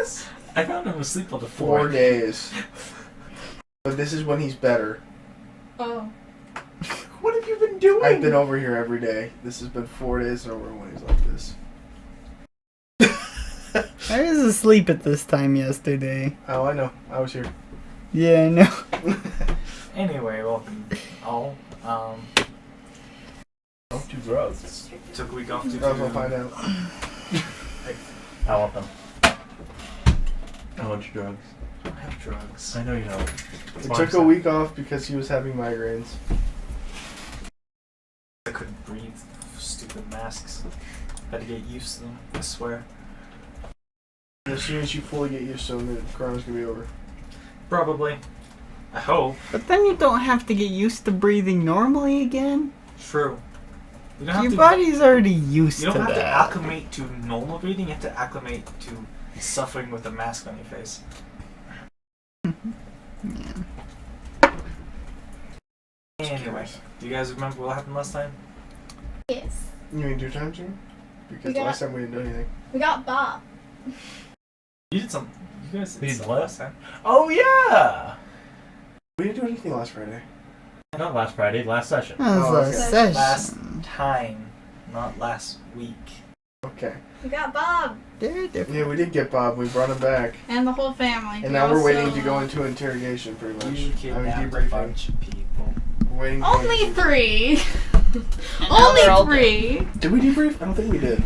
this? I found him asleep on the floor. 4 days. But this is when he's better. Oh. What have you been doing? I've been over here every day. This has been 4 days in a row when he's like this. I was asleep at this time yesterday. Oh, I know. I was here. Yeah, I know. Anyway, welcome all. Don't do drugs. Took a week off to I was gonna find out. I want them. I want your drugs. I have drugs. I know you don't. He took a week off because he was having migraines. I couldn't breathe. Stupid masks. Had to get used to them, I swear. As soon as you fully get used to them, the corona's gonna be over. Probably. I hope. But then you don't have to get used to breathing normally again. True. You don't have Your to, body's already used you to don't have to that. acclimate to normal breathing, you have to acclimate to suffering with a mask on your face. Yeah. Anyway, do you guys remember what happened last time? Yes. You mean 2 times, Jimmy? Because We got- last time we didn't do anything. We got Bob. You did something. You guys did We did something what? last time. Oh yeah! We didn't do anything last Friday. Not last Friday, last session. That was Oh, a okay. session. Last time, not last week. Okay. We got Bob. They're different. Yeah, we did get Bob. We brought him back. And the whole family. And now we're waiting to go into interrogation, pretty much. You I mean, kidnapped a debriefing. bunch of people. We're waiting to go Only into- 3. now they're all Only 3. Did we debrief? I don't think we did.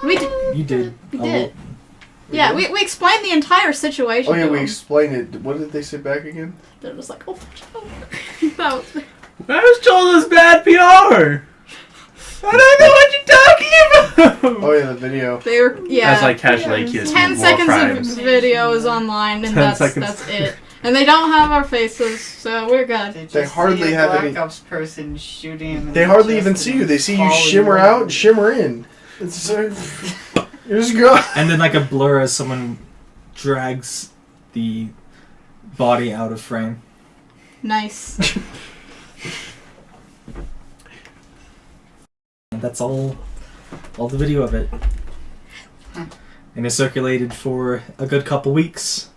We did. You did. We a did. little- Yeah, we explained the entire situation. Oh yeah, to we them. explained it. What did they say back again? They're just like, oh, that was, I was told this bad PR! I don't know what you're talking about! Oh yeah, the video. they were, yeah. As I casually accuse 10 more seconds crimes. of video is online, and 10 that's seconds. it. And they don't have our faces, so we're good. They hardly have Black any- Ops person shooting him. in They the hardly chest even and see you. They see you falling shimmer over. out and shimmer in. It's you just go. And then like a blur as someone drags the body out of frame. Nice. And that's all the video of it. And it circulated for a good couple weeks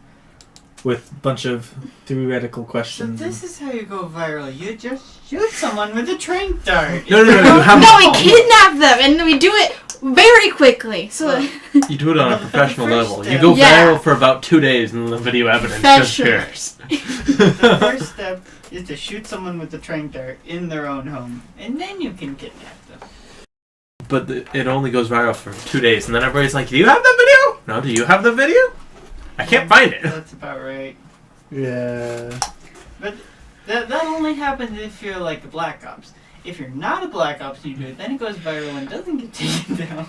with a bunch of theoretical So questions. this is how you go viral. You just shoot someone with a train dart. No, you have No, we kidnap them, and we do it very quickly. So You do it on a The professional first level. step. You go Yeah. viral for about 2 days and the video evidence That's true. disappears. The first step is to shoot someone with a train dart in their own home, and then you can kidnap them. But it only goes viral for 2 days, and then everybody's like, "Do you have the video? No, do you have the video? I can't find it." That's about right. Yeah. But that only happens if you're like a Black Ops. If you're not a Black Ops and you do it, then it goes viral and doesn't get taken down.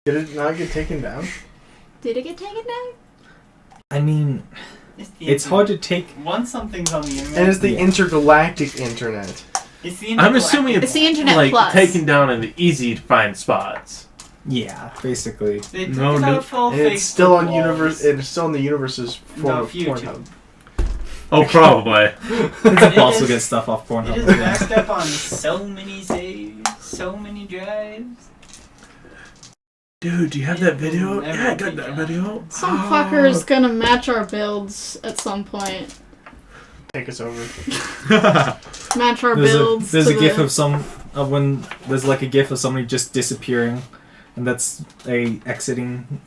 Did it not get taken down? did it get taken down? I mean, the it's hard to take. Once something's on the internet, And it's the Yeah. intergalactic internet. it's the I'm assuming It's the internet like plus. taken down in the easy to find spots. Yeah, basically. They took No, it no. out full And it's still on Facebook universe. walls. It's still in the universe's form No, of YouTube. Pornhub. Oh, probably. It's possible to get stuff off It Pornhub. is backed up on so many saves, so many drives. Dude, do you have that video? Never Yeah, I got take that that. video. Some fucker is gonna match our builds at some point. Take us over. Match our There's builds. a to gif the- of when there's like a gif of somebody just disappearing, and that's a exiting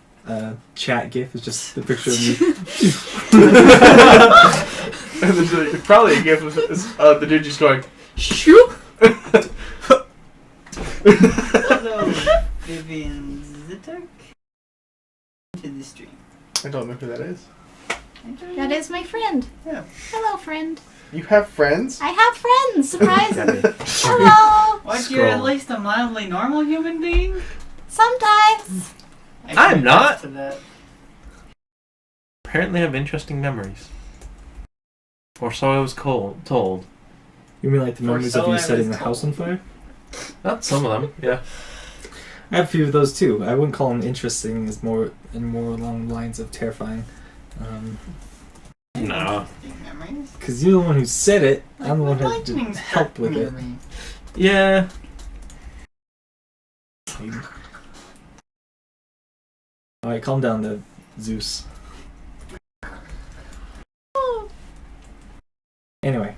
chat gif. It's just the picture of you. And there's probably a gif of the dude just going, Shoot! Hello, Vivian Zitek. To the stream. I don't know who that is. That is my friend. Yeah. Hello, friend. You have friends? I have friends. Surprise! Got it. Hello. What, you're at Scroll. least a mildly normal human being? Sometimes. I I'm can not. attest to that. Apparently, I have interesting memories. Or so I was told. You mean like the memories of so you I setting was the house on fire? Not some of them. Yeah. I have a few of those too. I wouldn't call them interesting. It's more along the lines of terrifying. No. Interesting memories. Because you're the one who said it. Like I'm the one when who had to lightning help struck with near it. me. Yeah. Alright, calm down, Deb. Zeus. Anyway.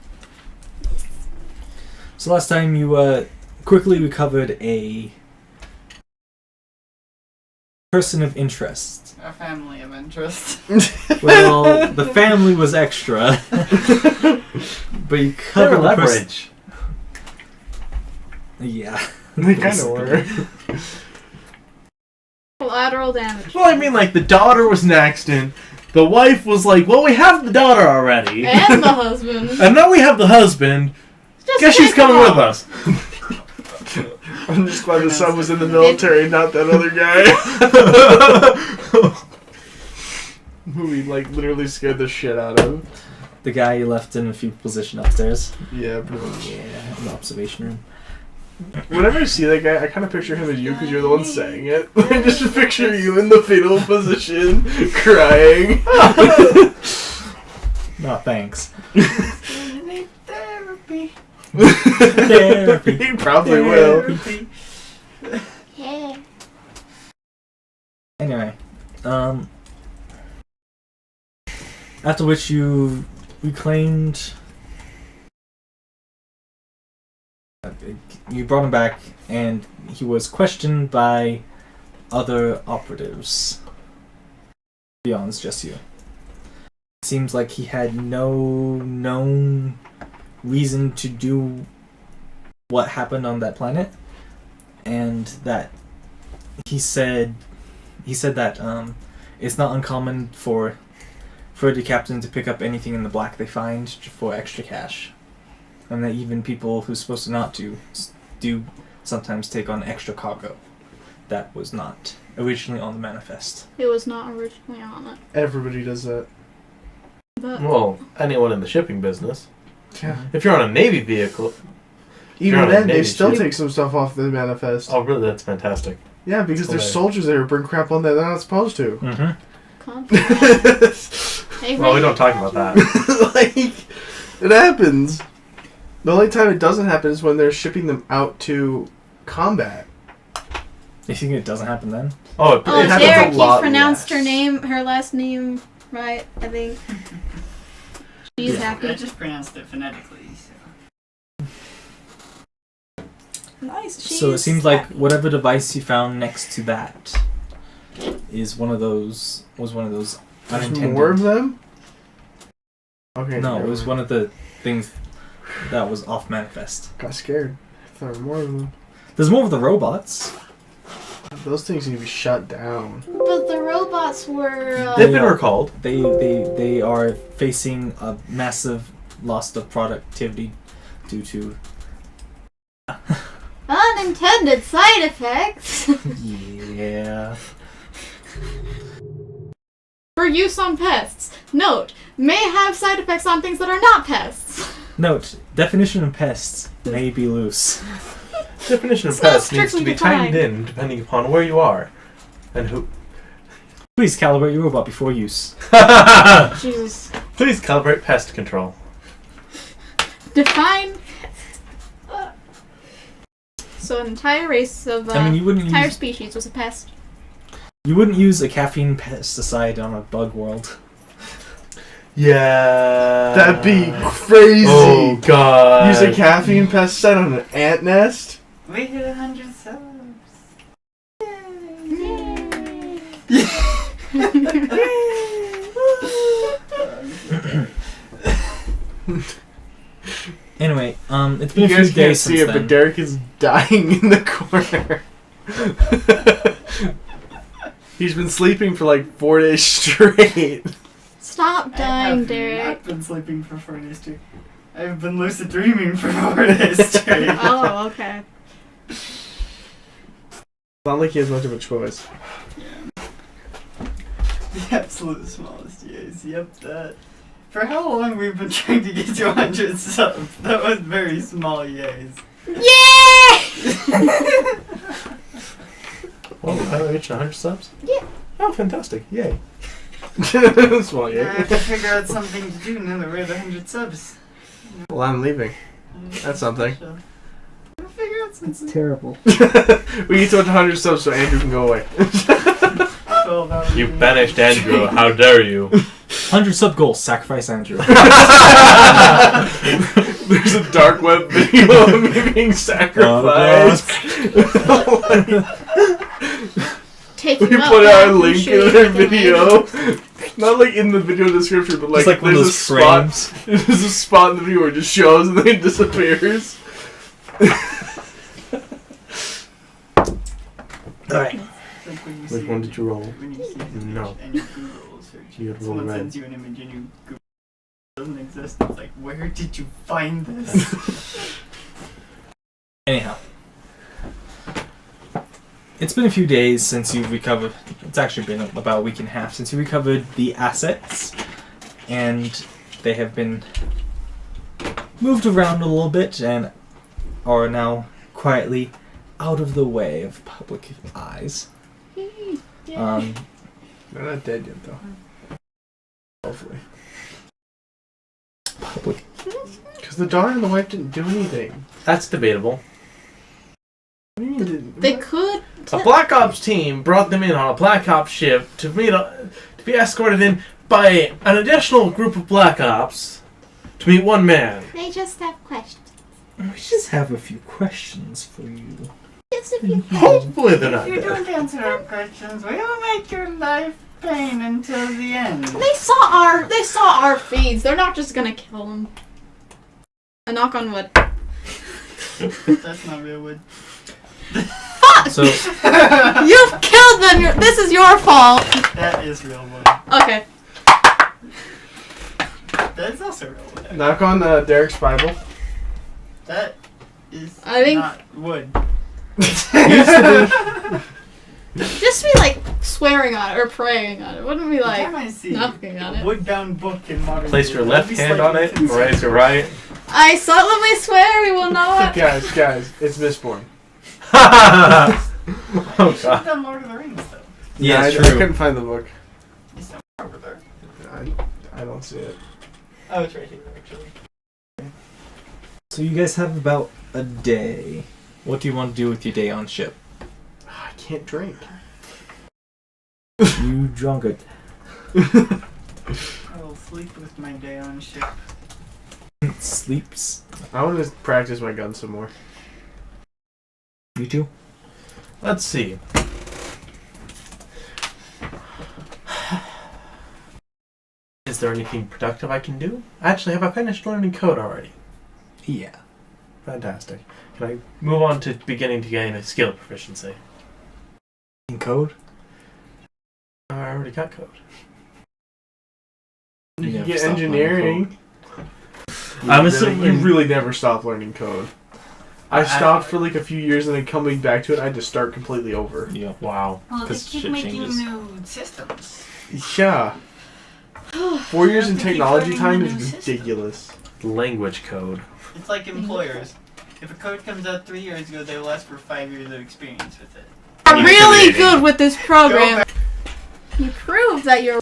So last time you quickly recovered a person of interest. A family of interest. Well, the family was extra. But you They covered were the person. leverage. Yeah. They kind of were. Collateral damage. Well, I mean, like, the daughter was next, and the wife was like, well, we have the daughter already. And the husband. And now we have the husband. Just Guess she's take them coming with all. us. I'm just glad the son was in the military, not that other guy. Who he, like, literally scared the shit out of. The guy you left in a fetal position upstairs. Yeah, pretty much. Yeah, in the observation room. Whenever I see that guy, I kind of picture him as you because you're the one saying it. I just picture you in the fetal position, crying. No, thanks. Need therapy. Therapy. He probably will. Therapy. Yeah. Anyway, after which you reclaimed. You brought him back, and he was questioned by other operatives. Beyond just you. It seems like he had no known reason to do what happened on that planet, and that he said that it's not uncommon for the captain to pick up anything in the black they find for extra cash. And that even people who's supposed to not to do sometimes take on extra cargo that was not originally on the manifest. It was not originally on it. Everybody does that. But Well, anyone in the shipping business. Yeah. If you're on a Navy vehicle. Even You're on a then, they Navy still ship. take some stuff off the manifest. Oh, really? That's fantastic. Yeah, because there's Hilarious. soldiers there who bring crap on that they're not supposed to. Mm-hmm. Hey, Well, we don't talk about that. Like, it happens. The only time it doesn't happen is when they're shipping them out to combat. You think it doesn't happen then? Oh, it Oh, It happens Derek, a you lot pronounced her less. name, her last name right, I think. She's Yeah. I happy. just pronounced it phonetically, so. Nice. So it seems like whatever device you found next to that was one of those There's unintended. more of them? Okay. No, it never was mind. one of the things that was off manifest. Got scared. I thought there were more of them. There's more of the robots. Those things need to be shut down. But the robots were. They've been recalled. They are facing a massive loss of productivity due to Unintended side effects yeah. for use on pests. Note, may have side effects on things that are not pests. Note, definition of pests may be loose. Definition of It's not pest needs to strictly be tightened defined. in depending upon where you are and who. Please calibrate your robot before use. Jesus. Please calibrate pest control. Define. So an entire race of I mean, you wouldn't entire use species was a pest. a caffeine pesticide on a bug world. Yeah. That'd be crazy. Oh god. Use a caffeine pesticide on an ant nest? We hit 100 subs. Anyway, it's been You a few guys can't days see since it, then. but Derek is dying in the corner. He's been sleeping for like 4 days straight. Stop I dying, have Derek. not been sleeping for 4 days straight. I've been lucid dreaming for 4 days straight. Oh, okay. Not like he has much of a choice. The absolute smallest yays. Yep, that. For how long we've been trying to get to 100 subs, that was very small yays. Yeah! Well, we finally reached 100 subs? Yeah. Oh, fantastic. Yay. Small, I yeah. have to figure out something to do now that we're at 100 subs. Well, I'm leaving. That's something. So, I'll figure out something. terrible. We need to 100 subs so Andrew can go away. Well, 12 hours. You banished Andrew. How dare you? 100 sub goals. Sacrifice Andrew. There's a dark web video of me being sacrificed. Taking We up put that our link in appreciated our the video. Not like in the video description, but like, It's like one of there's a those spot. frames. There's a spot in the video where it just shows and then it disappears. Alright. It's like when you Which see one did you roll? When you see an No. image and you Google search, You had rolled someone red. sends you an image and you Google it doesn't exist. It's like, where did you find this? Anyhow. It's been a few days since you've recovered. It's actually been about a week and a half since you recovered the assets. And they have been moved around a little bit and are now quietly out of the way of public eyes. Yeah. They're not dead yet, though. Hopefully. Public. Because the daughter and the wife didn't do anything. That's debatable. What do you mean didn't? They could. A Black Ops team brought them in on a Black Ops ship to be escorted in by an additional group of Black Ops to meet one man. They just have questions. We just have a few questions for you. Just a few. Hopefully they're not If you dead. don't answer our questions, we will make your life pain until the end. They saw our feeds. They're not just gonna kill them. A knock on wood. That's not real wood. So, You've killed them. This is your fault. That is real wood. Okay. That's also real wood. Knock on Derek's Bible. That is I think- not wood. Just be like swearing on it or praying on it. Wouldn't be Every like time I see knocking on a it. wood-bound book in modern Place day, your I'll left be hand on slightly it, concerned. raise your right. I solemnly swear we will not. Guys, it's Mistborn. Oh You should have god. done Lord of the Rings, though. yeah, I it's couldn't true. find the book. It's somewhere over there. I don't see it. Oh, it's right here, actually. So you guys have about a day. What do you want to do with your day on ship? I can't drink. You drunk it. I will sleep with my day on ship. Sleeps. I want to practice my gun some more. You too? Let's see. Is there anything productive I can do? Actually, have I finished learning code already? Yeah. Fantastic. Can I move on to beginning to gain a skill proficiency? In code? I already got code. You never can get stop learning engineering. I'm You assuming- really never stop learning code. I stopped for like a few years and then coming back to it, I had to start completely over. Yeah. Wow. Well, they 'Cause keep shit making changes. new systems. Yeah. 4 years in Have to keep technology learning time the is new system. ridiculous. Language code. It's like employers. If a code comes out 3 years ago, they will ask for 5 years of experience with it. Are really Intimidating. good with this Go program. back. You prove that you're.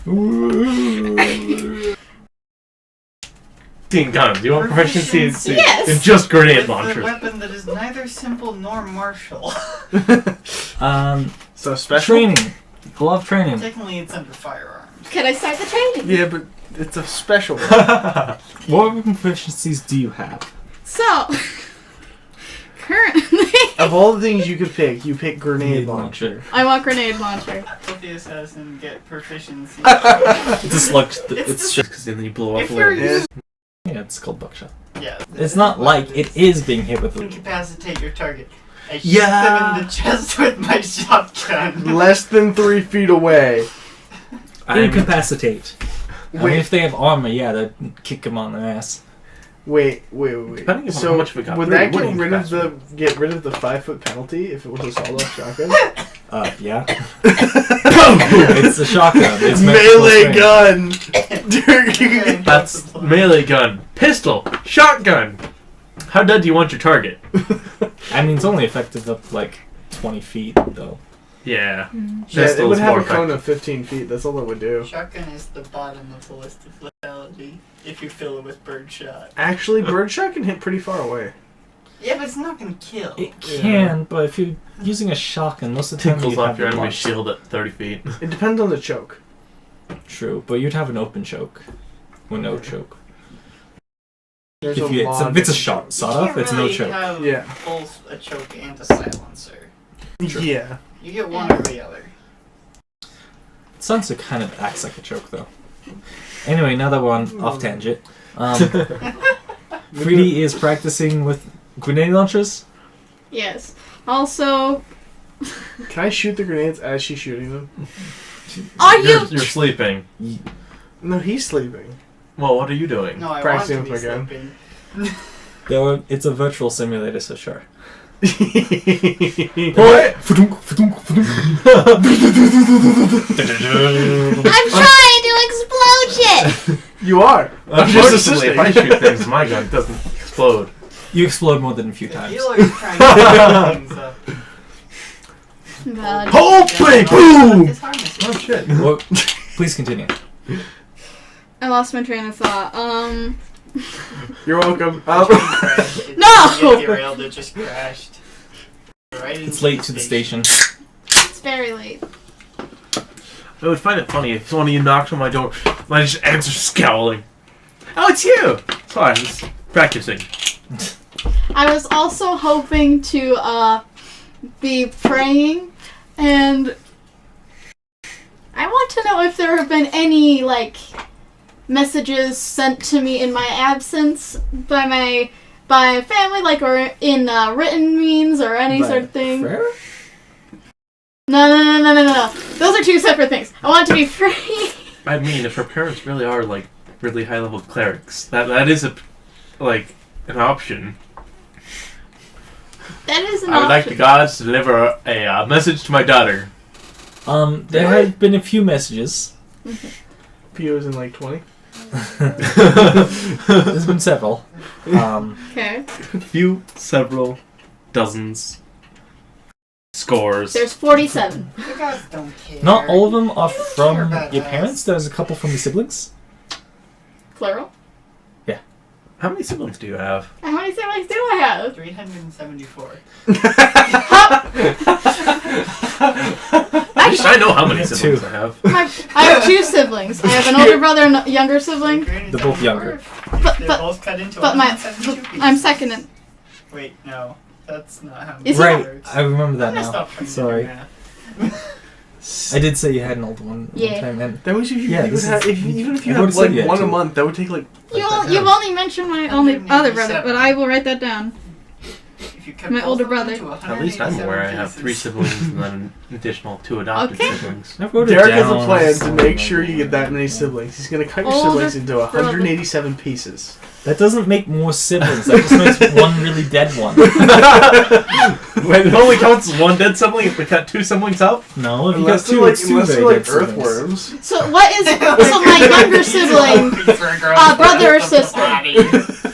Guns. You want proficiency in, Yes. in just grenade With a launchers. weapon that is neither simple nor martial. So special? Training. Glove training. Technically, it's under firearms. Can I start the training? Yeah, but it's a special one. What weapon proficiencies do you have? So, currently, Of all the things you could pick, you pick grenade launcher. I want grenade launcher. Let the assassin get proficiency. It's just like It's just Because then you blow up If a you're little. using yeah, it's called buckshot. yeah, It's not like it is being hit with a incapacitate your target. I shoot Yeah. them in the chest with my shotgun. Less than 3 feet away. incapacitate. I mean, Wait, if they have armor, yeah, they'd kick them on their ass. wait. Depending upon So how much of it got would through, that it would get rid of the 5-foot penalty if it was a sawed-off shotgun? Yeah. It's a shotgun. It's meant for Melee close gun. Dude, you can- That's melee gun, pistol, shotgun. How dead do you want your target? range. I mean, it's only effective up like 20 feet, though. Yeah. Yeah, it Pistol's would have more a cone effective. of 15 feet. That's all it would do. Shotgun is the bottom of the list of lethality if you fill it with birdshot. Actually, birdshot can hit pretty far away. Yeah, but it's not gonna kill. It can, but if you're using a shotgun, most of the time Tinkles you'd off have your it enemy's locked. shield at 30 feet. It depends on the choke. True, but you'd have an open choke. Or no choke. There's If it's a different shot You sawed off, can't it's no really choke. have Yeah. both a choke and a silencer. Yeah. You get one or the other. Silencer kind of acts like a choke, though. Anyway, now that we're on off tangent, 3D is practicing with grenade launchers. Yes. Also, Can I shoot the grenades as she's shooting them? are You're you? sleeping. No, he's sleeping. Well, what are you doing? No, I Practicing want to with be my gun. sleeping. It's a virtual simulator, so sure. What? I'm trying to explode shit. You are. I'm just Unfortunately, if I assisting. shoot things, my gun doesn't explode. You explode more than a few The times. healer's trying to pick things up. God. Hold big boom! His harness. Oh shit. Well, please continue. I lost my train of thought. You're welcome. Crashed. It No! didn't get derailed, it just crashed. Right It's into late to the station. It's very late. I would find it funny if one of you knocked on my door and I just answer scowling. Oh, it's you! Sorry, I was practicing. I was also hoping to be praying, and I want to know if there have been any messages sent to me in my absence by my family, or in written means or any By sort of thing. prayer? No. Those are two separate things. I want to be free. I mean, if her parents really are really high level clerics, that is an option. That is an I would like the option. gods to deliver a message to my daughter. There have been a few messages. PO's in 20. There's been several. Okay. Few, several, dozens, scores. There's 47. The gods don't care. Not all of them are care from about your us. parents. There's a couple from your siblings. Plural. How many siblings do you have? How many siblings do I have? 374. I know how many Me siblings too. I have. I have two siblings. I have an older brother and a younger sibling. They're both younger. But- They're but- both cut into But 172 pieces. I'm second in. Wait, no. That's not how many Is it? Right, works. I remember that I'm gonna now. stop trying to do Sorry. math. I did say you had an older one Yeah. one time, and That was if you, Yeah, you this would have, is- even if you I had would've said you had one a two. month, that would take You've only mentioned my only other brother, but I will write that down. If you kept My both older of them brother. to At least I'm 187 aware I have 3 pieces. siblings and then an additional 2 adopted Okay. siblings. I wrote it Derek has a down. plan to Somewhere make sure you along get that the many line. siblings. He's gonna cut your Older siblings into 187 pieces. That doesn't make more siblings. That just makes one really dead one. Wait, it only counts as 1 dead sibling if we cut 2 siblings out? No, if you got Unless they're two, like, it's two unless they're very like dead siblings. earthworms. So what is so my younger sibling? Brother or sister?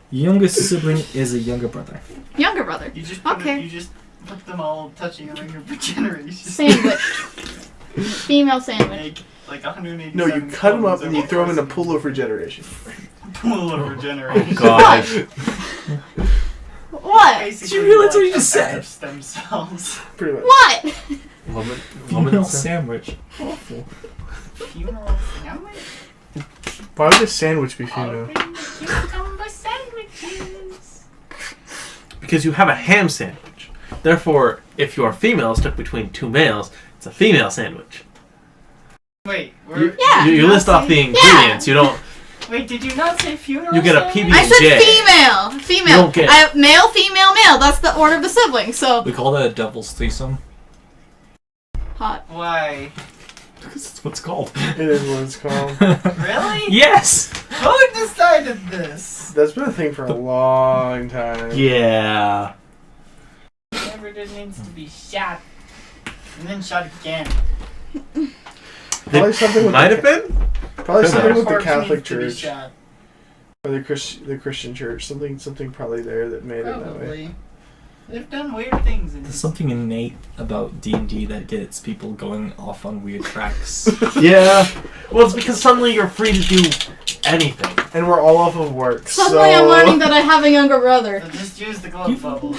Youngest sibling is a younger brother. Younger brother. You just put Okay. you just put them all touching on your generation. Sandwich. Female sandwich. Like 187. No, you cut them up clones and you of throw them in a person. pool of regeneration. Pool of regeneration. God. What? Basically, Did you realize what you like just a pack said? of Stem cells. Pretty much. What? Woman, Female sandwich. Awful. Funeral sandwich? Why would a sandwich be female? Cucumber sandwiches. because you have a ham sandwich. Therefore, if you are female stuck between 2 males, it's a female sandwich. Wait, You, Yeah. you list off the ingredients. You don't. Wait, did you not say funeral? You get a sandwich? PB. I said J. female. Female. You don't get- I have male, female, male. That's the order of the siblings. So We call that a devil's threesome. hot. Why? Because that's what it's called. It is what it's called. Really? Yes! Who decided this? That's been a thing for a long time. Yeah. Whoever did needs to be shot. And then shot again. Probably something with Might the, have been. probably something with the Corpse Catholic needs to be Church shot. or the Christian Church. Something probably there that made it that way. Probably. They've done weird things in There's this. something innate about D&D that gets people going off on weird tracks. Yeah. Well, it's because suddenly you're free to do anything. and we're all off of work. Suddenly I'm learning that I have a younger brother. So just use the glove bubble.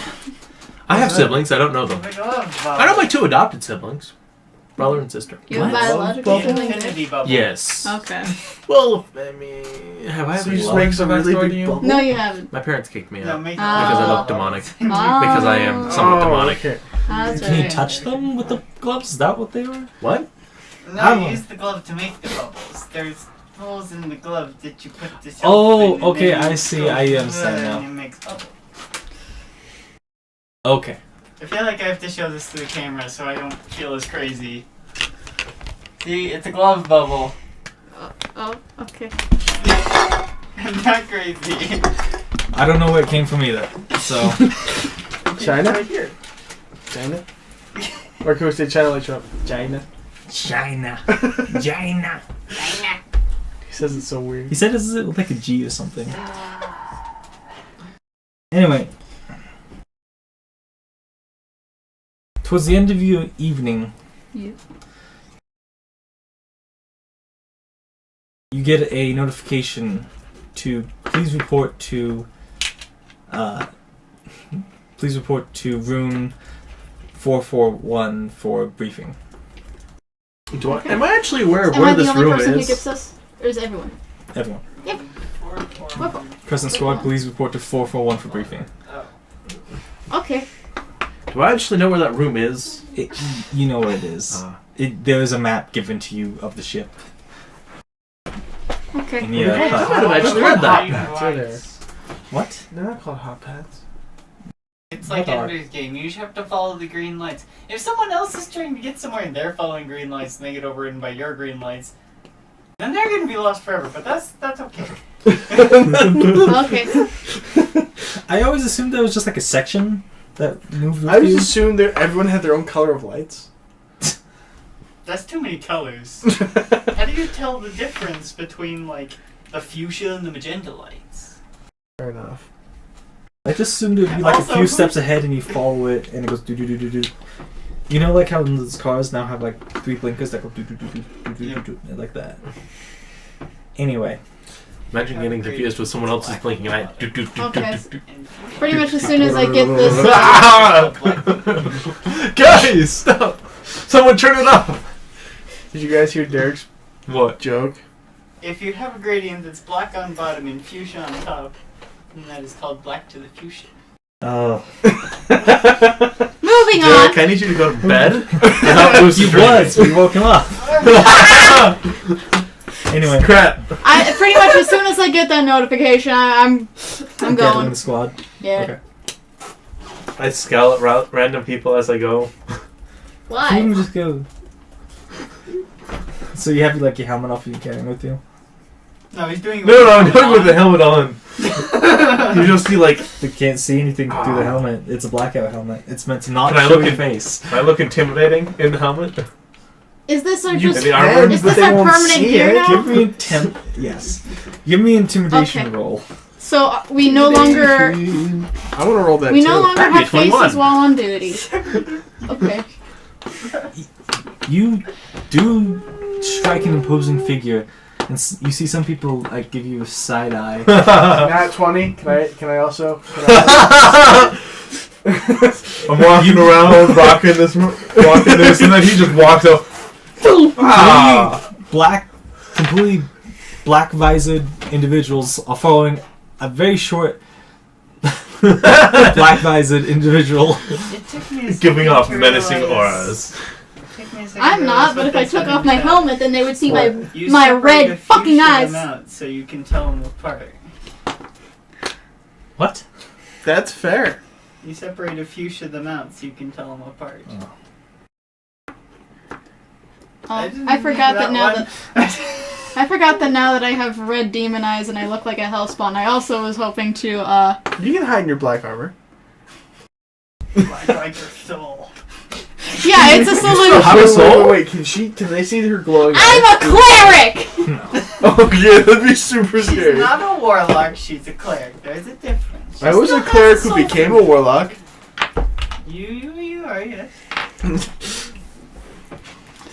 I have siblings. I don't know them. The glove bubble. I know my 2 adopted siblings, brother and sister. You have What? biological Bubble? The siblings. infinity bubble. Yes. Okay. Well, I mean, have I So ever you just loved make some the really backstory big to you? bubble? No, you haven't. My parents kicked me No, out make because I Oh. look demonic. Oh. Because I am somewhat demonic. Okay. That's Can you right. touch them with the gloves? Is that what they were? What? No, use the glove to make the bubbles. There's holes in the glove that you put the soap Oh, in, and okay, then I you see, go I through understand it now. and it makes bubbles. Okay. I feel like I have to show this to the camera so I don't feel as crazy. See, it's a glove bubble. Oh, okay. I'm not crazy. I don't know where it came from either. So China? Right here. China? Or can we say China like Trump? China. China. China. He says it's so weird. He said it's like a G or something. Anyway. Towards the end of your evening, Yeah. you get a notification to please report to room 441 for briefing. Am I actually aware of Am where I the this only room person who is? gets this? Or is everyone? Everyone. Wonderful. Crescent Squad, please report to 441 for briefing. Okay. Do I actually know where that room is? You know what it is. There is a map given to you of the ship. Okay. And yeah, I might have actually read that. Hats are there. what? They're not called hot pads. It's like What are- Ender's Game. You just have to follow the green lights. If someone else is trying to get somewhere and they're following green lights and they get overridden by your green lights, then they're going to be lost forever. But that's okay. Okay. I always assumed there was just like a section that moved with I just you. assumed that everyone had their own color of lights. That's too many colors. How do you tell the difference between like the fuchsia and the magenta lights? Fair enough. I just assumed it would be like Also, a few steps ahead and you follow it and it goes do do do do do. You know, like how those cars now have like 3 blinkers that go do do do do do do do do like that. Anyway, Imagine getting confused with someone else's blinking light. Okay. Pretty much as soon as I get this. Guys, stop! Someone turn it off! Did you guys hear Derek's What? joke? If you have a gradient that's black on bottom and fuchsia on top, then that is called black to the fuchsia. oh, Moving Derek, on. I need you to go to bed. Without he lucid dreaming. was. We woke him up. Anyway, Crap. I pretty much as soon as I get that notification, I'm gathering going. the squad. Yeah. Okay. I scowl at random people as I go. You Why? can just go. So you have like your helmet off you're carrying with you. No, he's doing it No, with I'm the doing with the helmet helmet on. You just see like, They can't see anything through the helmet. It's a blackout helmet. It's meant to not Can I show look your in- face. I look intimidating in the helmet. Is this our You just? the armor? Is but this they our won't permanent see gear it. now? Give me yes. Give me an intimidation Okay. roll. So we no longer I want to roll that we too. no longer That'd be have faces 21. while on duty. Okay. You do strike an imposing figure, and you see some people like give you a side eye. Nat 20. Can I also? Can I I'm walking around, rocking this, and then he just walks up. Ah! Completely black visored individuals are following a very short black visored individual. It took me a second Giving off to menacing realize- auras. it took me a second I'm to not, realize but what if I they took said off in my chat. helmet, then they would see What? You my separate red the fucking fuchsia eyes. them out so you can tell them apart. What? That's fair. You separate a fuchsia them out so you can tell them apart. Oh. didn't I forgot need that now one. that I forgot that now that I have red demon eyes and I look like a hellspawn. I also was hoping to You can hide in your black armor. Like your soul. yeah, it's a solution. Have a soul? Wait, can they see her glowing? I'm eyes? a cleric. Oh yeah, that'd be super She's scary. not a warlock, she's a cleric. There's a difference. I was a cleric who became a warlock. You are, yes.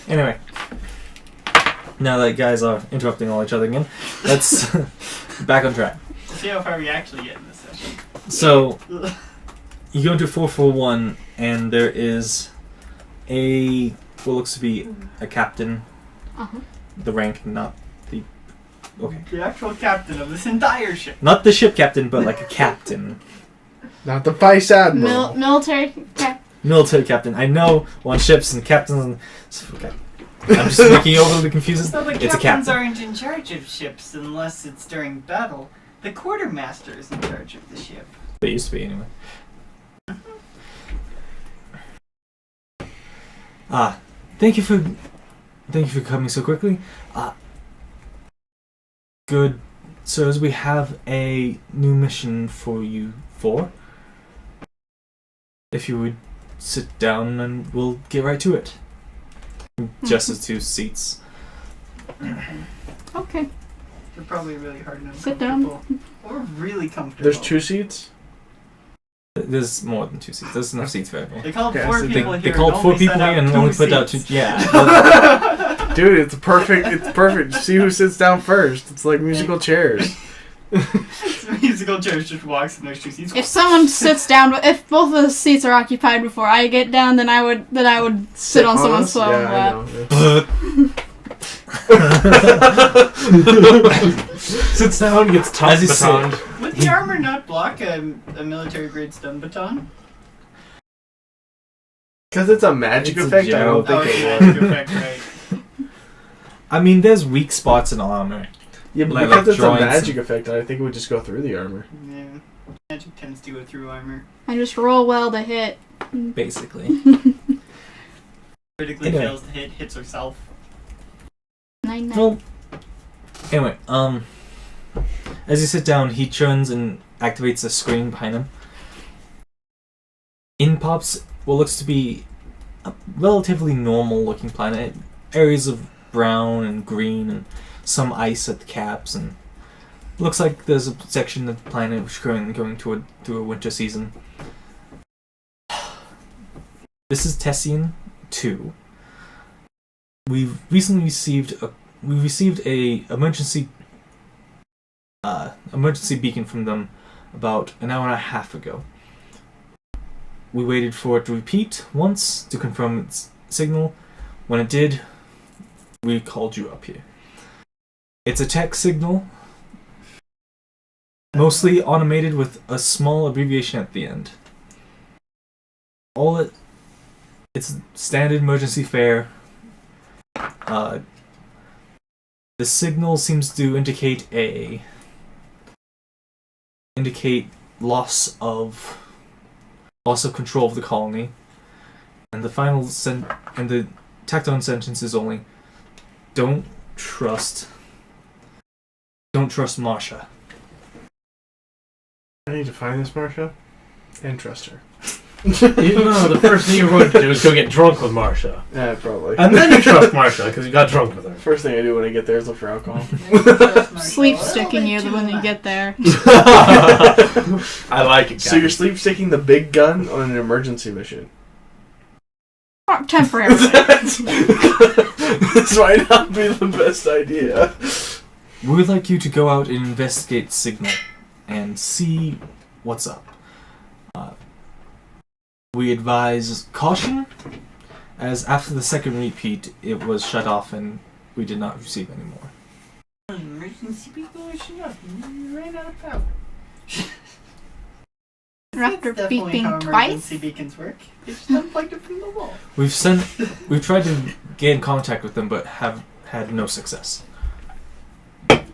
Anyway, Now that guys are interrupting all each other again, let's back on track. See how far we actually get in this session. So you go into 441, and there is what looks to be a captain. Uh-huh. The rank, not the. Okay. The actual captain of this entire ship. Not the ship captain, but like a captain. Not the vice admiral. Military. Military captain. I know on ships and captains and. Okay. I'm just making you overly confused. So the It's a captains captain. aren't in charge of ships unless it's during battle. The quartermaster is in charge of the ship. They used to be anyway. Thank you for coming so quickly. Good sirs, we have a new mission for you four. If you would sit down and we'll get right to it. Just as 2 seats. Okay. They're probably really hard and Sit down. uncomfortable. Or really comfortable. There's 2 seats? There's more than 2 seats. There's enough seats for everyone. They called Okay, 4 so people They here. called and 4 only people set here up and 2 only put out 2. seats. Yeah. Dude, it's perfect. It's perfect. See who sits down first. It's like musical chairs. The musical chairs just walks and there's 2 seats. If someone sits down, if both of the seats are occupied before I get down, then I would sit on someone's us? swell Yeah, I lap. know. Sits down, gets As tossed you batoned. Would the armor not block a military grade stun baton? Because it's a magic It's a effect, I don't joke. Oh, think it's it a would. magic effect, right. I mean, there's weak spots in armor. Yeah, but Like because it's a joints magic effect, I think it would just go through the armor. Yeah. Magic tends to go through armor. I just roll well to hit. Basically. Critically Anyway. fails to hit, hits herself. 9. Well, anyway, as you sit down, he turns and activates a screen behind him. In pops what looks to be a relatively normal-looking planet. Areas of brown and green and some ice at the caps, and looks like there's a section of the planet which is currently going through a winter season. This is Tessian 2. We've recently received a emergency beacon from them about an hour and a half ago. We waited for it to repeat once to confirm its signal. When it did, we called you up here. It's a text signal, mostly automated with a small abbreviation at the end. It's standard emergency fare. The signal seems to indicate loss of control of the colony, and the final and the tacked on sentence is only don't trust Marsha. I need to find this Marsha and trust her. You know, the first thing you're going to do is go get drunk with Marsha. Yeah, probably. And then you trust Marsha, because you got drunk with her. First thing I do when I get there is look for alcohol. Sleep sticking you when you get there. I like it, guys. So you're sleep sticking the big gun on an emergency mission. Temporarily. This might not be the best idea. We would like you to go out and investigate signal and see what's up. We advise caution, as after the second repeat, it was shut off and we did not receive any more. Emergency people are shut up. You ran out of power. After That's definitely how beeping twice? emergency beacons work. They just unplugged it from the wall. We've tried to get in contact with them, but have had no success. Oh,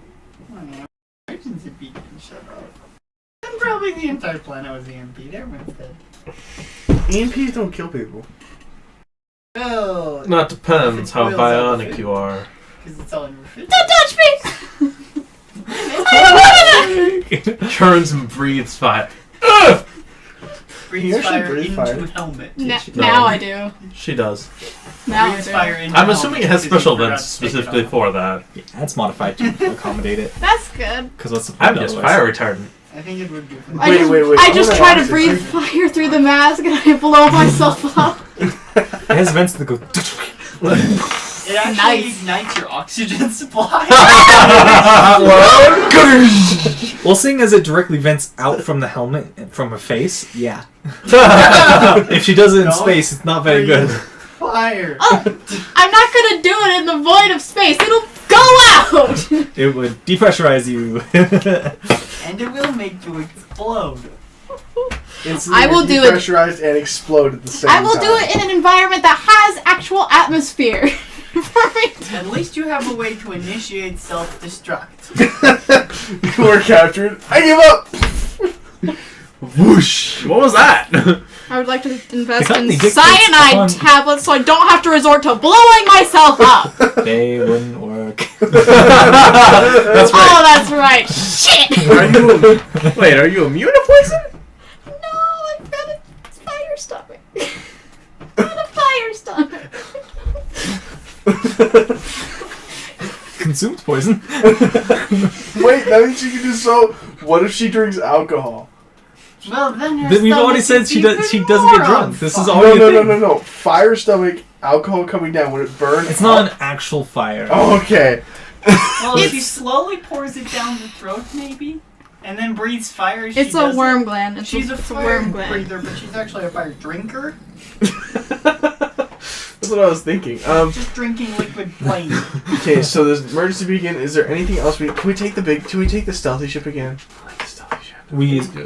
yeah. Emergency beacon shut off. And probably the entire planet was EMP'd. Everyone's dead. EMPs don't kill people. Oh, Not depends how Boils out bionic food. you are. because it's all in your fridge. Don't touch me! Turns and breathes fire. Breathes You actually fire breathe into fire. helmet. Now I do. She does. Now I Breathes do. fire into I'm helmet assuming it has because you special forgot vents to take it specifically off. for that. Yeah, that's modified to accommodate it. That's good. Because what's the point I'm just otherwise? fire retardant. I think it would be. Wait, I I just wanna try to ask breathe this. fire through the mask and I blow myself up. It has vents that go. It It actually Nice. ignites your oxygen supply. Well, seeing as it directly vents out from the helmet and from her face, yeah. If she does it in No. space, it's not very good. Fire. Oh, I'm not gonna do it in the void of space. It'll go out. It would depressurize you. And it will make you explode. I will do it. Pressurized and explode at the same I time. will do it in an environment that has actual atmosphere. For me. At least you have a way to initiate self-destruct. You were captured. I give up. Whoosh! What was that? I would like to invest The company in dictates cyanide upon- tablets so I don't have to resort to blowing myself up. They wouldn't work. That's Oh, right. that's right. Shit. Wait, are you immune to poison? No, I've got a fire stomach. Got a fire stomach. Consumed poison. Wait, that means she can do so. What if she drinks alcohol? Well, then her We've already stomach said is she even doesn't get more drunk. on This is fire. already a thing. No. Fire stomach, alcohol coming down. Would it burn? It's not an actual fire. Oh, okay. Well, if she It's- slowly pours it down the throat, maybe, and then breathes fire. It's a does worm it. gland. It's She's a it's fire worm gland. breather, but she's actually a fire drinker. That's what I was thinking. Just drinking liquid plain. Okay, so there's emergency beacon. Is there anything else can we take can we take the stealthy ship again? I like the stealthy ship.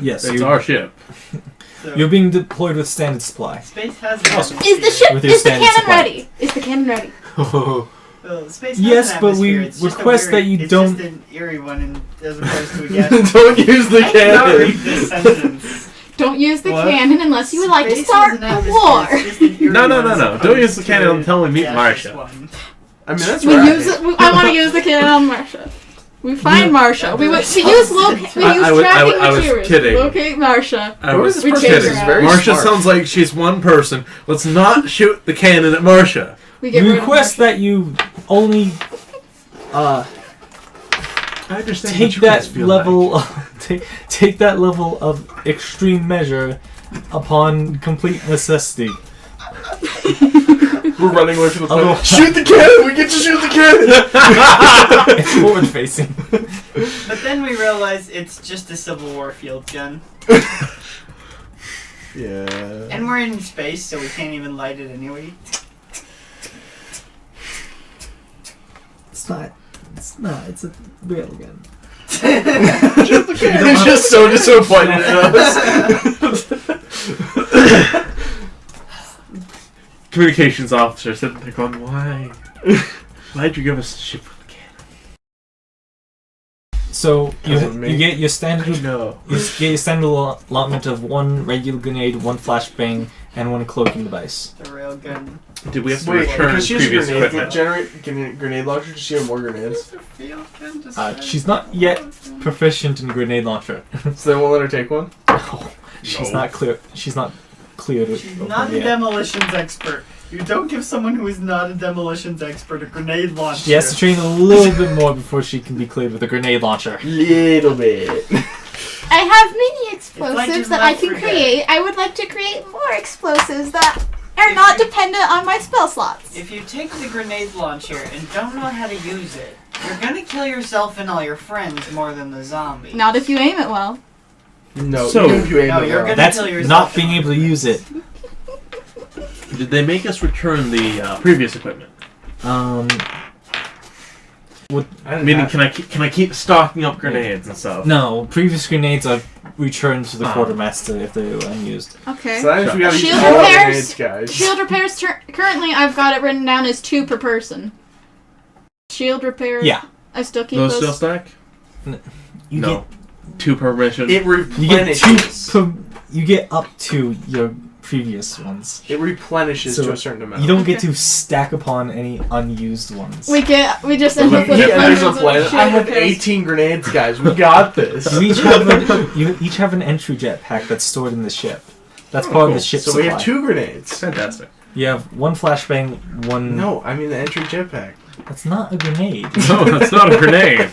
Yes, It's our ship. So, you're being deployed with standard supply. space has an Awesome. Is the atmosphere. ship? With your Is the standard cannon supply. ready? Is the cannon ready? Well, space has Yes, an but we atmosphere. It's just a request that you it's don't- just an eerie one, and as opposed to a gas. Don't use the I cannot read cannon. this sentence. Don't use the What? cannon unless you would like to Space start has an a atmosphere. war. It's just an eerie No. one as Don't opposed use the cannon to until we meet gaseous Marsha. one. I mean, that's We right. use it. I want to use the cannon on Marsha. We find Marsha. We use I use tracking was materials. kidding. Locate Marsha. I Who was is We this chase person? her She's out. very Marsha smart. sounds like she's one person. Let's not shoot the cannon at Marsha. We get We rid of request Marsha. that you only I understand. take that level take that level of extreme measure upon complete necessity. We're running away from the planet. Otherwise- Shoot the cannon! We get to shoot the cannon! It's forward facing. But then we realize it's just a Civil War field gun. Yeah. And we're in space, so we can't even light it anyway. It's not. It's a real gun. He's just so disappointed in us. Communications officer sitting there going, "Why? Why'd you give us a ship with a cannon?" So Oh, me. you get your standard No. you get your standard allotment of one regular grenade, one flashbang, and one cloaking device. The railgun. Did we have to Wait, return because she has a previous grenade, equipment? grenade launcher, does she have more grenades? She's not yet proficient in grenade launcher. So they won't let her take one? She's No. not clear. She's not cleared. She's not a demolitions expert. You don't give someone who is not a demolitions expert a grenade launcher. She has to train a little bit more before she can be cleared with a grenade launcher. Little bit. I have mini explosives like in that I Left can 4 Dead. create. I would like to create more explosives that are not dependent on my spell slots. If you take the grenade launcher and don't know how to use it, you're gonna kill yourself and all your friends more than the zombie. Not if you aim it well. No, So- even if you aim No, it you're well. gonna- That's kill yourself. not being able to use it. Did they make us return the previous equipment? I didn't Meaning, have- can I keep stocking up grenades and stuff? No, previous grenades are returned to the Ah. quartermaster if they were unused. Okay. So that means we gotta use Shield all our repairs. grenades, guys. Shield repairs. Currently, I've got it written down as 2 per person. Shield repair. Yeah. I still keep Those those. still stack? You No. 2 per mission. It get you get up to your previous ones. It replenishes So to a certain amount. You don't get Okay. to stack upon any unused ones. We just end up with Yeah, there's a abundance of planet. shield I have repairs. 18 grenades, guys. We got this. You each have an entry jetpack that's stored in the ship. That's part of the ship So supply. we have 2 grenades. Fantastic. You have one flashbang, one. No, I mean the entry jetpack. That's not a grenade. No, that's not a grenade.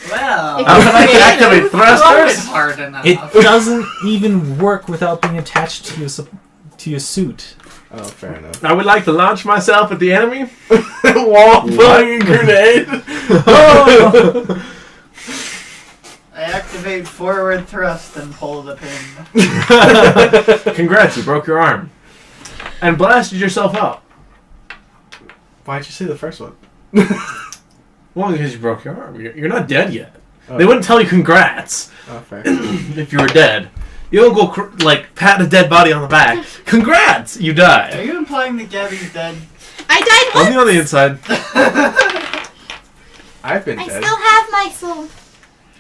Well, If How can I you- activate it's thrusters? hard enough. It doesn't even work without being attached to your suit. Oh, fair enough. I would like to launch myself at the enemy. Wall flying grenade. Oh! I activate forward thrust and pull the pin. Congrats, you broke your arm. And blasted yourself up. Why'd you say the first one? Well, because you broke your arm. You're not dead yet. Oh. They wouldn't tell you congrats Oh, fair. if you were dead. You don't go, pat a dead body on the back. Congrats! You Are died. you implying that Gabby's dead? I died once. Only on the inside. I've been I dead. still have my soul.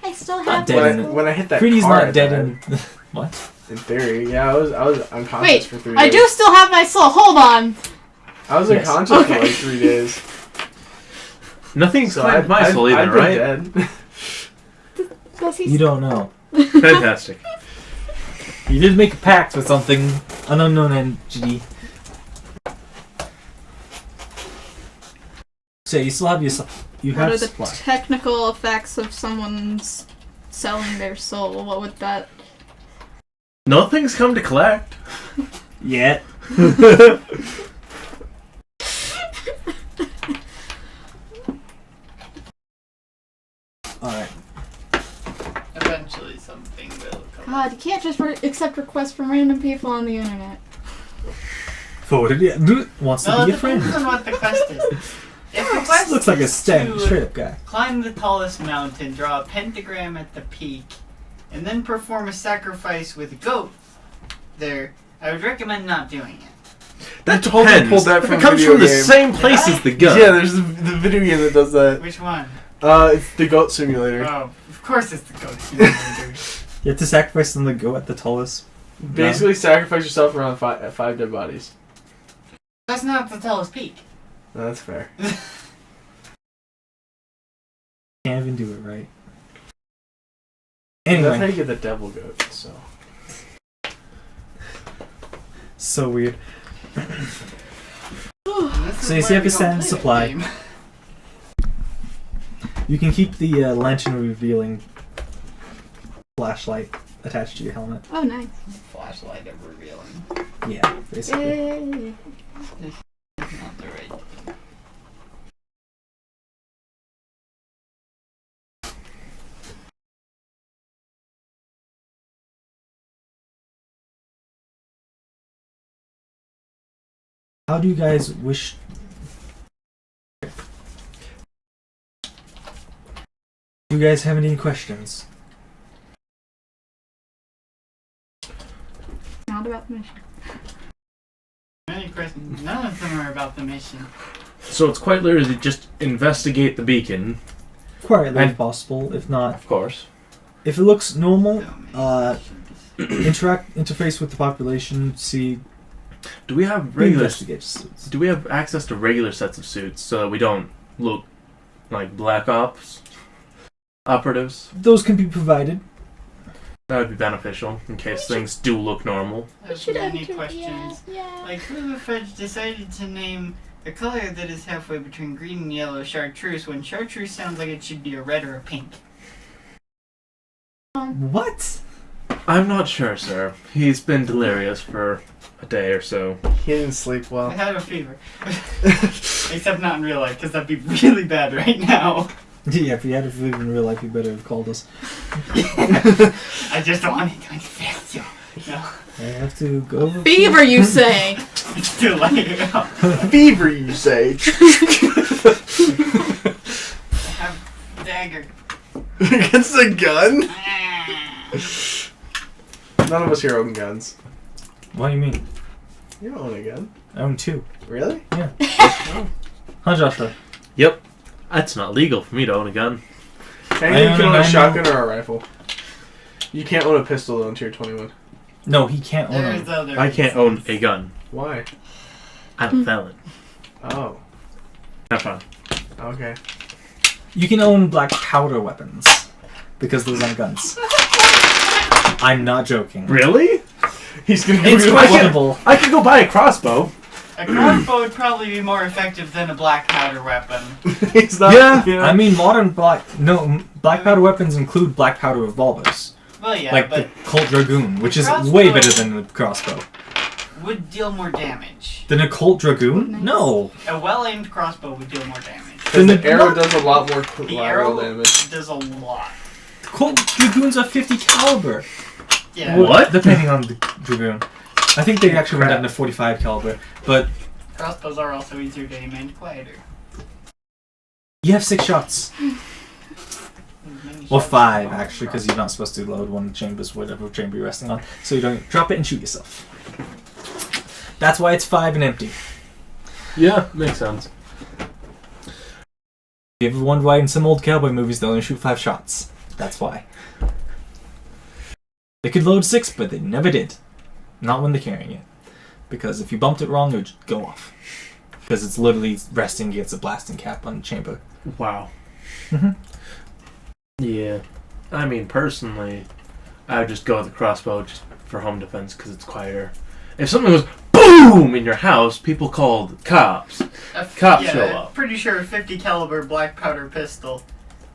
I still have dead my in soul. When I hit that Pretty's car, I not dead died. in... What? In theory, yeah, I was unconscious Wait, for 3 days. I do still have my soul. Hold on. I was Yes. unconscious for Okay. like 3 days. Nothing So explains my soul either, I've been right? dead. Does he? You don't know. Fantastic. You did make a pact with something, an unknown entity. So you still have your... You What have are the supply. technical effects of someone's selling their soul? What would that? Nothing's come to collect. Yet. Alright. Eventually something will come. God, you can't just accept requests from random people on the internet. Forwarded it. Wants to Well, be it a friend. depends on what the quest is. If the quest Looks like a is straight to up guy. climb the tallest mountain, draw a pentagram at the peak, and then perform a sacrifice with a goat there, I would recommend not doing it. That totally depends. pulled that If from it a comes video from the game. same place as the gun. Yeah, there's the video game that does that. Which one? It's the Goat Simulator. Oh, of course it's the goat simulator. You have to sacrifice them to go at the tallest. Basically, sacrifice yourself around five dead bodies. That's not the tallest peak. No, that's fair. Can't even do it right. That's how Anyway, you get the devil goat. So so weird. And this So is you see why up we a don't sand play that supply. game. You can keep the lantern revealing flashlight attached to your helmet. Oh, nice. Flashlight of revealing. Yeah, basically. Yay. Not the right. How do you guys wish? Do you guys have any questions? Not about the mission. Many questions. None of them are about the mission. So it's quite literally just investigate the beacon. Quietly And- if possible. If not, Of course. if it looks normal, So many questions. interface with the population. See, Do we have regular? investigate. Do we have access to regular sets of suits so that we don't look like Black Ops operatives? Those can be provided. That would be beneficial in case things do look normal. There's Should many enter- questions. Yeah. Like, who the fudge decided to name a color that is halfway between green and yellow chartreuse when chartreuse sounds like it should be a red or a pink? What? I'm not sure, sir. He's been delirious for a day or so. he didn't sleep I well. had a fever. Except not in real life, because that'd be really bad right now. Yeah, if you had to live in real life, you better have called us. I just don't want it to infect you. No, I have to go. Fever, you say? it's too late. I Fever, you say? have a dagger. Against a gun? Ah. None of us here own guns. What do you mean? You don't own a gun. I own 2. Really? Huh, Joshua? Yep. That's not legal for me to own a gun. Technically, you own can a own a manual. shotgun or a rifle. You can't own a pistol though until you're 21. No, he can't own There's them. other I can't own reasons. a gun. Why? I'm a felon. Oh, Have fun. okay. You can own black powder weapons because those aren't guns. I'm not joking. Really? He's gonna go It's get a questionable. I could go buy a crossbow. A crossbow would probably be more effective than a black powder weapon. He's not. Yeah. I mean, modern black powder weapons include black powder revolvers, Well, yeah, like but the Colt Dragoon, which is Crossbow- way better than the crossbow. would deal more damage. Than a Colt Dragoon? Nice. No. A well-aimed crossbow would deal more damage. Because Then the arrow what? does a lot more The collateral arrow damage. does a lot. Colt Dragoons are 50 caliber. Yeah. What? Depending on the Dragoon. I think they actually went down to 45 caliber. But Crossbows are also easier to aim and quieter. you have 6 shots. Many Well, shots 5 are actually, because you're not supposed to load one chambers, whatever chamber you're resting on. So you don't drop it and shoot yourself. That's why it's 5 and empty. Yeah, makes sense. If you ever wondered why in some old cowboy movies they only shoot 5 shots. That's why. They could load 6, but they never did. Not when they're carrying it. Because if you bumped it wrong, it would just go off. Because it's literally resting against a blasting cap on the chamber. Wow. Mhm. Yeah. I mean, personally, I would just go with the crossbow just for home defense because it's quieter. If something goes BOOM in your house, people call the cops. Cops yeah, show up. Pretty sure a 50 caliber black powder pistol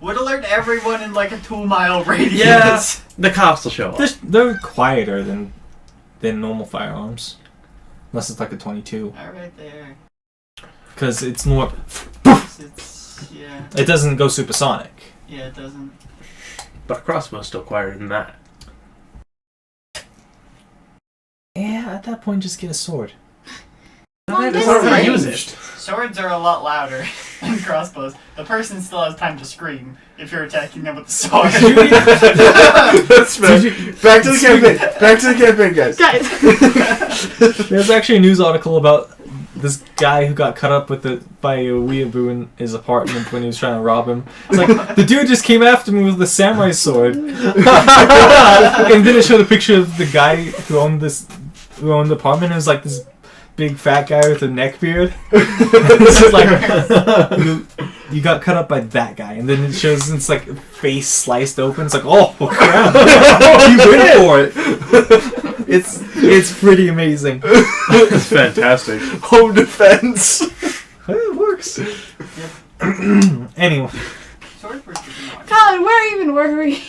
would alert everyone in like a 2-mile radius. Yeah. The cops will show up. They're quieter than normal firearms. Unless it's like a 22. Alright there. Because it's more... Yeah. It doesn't go supersonic. Yeah, it doesn't. But a crossbow's still quieter than that. Yeah, at that point, just get a sword. Long That's not how you distance. use it. Swords are a lot louder than crossbows. The person still has time to scream if you're attacking them with the sword. That's fair. Back to the campaign. Back to the campaign, guys. Guys, There's actually a news article about this guy who got cut up by a weeaboo in his apartment when he was trying to rob him. It's like, the dude just came after me with a samurai sword. And then it showed a picture of the guy who owned the apartment. It was like this big fat guy with a neck beard. It's just like, you got cut up by that guy. And then it shows it's like face sliced open. It's like, oh crap. You went for it. It's pretty amazing. It's fantastic. Home defense. It works. Anyway, Sword works pretty much. Colin, where even were we?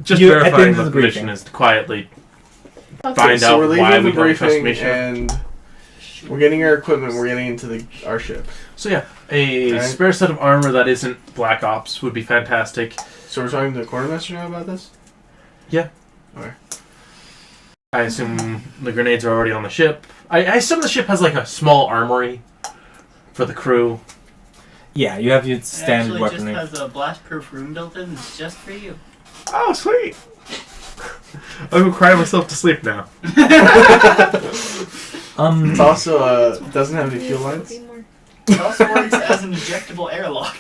Just You're at the verifying end of that the the mission briefing. is to quietly Okay. find So out we're why leaving we the don't trust briefing Misha. and we're getting our equipment. We're getting into our ship. So yeah, a Okay. spare set of armor that isn't Black Ops would be fantastic. So we're talking to the quartermaster now about this. I assume the grenades are already on the ship. I assume the ship has like a small armory for the crew. yeah, you have your It standard actually weaponry. just has a blast-proof room built in. It's just for you. Oh, sweet! I'm crying myself to sleep now. It's also doesn't have any fuel lines. It also works as an ejectable airlock.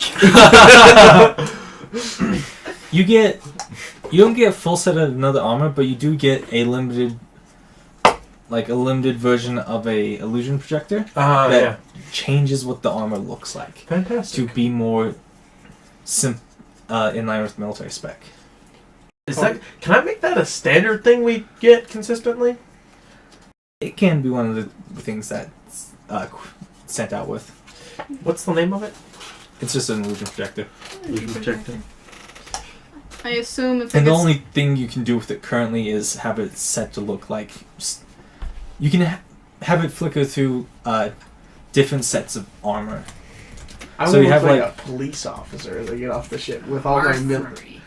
You don't get a full set of another armor, but you do get a limited version of a illusion projector that Yeah. changes what the armor looks like Fantastic. to be more in line with military spec. Can I make that a standard thing we get consistently? It can be one of the things that's sent out with. What's the name of it? It's just an illusion projector. I assume it's And like the only thing you can do with it currently is have it set to look like... You can have it flicker through different sets of armor. I So want you to have, look like like- a police officer as I get off the ship with all my R3.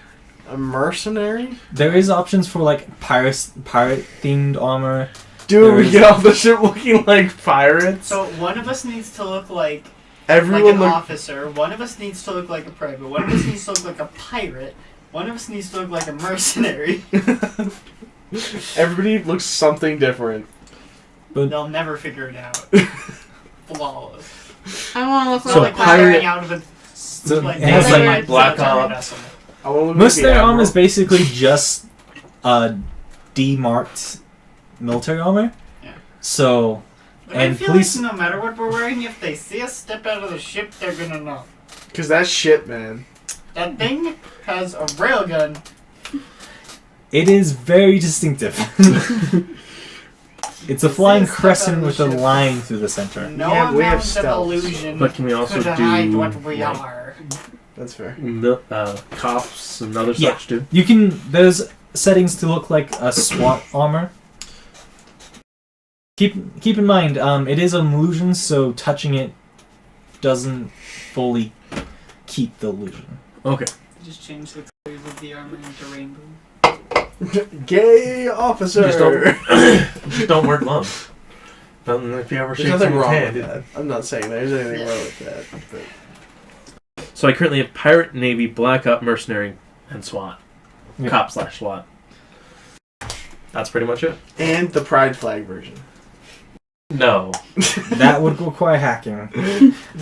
a mercenary. There is options for like pirate themed armor. Dude, There we is- get off the ship looking like pirates. So one of us needs to look like Everyone an look. officer. One of us needs to look like a private. One of us needs to look like a pirate. One of us needs to look like a mercenary. Everybody looks something different. They'll never figure it out. Flawless. I want to look So like firing pirate- out of a So like, it has like like Black military Ops. vessel. I want to look Most of like the their armor is Admiral. basically just demarked military armor. Yeah. So But And I feel police- like no matter what we're wearing, if they see us step out of the ship, they're gonna know. Cause that shit, man. That thing has a railgun. it is very distinctive. It's a See flying us step out crescent of the with a ship. line through the center. No Yeah, we have amount of stealth. illusion But can we also could hide do what we like, are. That's fair. cops and other Yeah. such too? You can. There's settings to look like a SWAT armor. Keep in mind, it is an illusion, so touching it doesn't fully keep the illusion. Okay. Just change the colors of the armor into rainbow. Gay officer. Just don't wear gloves. If you ever There's shake nothing someone's wrong hand. with that. I'm not saying there's anything wrong with that. But So I currently have Pirate, Navy, Black Op, Mercenary, and SWAT. Yeah. Cop/SWAT. That's pretty much it. and the pride flag version. No. That would require hacking.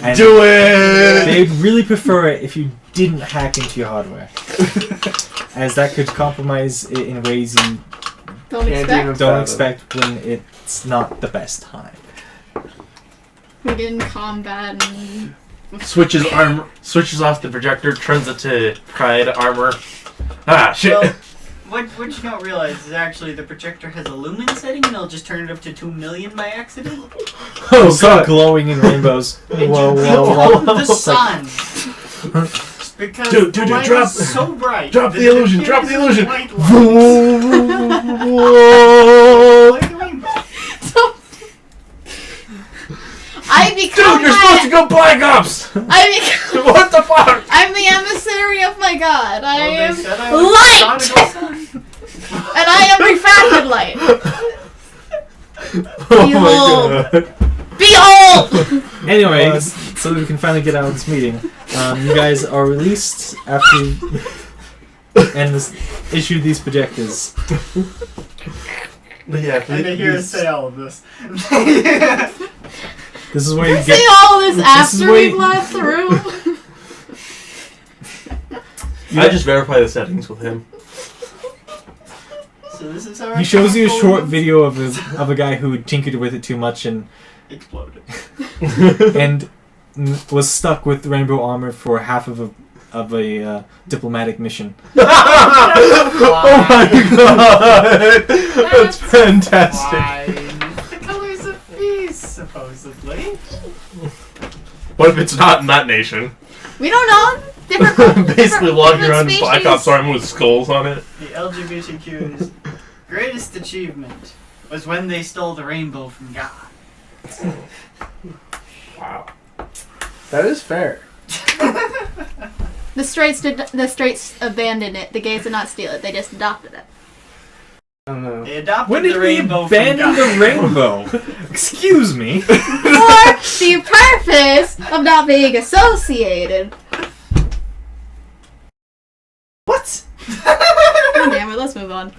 And Do it. they'd really prefer it if you didn't hack into your hardware, as that could compromise it in ways you Don't Can't expect. even- don't expect when it's not the best time. We get in combat and Switches off the projector, turns it to Pride armor. Ah, shit. Well, what you don't realize is actually the projector has a lumen setting, and it'll just turn it up to 2 million by accident. Oh, Start glowing in rainbows. And Whoa, you whoa, feel whoa. the sun. Because Dude, the light drop- is so bright. drop that the illusion, it drop the appears illusion. as white light. Like a rainbow. I become Dude, you're supposed to go Black Ops! What the fuck? I'm the emissary of my god. I Well, am they said I was light, the sun. and I am refracted light. Oh my god. Behold! Anyways, so that we can finally get out of this meeting, you guys are released after issue these projectors. Yeah, And they hear us say all of this. This is where you See get. all this This is after where we've you- left the room. I just verify the settings with him. So this is how He shows you a short video of a guy who tinkered with it too much and exploded. was stuck with rainbow armor for half of a diplomatic mission. Oh my god! That's fantastic. Fine. The colors of peace, supposedly. What if it's not in that nation? We don't know. Different. Basically walking around in species. Black Ops armor with skulls on it. The LGBTQ's greatest achievement was when they stole the rainbow from God. Wow. That is fair. The straights abandoned it. The gays did not steal it. They just adopted it. I don't know. They adopted When did the we rainbow from abandon God. the rainbow? Excuse me. For the purpose of not being associated. What? God damn it, let's move on.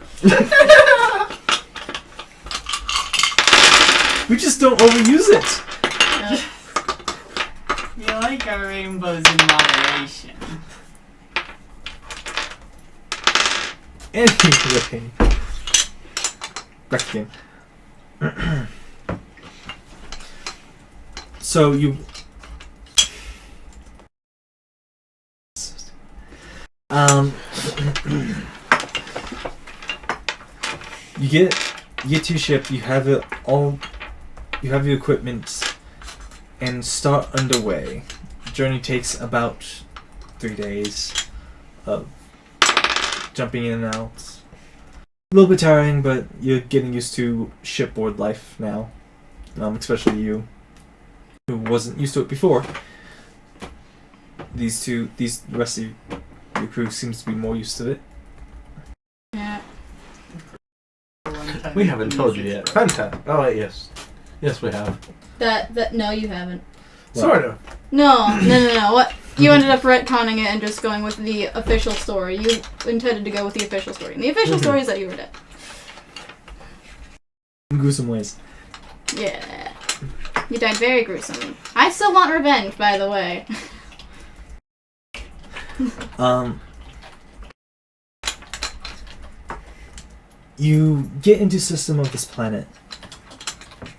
We just don't overuse it. You like our rainbows in moderation. Anyway. Back to the game. So you you get to your ship, you have it all, you have your equipment and start underway. The journey takes about 3 days of jumping in and out. A little bit tiring, but you're getting used to shipboard life now. Especially you, who wasn't used to it before. The rest of your crew seems to be more used to it. Yeah. We haven't told you yet. Fantastic. Oh, wait, yes. Yes, we have. That no, you haven't. Sort of. No. What? You ended up retconning it and just going with the official story. You intended to go with the official story. And the official story is that you were dead. In gruesome ways. Yeah. You died very gruesomely. I still want revenge, by the way. You get into the system of this planet,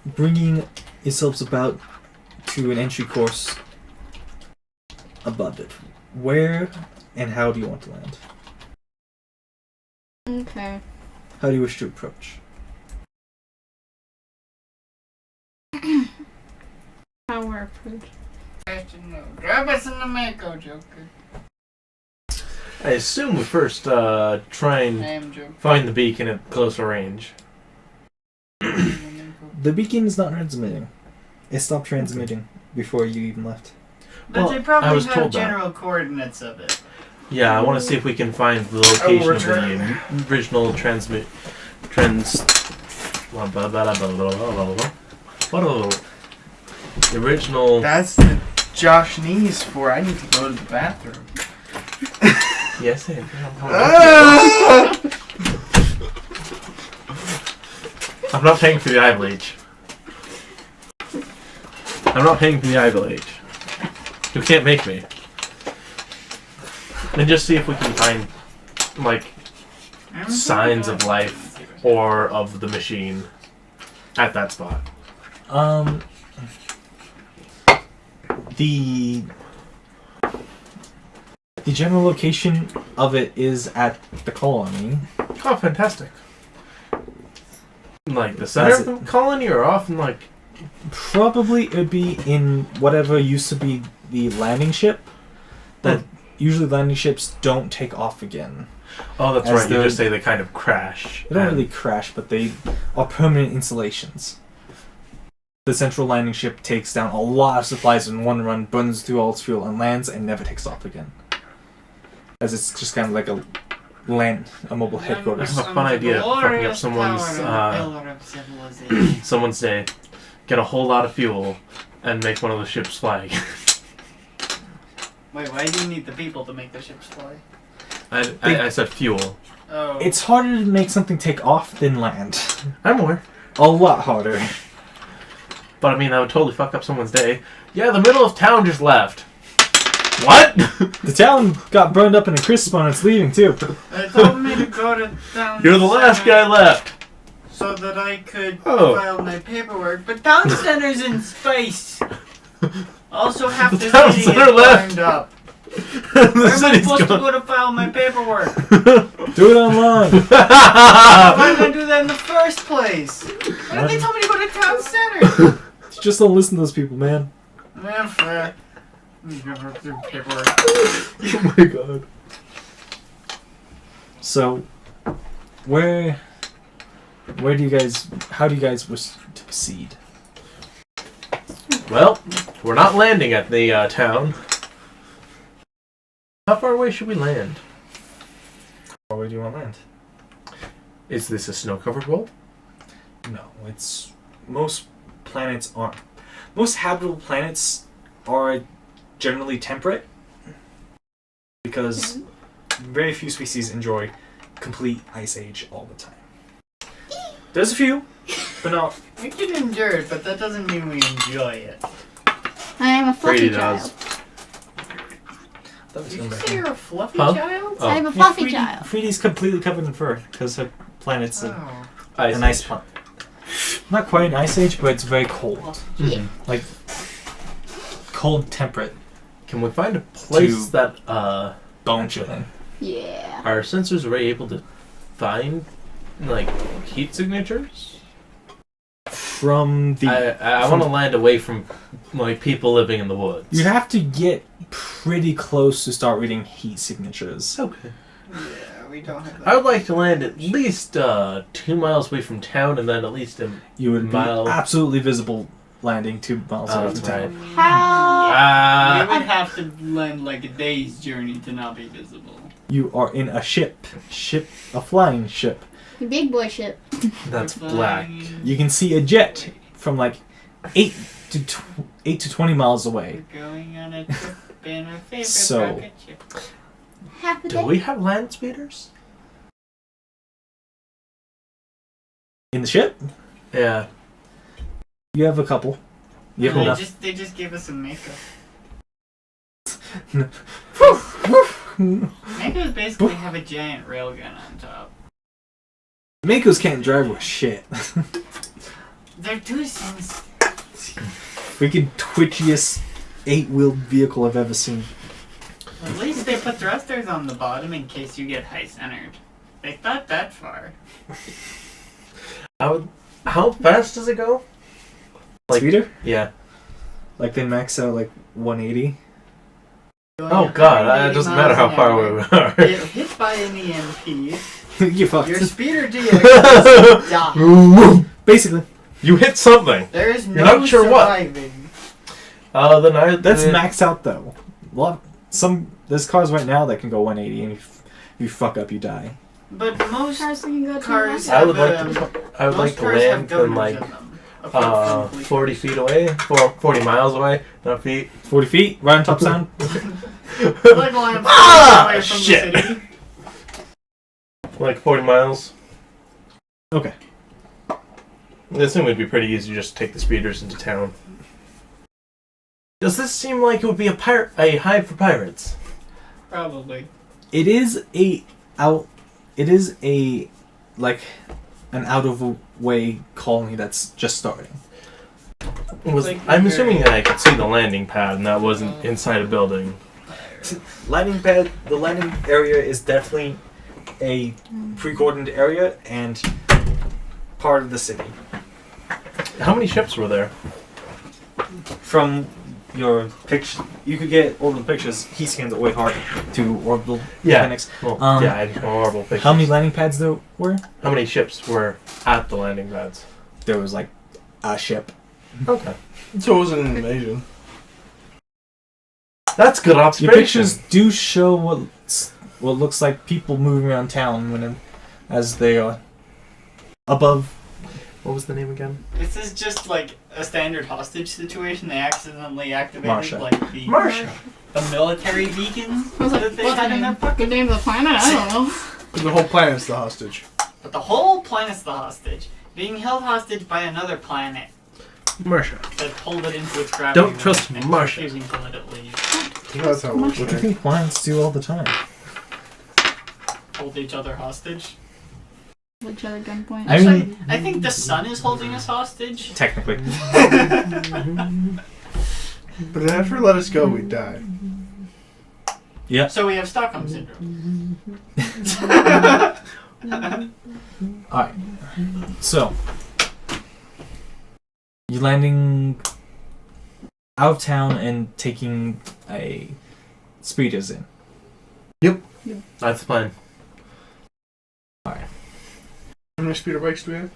bringing yourselves about to an entry course above it. Where and how do you want to land? Okay. How do you wish to approach? Power approach. Grab us in the Mako, Joker. I assume we first try I and am Joker. find the beacon at closer range. The The beacon is not transmitting. It stopped transmitting before you even left. But Well, they I probably was have told that. general coordinates of it. Yeah, I want to see if we can find the location of the original the original. That's the Josh knees for. I need to go to the bathroom. Yes, I'm not paying for the eye bleach. I'm not paying for the eye bleach. You can't make me. And just see if we can find, like, signs of life or of the machine at that spot. The general location of it is at the colony. Oh, fantastic. Like, the center of the colony or off in, like... Probably it would be in whatever used to be the landing ship. That usually landing ships don't take off again. Oh, that's As right. You the- just say they kind of crash. They don't and- really crash, but they are permanent installations. The central landing ship takes down a lot of supplies in one run, burns through all its fuel, and lands and never takes off again. As it's just kind of like a mobile headquarters. That's a fun idea, fucking up someone's day. Get a whole lot of fuel and make one of the ships fly. Wait, why do you need the people to make the ships fly? I said fuel. Oh. It's harder to make something take off than land. I'm aware. A lot harder. But I mean, that would totally fuck up someone's day. Yeah, the middle of town just left. What? The town got burned up in a crisp when it's leaving, too. They told me to go to town. You're the last guy left. So that I could Oh. file my paperwork. But town center's in space. Also, half The the town city center is left. burned up. The Where am I city's supposed to gone. go to file my paperwork? Do it online. Why did I do that in the first place? Why did they tell me to go to town center? Just don't listen to those people, man. Yeah, fair. Never through paperwork. Oh my god. So, how do you guys wish to proceed? Well, we're not landing at the town. How far away should we land? Or where do you want to land? Is this a snow-covered world? No, it's most planets aren't. Most habitable planets are generally temperate because very few species enjoy complete ice age all the time. There's a few, but not. We can endure it, but that doesn't mean we enjoy it. I am a fluffy Brady child. does. Did you say you're a fluffy Huh? child? Oh. I am a fluffy Freedy- child. Freedy's completely covered in fur because her planet's Oh. an ice planet. Not quite an ice age, but it's very cold. Yeah. Like cold temperate, Can we find a place To- that bone chilling. Yeah. our sensors are able to find, like, heat signatures? From the I want to land away from, like, people living in the woods. you have to get pretty close to start reading heat signatures. Okay. Yeah, we don't have that. I would like to land at least 2 miles away from town, and then at least a You would mile. be absolutely visible landing 2 miles Oh, away from that's town. right. How? We would have to land like a day's journey to not be visible. You are in a a flying ship. Big boy ship. That's We're black. flying- You can see a jet from like 8 to 20 miles away. We're going on a trip in our favorite So- rocket ship. Half a Do day. we have land speeders? In the ship, Yeah. you have a couple. You have they enough. just gave us some makeup. Makos basically have a giant railgun on top. Makos can't drive with shit. They're too things. Freaking twitchiest 8-wheeled vehicle I've ever seen. At least they put thrusters on the bottom in case you get high centered. They thought that far. How fast does it go? Like- Speeder? Yeah. Like they max out like 180. Oh god, it doesn't matter how far we are. Get hit by an EMP. You fucked. Your speeder DX die. Basically. You hit something. There is You're no not sure what. surviving. That's max out though. There's cars right now that can go 180, and if you fuck up, you die. But most Cars that can go cars 200. I would have, I would most like to cars have land goaters from like in them, apart from 40 feet away, 40 miles away, not feet. 40 feet, right on top sound. like land Ah, away from shit. the city. Like 40 miles. Okay. I assume it'd be pretty easy to just take the speeders into town. Does this seem like it would be a hive for pirates? Probably. It is like an out of the way colony that's just starting. I'm assuming that I could see the landing pad and that wasn't inside a building. Landing pad. The landing area is definitely a pre-coordinated area and part of the city. How many ships were there? From your picture, you could get orbital pictures. He scans it way hard to orbital mechanics. Well, Um, yeah, I had horrible pictures. How many landing pads there were? How many ships were at the landing pads? There was like a ship. Okay. So it wasn't an invasion. That's good Your observation. pictures do show what looks like people moving around town as they are above. What was the name again? This is just like a standard hostage situation. They accidentally activated Marcia. like the military beacons I was like, that they what's had in their the pocket. name of the planet? I don't know. The whole planet's the hostage. But the whole planet's the hostage, being held hostage by another planet Marcia. that pulled it into its gravity. Don't trust and Marcia. refusing to let it leave. That's how it works. What do you think planets do all the time? Hold each other hostage. Each other gunpoint. I mean, I think the sun is holding us hostage. technically. But if it ever let us go, we'd die. Yeah. So we have Stockholm syndrome. Alright. So, you're landing out of town and taking a speeders in. That's the plan. How many speeder bikes do we have?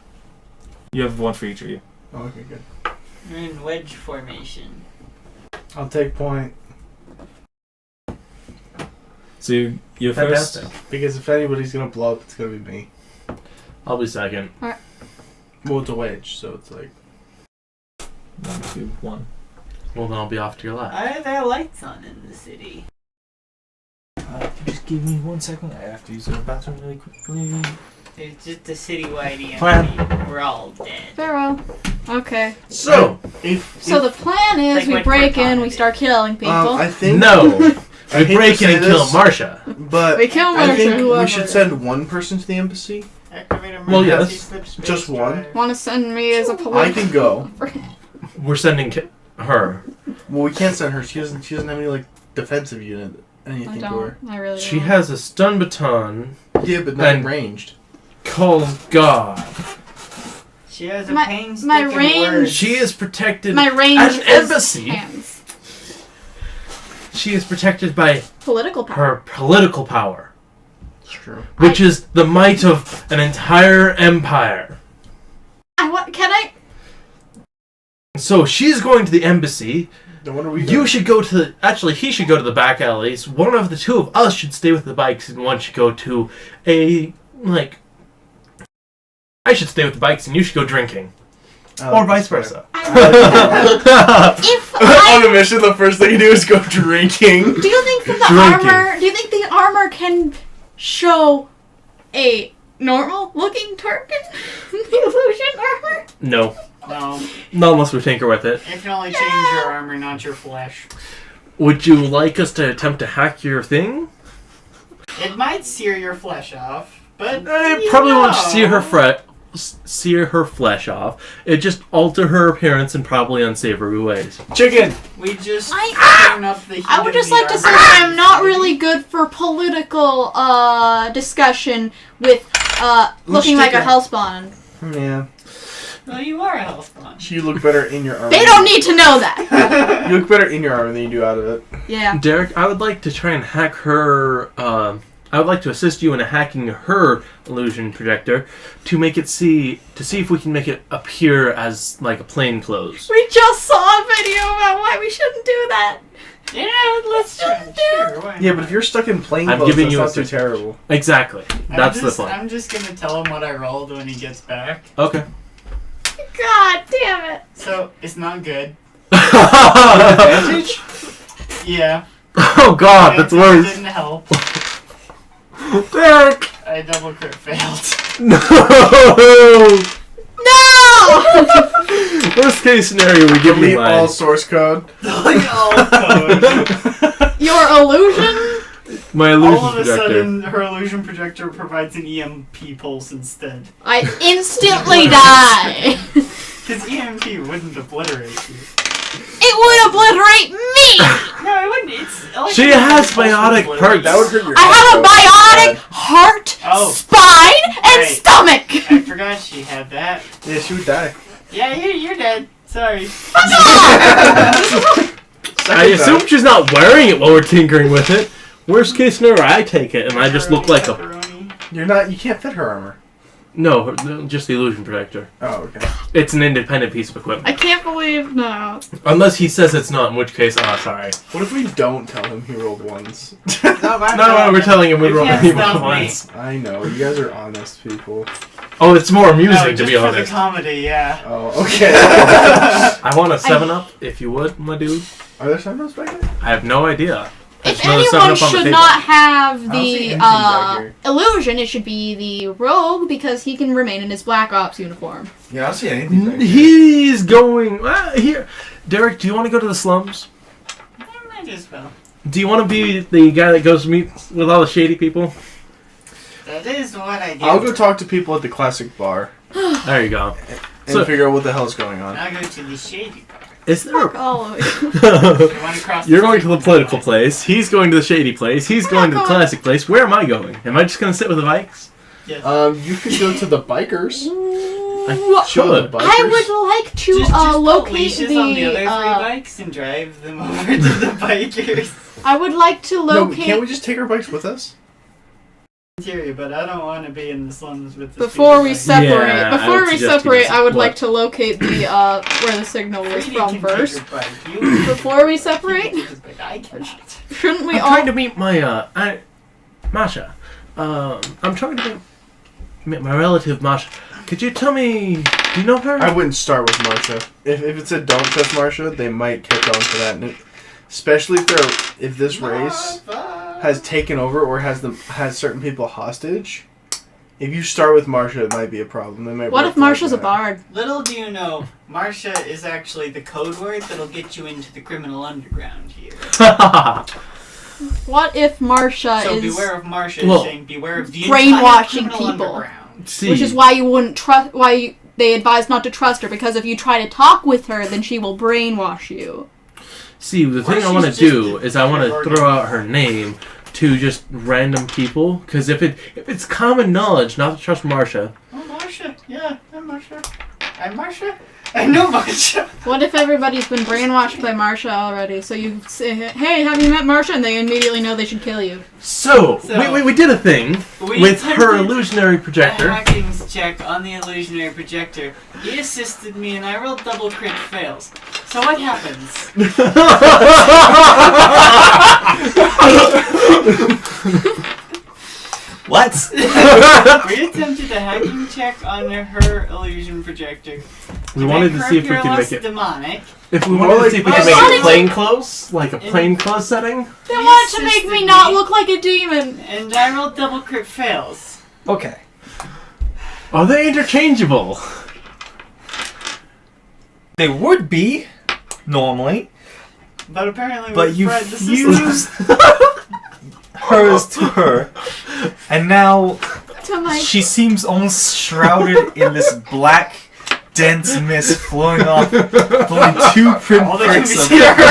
You have one for each of you. Oh, okay, good. We're in wedge formation. I'll take point. So you're first. Fantastic. Because if anybody's gonna blow up, it's gonna be me. I'll be second. Well, it's a wedge, so it's like... 1, 2, 1. Well, then I'll be off to your left. Are there lights on in the city? Just give me 1 second. I have to use the bathroom really quickly. It's just a citywide EMP. Plan. We're all dead. Farewell. Okay. So, So the plan is Like we what break Cortana in, we did. start killing people. I think... no! I We hate break to in say and kill this, Marcia. But We kill I Marcia, think whoever. we should send one person to the embassy. Activate Well, emergency yes. slip space Just one? drive. Want to send me as a I political... can go. We're sending her. Well, we can't send her. She doesn't have any, like, defensive unit. I Anything to her. don't. I really She don't. has a stun baton Yeah, but not And- ranged. called God. She has a My- painstaking my range- word. She is protected My range at an is embassy. hands. She is protected by Political power. her political power, It's true. which is the might of an entire empire. Can I... So she's going to the embassy. Then what are we You doing? should go to actually he should go to the back alleys. One of the two of us should stay with the bikes and one should go to I should stay with the bikes and you should go drinking. Or vice versa. If On I... a mission, the first thing you do is go drinking. Do you think that the Drinking. armor... Do you think the armor can show a normal-looking Turkin? The illusion armor? No. No, Not unless we tinker with it. it can only change your armor, not your flesh. Would you like us to attempt to hack your thing? It might sear your flesh off, but I you probably won't know. sear her flesh off. It just alter her appearance in probably unsavory ways. Chicken! We just I- turn up the heat I would of just the like to say armor. that I'm not really good for political discussion with looking like a stick hellspawn. Yeah. Well, you are a health spawn. You look better in your armor. They don't need to know that. You look better in your armor than you do out of it. Yeah. Derek, I would like to try and hack her I would like to assist you in hacking her illusion projector to make it see if we can make it appear as like a plainclothes. We just saw a video about why we shouldn't do that. Yeah, let's try. Sure, why Yeah, not? but if you're stuck in plain I'm clothes, giving that's you not a too suggestion. terrible. Exactly. That's the point. I'm just gonna tell him what I rolled when he gets back. Okay. God damn it. So it's not good. Advantage? Yeah. Oh God, that's It worse. didn't help. Derek! I double crit failed. No! No! Worst case scenario, we give Delete you all mine. source code. Your illusion? My illusion All of a projector. sudden, her illusion projector provides an EMP pulse instead. I instantly die. Because EMP wouldn't obliterate you. It would obliterate me. No, it wouldn't. It's She has biotic parts. That would hurt your I have a head, bionic heart, Oh. spine, and Right. stomach. I forgot she had that. though. Yeah, she would die. Yeah, you're dead. Sorry. I assume she's not wearing it while we're tinkering with it. Worst case scenario, I take it and I just look like a... Pepperoni. You're not. You can't fit her armor. No, just the illusion projector. Oh, okay. It's an independent piece of equipment. I can't believe no. Unless he says it's not, in which case, oh, sorry. What if we don't tell him he rolled ones? No, we're telling him we You rolled can't evil stop me. once. I know. You guys are honest people. Oh, it's more amusing, No, to just be for honest. the comedy, yeah. Oh, okay. I want a 7-Up, if you would, my dude. Are there some back there? I have no idea. I If just know there's anyone 7-Up on the should table. not have don't see the anything back here. illusion, it should be the rogue because he can remain in his Black Ops uniform. Yeah, I don't see anything back here. He's going... here. Derek, do you want to go to the slums? I might as well. Do you want to be the guy that goes meet with all the shady people? That is what I do. I'll go talk to people at the classic bar There you go. and So- figure out what the hell's going on. I'll go to the shady part. Is there Fuck all of you. You want to cross You're going to the political place. He's going to the shady place. He's going to the classic place. Where am I going? Am I just going to sit with the bikes? Yes. You could go to the bikers. I Show the should. bikers. I would like to just put locate leashes on the other three the. bikes and drive them over to the bikers. I would like to No, locate. can't we just take our bikes with us? Theory, but I don't want to be in the slums with the Before we speeder separate, Yeah, I before would we suggest you separate, just- I would what? like to locate the where the signal bike. was Brady from can take first. your bike. You Before we can separate, take his bike. I cannot. shouldn't we I'm all? trying to meet my Masha. I'm trying to meet my relative Masha. Could you tell me? Do you know her? I wouldn't start with Marsha. If it said don't trust Marsha, they might catch on for that. And especially if this race has taken over or has certain people hostage. If you start with Marsha, it might be a problem. They might What break if Marsha's a that. bard? Little do you know, Marsha is actually the code word that'll get you into the criminal underground here. What if Marsha So is? beware of Marsha Well, saying beware of the brainwashing entire criminal people. underground. See, Which is why you wouldn't trust. They advise not to trust her because if you try to talk with her, then she will brainwash you. see, the thing Or I want to she's just do is I want to throw out her name to just random people because if it's common knowledge not to trust Marsha. Oh, Marsha. Yeah, I'm Marsha. I'm Marsha. I know Marsha. What if everybody's been brainwashed by Marsha already? So you say, "Hey, have you met Marsha?" and they immediately know they should kill you. So, So- we did a thing We with her attempted illusionary a projector. hackings check on the illusionary projector. He assisted me and I rolled double crit fails. So what happens? What? We attempted a hacking check on her illusion projector. We wanted to Make her see if we appear could less make it. demonic. If we More wanted to like see if we I could make wanted it to- plainclothes, like a plainclothes setting. They He want to make assisted me not me. look like a demon. And I rolled double crit fails. Okay. Are they interchangeable? They would be normally, But apparently but we you fried the system. fused hers to her, and now To my she seems almost shrouded in this black, dense mist flowing off, blowing two All they can pricks be of seen are her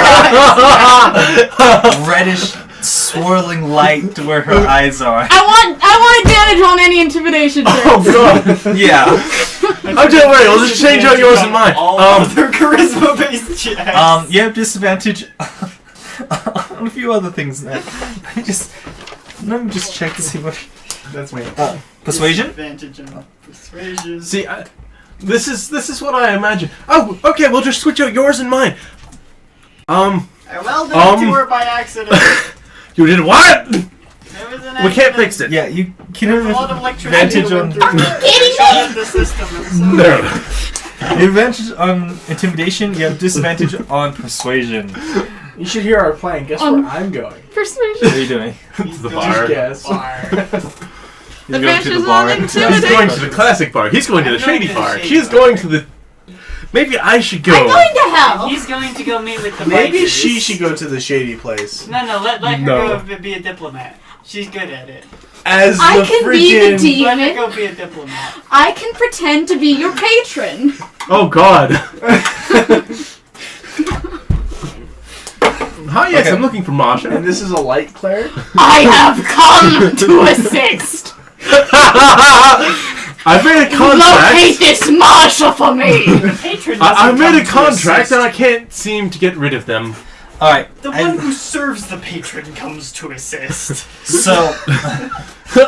eyes. reddish, swirling light to where her eyes are. I want advantage on any intimidation check. Oh god! Yeah. I'm just worried. We'll just change out yours and mine. All of their charisma-based checks. You have disadvantage on a few other things. Now. Just Let me just check to see what. That's me. Persuasion? Advantage on persuasion. See, this is what I imagine. Oh, okay, we'll just switch out yours and mine. I welded it to her by accident. You did what? It was an We can't fix it. Yeah, you can There's a have lot of electricity advantage on going through the system. No. advantage on intimidation. You have disadvantage on persuasion. You should hear our plan. Guess where I'm going. Persuasion. What are you doing? It's the bar. Just guess. He's going to the Advantage bar. on He's going to the classic bar. He's going to the I'm going shady to the bar. shady She's bar. going to the. Maybe I should go. I'm going to hell. He's going to go meet with the Maybe bikers. she should go to the shady place. No, let her No. go be a diplomat. She's good at it. As I the can be the freaking. Let her demon. go be a diplomat. I can pretend to be your patron. Oh God. Hi, yes, Okay. I'm looking for Masha. And this is a light cleric. I have come to assist. I made a Locate contract. this Marsha for me. The patron I doesn't made a come to contract assist. and I can't seem to get rid of them. All right. The one who serves the patron comes to assist. So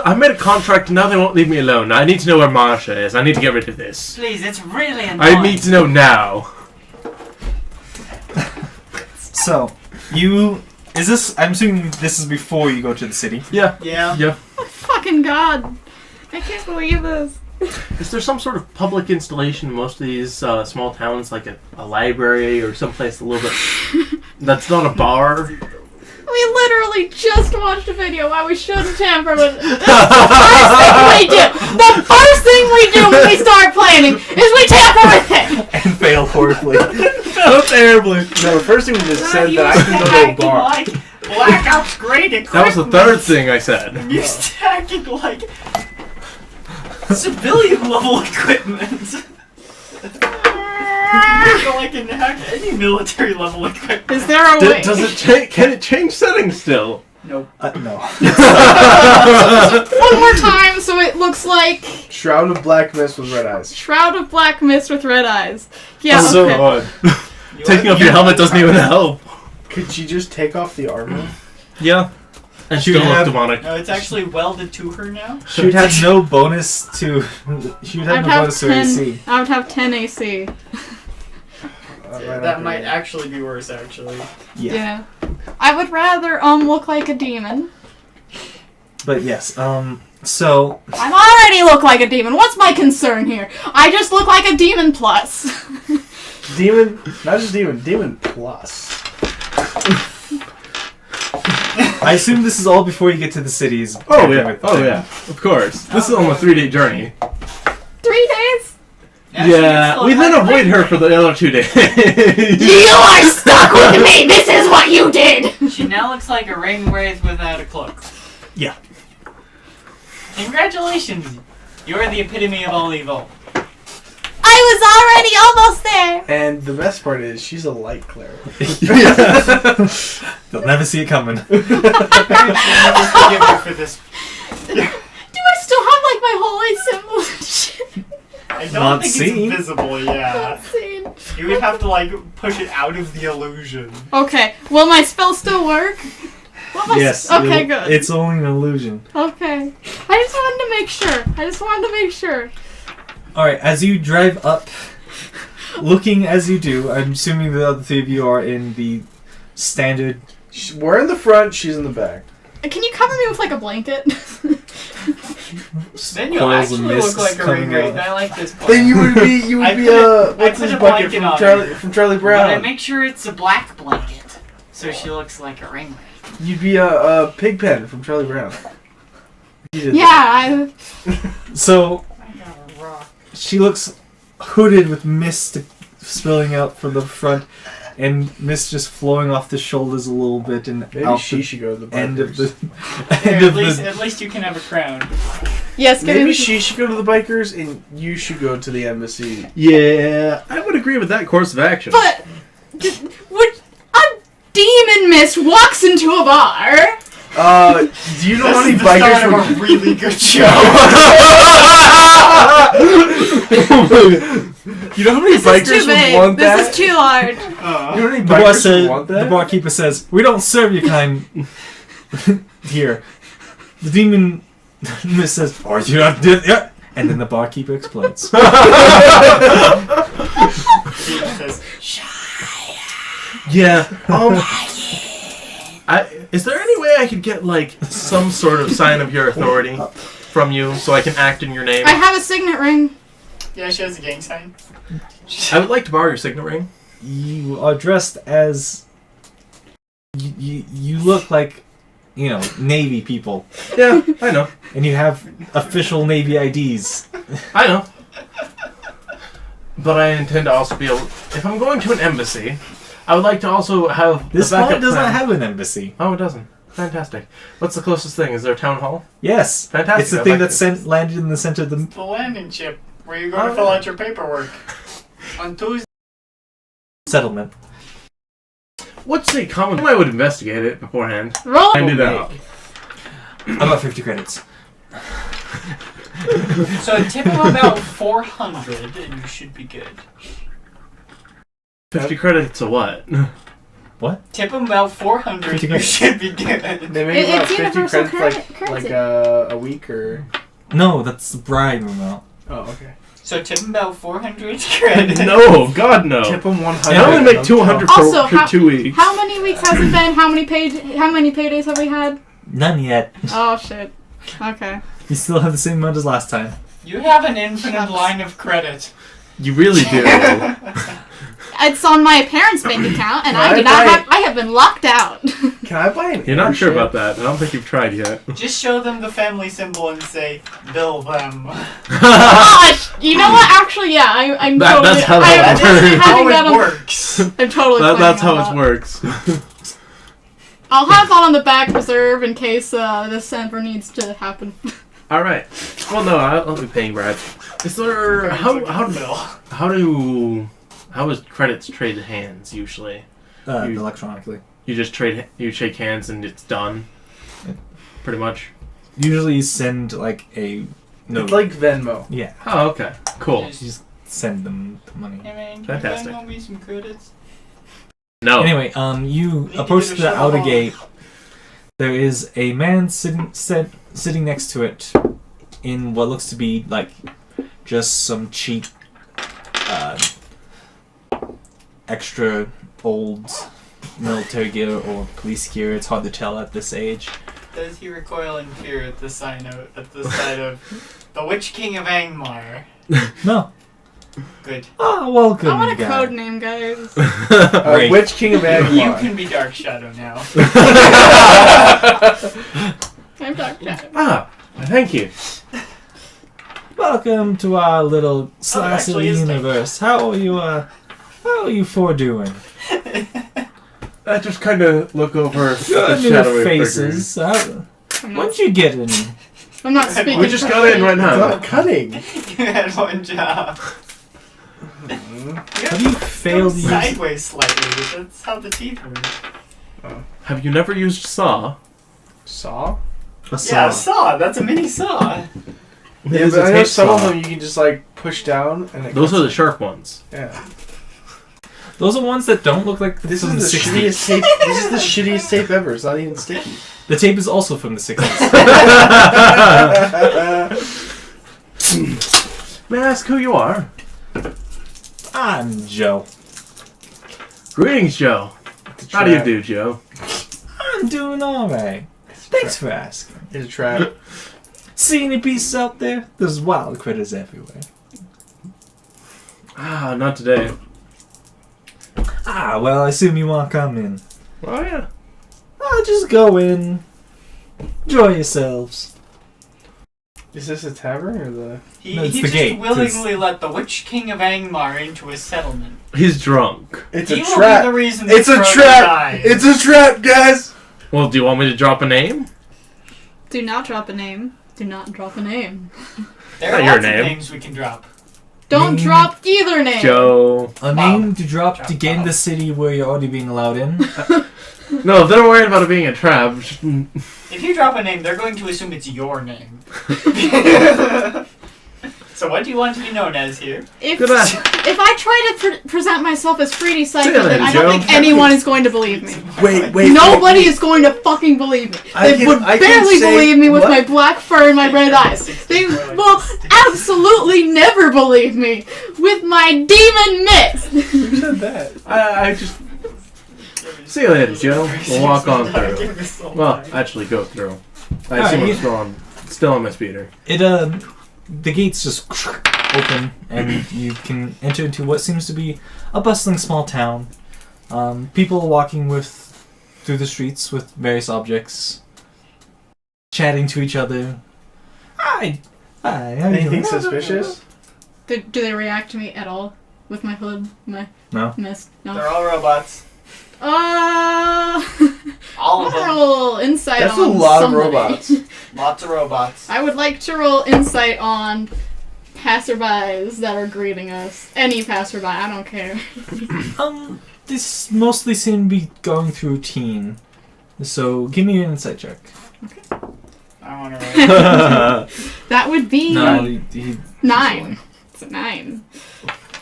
I made a contract and now they won't leave me alone. I need to know where Masha is. I need to get rid of this. Please, it's really annoying. I need to know now. you is this? I'm assuming this is before you go to the city. Yeah. Yeah. Yeah. Fucking God. I can't believe this. Is there some sort of public installation in most of these small towns, like a library or someplace a little bit that's not a bar? We literally just watched a video why we shouldn't tamper with it. The first thing we do when we start planning is we tamper with it. And fail horribly. Fail terribly. No, the first thing we just said You that I can go to a acting bar. like Black Ops great equipment. That was the third thing I said. You stacking like civilian level equipment. I can hack any military level equipment. Is there a way? Does it can it change settings still? Nope. No. One more time so it looks like Shroud of black mist with red eyes. Shroud of Black Mist with red eyes. Yeah, So, okay. Taking off your helmet doesn't even help. Could she just take off the armor? Yeah. And She still would look have- demonic. No, it's actually welded to her now. She would have no bonus to. She would have I'd no have bonus to 10. AC. I would have 10 AC. That might actually be worse, actually. Yeah. I would rather look like a demon. But yes. So I already look like a demon. What's my concern here? I just look like a demon plus. Demon, not just demon plus. I assume this is all before you get to the cities. Oh yeah, of course. This is on a 3-day journey. 3 days? Yeah, we then avoid her for the other 2 days. You are stuck with me! This is what you did! She now looks like a ring wraith without a cloak. Yeah. Congratulations! You're the epitome of all evil. I was already almost there! And the best part is, she's a light cleric. They'll never see it coming. I'll never forgive you for this. Do I still have like my holy symbol and shit? I don't Not think seen. it's visible, yeah. Scene. You would have to, like, push it out of the illusion. Okay, will my spell still work? Will my Yes. okay, good. It's only an illusion. Okay. I just wanted to make sure. All right. As you drive up, looking as you do, I'm assuming the other three of you are in the standard. We're in the front, she's in the back. Can you cover me with like a blanket? Then you Coils of actually mist look like a ring coming wraith. out. I like this plan. Then you would be I what's put his a bucket blanket on from Charlie But I Brown? make sure it's a black blanket, so she looks like a ring wraith. You'd be a Pigpen from Charlie Brown. You did Yeah, So I got a rock. she looks hooded with mist spilling out from the front, and mist just flowing off the shoulders a little bit and Maybe out she the should go to the end of the bikers. end Here, of the. at least you can have a crown. yes. Give Maybe me she should go to the bikers and you should go to the embassy. Yeah, I would agree with that course of action. But would a demon mist walks into a bar? Do you know how many This is the start bikers of would... a really good show. You know how many This is bikers too would big. want that? This is too large. You know how many The boss bikers would want the that? barkeeper says, "We don't serve your kind here." The demon says, "Are you not dead yet?" And then the barkeeper explodes. He says, Yeah. Is there any way I could get like some sort of sign of your authority from you, so I can act in your name? I have a signet ring. yeah, she has a gang sign. I would like to borrow your signet ring. You are dressed as you look like, you know, Navy people, Yeah, I know. and you have official Navy IDs. I know. But I intend to also be able. If I'm going to an embassy, I would like to also have This the backup planet does plan. not have an embassy. Oh, it doesn't. Fantastic. What's the closest thing? Is there a town hall? Yes, Fantastic. it's the I'd thing like that's to- landed in the center of the The landing ship where you're going to fill out your paperwork on Tuesday. settlement. What's the common? I would investigate it beforehand. Roll. Find it out. About 50 credits. So tip him about 400 and you should be good. 50 credits a what? Tip him about 400 50 you credits. should be good. They make about It's 50 universal credits currency. a week or. No, that's the bribe amount. Oh, okay. So tip him about 400 credits. No, God no. Tip them 100. I only make 200 Also, for 2 weeks. How many weeks has it been? How many paydays have we had? None yet. Oh shit. Okay. You still have the same amount as last time. You have an infinite line of credit. You really do. It's on my parents' bank account, and I Can do I not buy have. I have been locked out. Can I buy an You're not sure airship? about that. I don't think you've tried yet. Just show them the family symbol and say, bill them. Gosh, you know what? Actually, yeah, I'm That- totally. that's how I am that totally works. having How that it on. works. I'm totally. That's planning how on it that. works. I'll have that on the back reserve in case this ever needs to happen. All right. Well, no, I'll be paying Brad. Is there how is credits traded hands usually? You- Electronically. You just you shake hands and it's done. Yeah. Pretty much. Usually you send like a note. It's like Venmo. Yeah, Oh, okay. Cool. you just send them the money. Hey man, Fantastic. can you me some credits? No. Anyway, you Need to approach get a the shot outer on. gate. There is a man sitting next to it in what looks to be like just some cheap, extra old military gear or police gear. It's hard to tell at this age. Does he recoil in fear at the sight of the Witch King of Angmar? No. Good. Ah, welcome, I want a guy. code name, guys. Great. Witch King of You Angmar. can be Dark Shadow now. I'm Dark Shadow. Ah, thank you. Welcome to our little slice of the actually is universe. How are you four doing? I just kind of look over Good the shadowy faces. I'm When'd not, you get in? I'm not speaking. We just got in right It's now. not cutting. You had one job. Have you failed to use? sideways slightly, but that's how the teeth work. Have you never used saw? Saw? A Yeah, saw. saw. That's a mini saw. Yeah, There's but a I know tape some of saw. them you can just like push down and it Those cuts are the it. sharp ones. Yeah. Those are ones that don't look like This from is the the 60s. shittiest tape. This is the shittiest tape ever. It's not even sticky. The tape is also from the 60s. May I ask who you are? I'm Joe. Greetings, Joe. How do you do, Joe? I'm doing alright. Thanks for asking. It's a trap. See any beasts out there? There's wild critters everywhere. Ah, not today. Ah, well, I assume you want to come in. Oh, yeah. Just go in. Enjoy yourselves. Is this a tavern or the? He, No, it's he the just gate, 'cause- willingly let the Witch King of Angmar into his settlement. He's drunk. It's He a will trap. be the reason It's this a brother trap. dies. It's a trap, guys. Well, do you want me to drop a name? Do not drop a name. Do not drop a name. There Not are your lots of name. names we can drop. Don't Mm. drop either name. Joe. A name to drop to gain the city where you're already being allowed in. No, if they're worried about it being a trap, just- If you drop a name, they're going to assume it's your name. So So what do you want to be known as here? If Good luck. if I try to present myself as Fruity See you Psycho, then later, I don't Joe. think anyone is going to believe me. Wait. Nobody is going to fucking believe me. I They can- would I can barely say- believe me with what? my black fur and my red eyes. They will absolutely never believe me with my demon mist. Who said that? I just... See you later, Joe. We'll walk on through. Well, actually go through. I assume Alright. I'm still on my speeder. The gates just open, and you can enter into what seems to be a bustling small town. People walking through the streets with various objects, chatting to each other. Hi, how you Anything doing? suspicious? Do they react to me at all with my hood, my No. mist? No. They're all robots. All of them. roll insight That's on a lot somebody. of robots. Lots of robots. I would like to roll insight on passerbys that are greeting us. Any passerby, I don't care. This mostly seem to be going through routine. So give me an insight check. I want to write. That would be No, 9. It's a 9.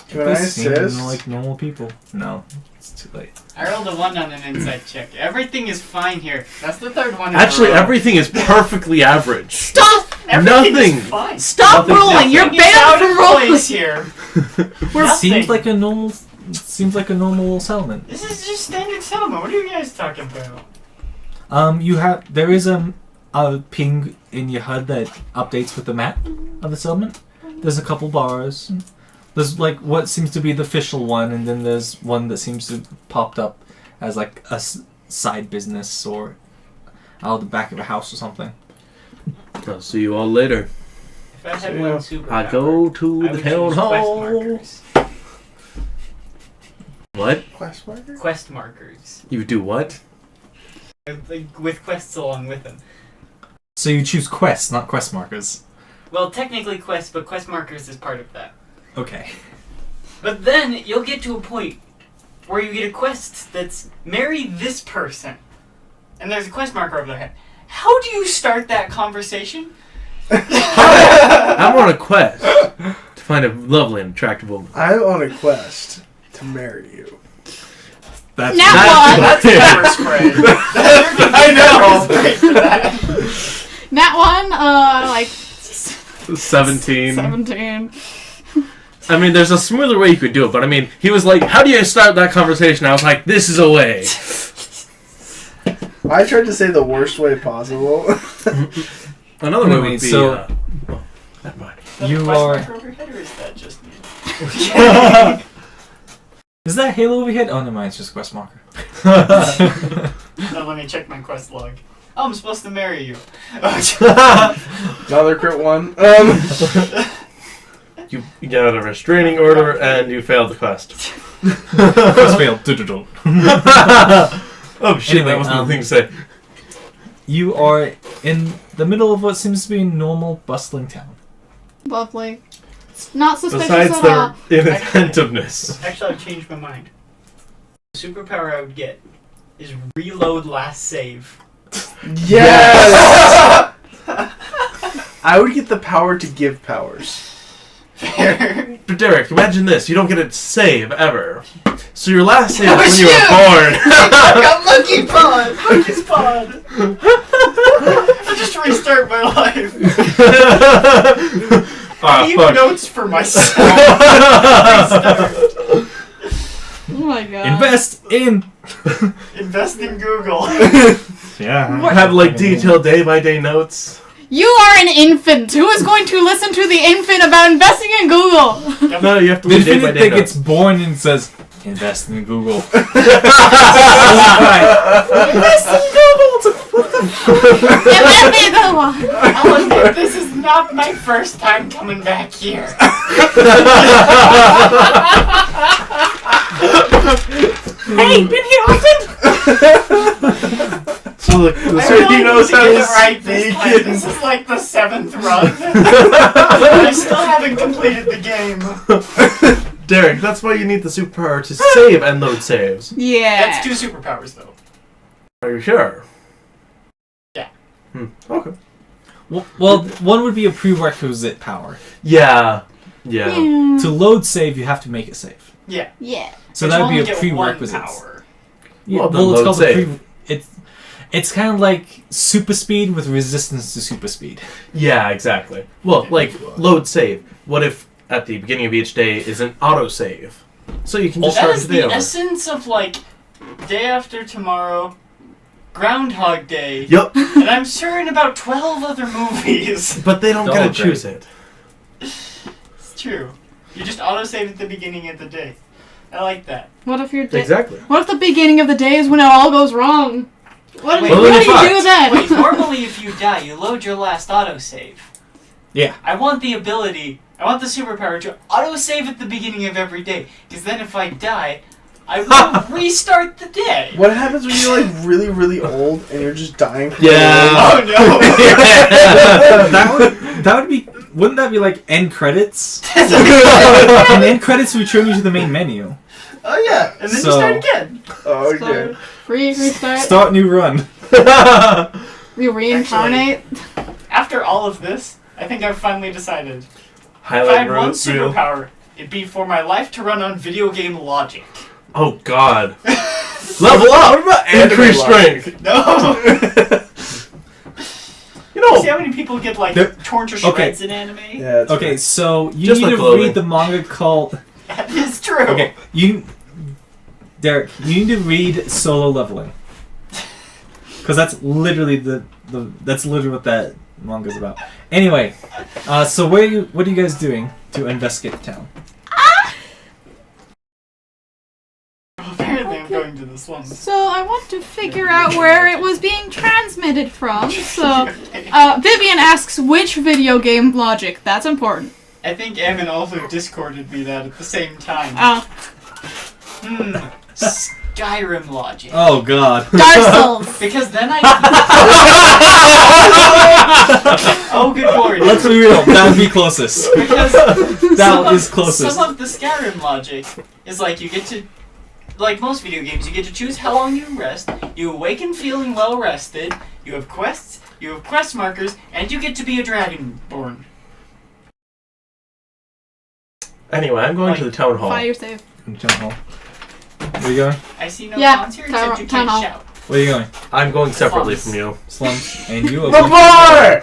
Can I they seem assist? like normal people. No, it's too late. I rolled a 1 on an insight check. Everything is fine here. That's the third one. in a Actually, row. everything is perfectly average. Stop! Everything nothing. Is fine. Stop Nothing- rolling! You're Nothing is banned out from of rolling! place here. It seems Nothing. like a normal settlement. This is just standard settlement. What are you guys talking about? There is a ping in your HUD that updates with the map of the settlement. There's a couple bars. There's like what seems to be the official one, and then there's one that seems to have popped up as like a side business or out the back of a house or something. I'll see you all later. If I had Yeah. one superpower, I go to I the would town choose quest hall. markers. What? Quest marker? Quest markers. You do what? Like, with quests along with them. So you choose quests, not quest markers. Well, technically quests, but quest markers is part of that. Okay. But then you'll get to a point where you get a quest that's marry this person. And there's a quest marker over their head. How do you start that conversation? I'm on a quest to find a lovely and attractive woman. I'm on a quest to marry you. That's Now That's- what? That's pepper spray. I know. Nat 1, like 17. 17. I mean, there's a smoother way you could do it, but I mean, he was like, how do you start that conversation? I was like, this is a way. I tried to say the worst way possible. Another way Anyway, would be, so- oh, never mind. You quest are- marker over your head, or is that just me? Is that Halo overhead? Oh, no, mind. It's just a quest marker. Now let me check my quest log. Oh, I'm supposed to marry you. Another crit one. You get out a restraining order and you failed the quest. Quest failed. Digital. Oh shit, Anyway, that wasn't the thing to say. You are in the middle of what seems to be a normal, bustling town. Lovely. It's not suspicious Besides at all. their inattentiveness. Actually, I've changed my mind. The superpower I would get is reload last save. Yes! I would get the power to give powers. Fair. But Derek, imagine this. You don't get a save ever. So your last save That is when was you were born. I got Monkey Pod! Monkey's Pod! I just restart my life. Ah, Leave fuck. notes for myself. Oh my god. Invest in. Invest in Google. Yeah. Have like detailed day-by-day notes. You are an infant. Who is going to listen to the infant about investing in Google? No, you have to The leave infinite day-by-day thing notes. gets born and says, invest in Google. Invest in Google. Invest in Google. I'll admit, this is not my first time coming back here. Hey, been here often? So the I really he knows need to how get to it right this time. speak. This is like the 7th run. I still haven't completed the game. Derek, that's why you need the superpower to save and load saves. Yeah. That's 2 superpowers, though. Are you sure? Yeah. Okay. Well, one would be a prerequisite power. Yeah, Yeah. To load save, you have to make it save. Yeah. Yeah. So But that you would be only a get one prerequisite. power. Yeah, Well, then well, it's load called save. it's kind of like super speed with resistance to super speed. Yeah, exactly. Well, like, load save. What if at the beginning of each day is an autosave? So you can just That start is the day the over. essence of like day after tomorrow, Groundhog Day, Yep. and I'm sure in about 12 other movies. But they don't It's get all to choose it. It's true. You just autosave at the beginning of the day. I like that. What if your day? Exactly. What if the beginning of the day is when it all goes wrong? What, Wait, what well, do then you you're do then? Wait, normally if you die, you load your last autosave. Yeah. I want the superpower to autosave at the beginning of every day, because then if I die, I will restart the day. What happens when you're like really, really old and you're just dying? From Yeah. Oh no! that would be. Wouldn't that be like end credits? And end credits would return you to the main menu. Oh yeah, and then So- you start again. Oh, okay. Restart. Start new run. You reincarnate. After all of this, I think I've finally decided. If I Highlight had one reel. superpower, it'd be for my life to run on video game logic. Oh God. Level up. What about Increase anime strength. No! You See know. how many people get like There- torn to okay. shreds in anime? Yeah. It's Okay, so you Just need like to clothing. read the manga called. That is true. Okay, Derek, you need to read Solo Leveling, because that's literally that's literally what that manga's about. Anyway, so what are you guys doing to investigate the town? Apparently I'm going to the slums. So I want to figure out where it was being transmitted from. So Okay. Vivian asks which video game logic. That's important. I think Emin also discorded me that at the same time. Skyrim logic. Oh God. Dark Souls. Because then I. Oh, good lord. Let's be real. That would be closest. Because That is closest. Some of the Skyrim logic is like you get to, like most video games, you get to choose how long you rest. You awaken feeling well rested. You have quests. You have quest markers, and you get to be a dragonborn. Anyway, I'm going to the town hall. Fire save. Town hall. Where are you going? I see no Yeah, cons here town- except you town can't hall. shout. Where are you going? I'm going separately Slums. from you. Slums. And you? The bar!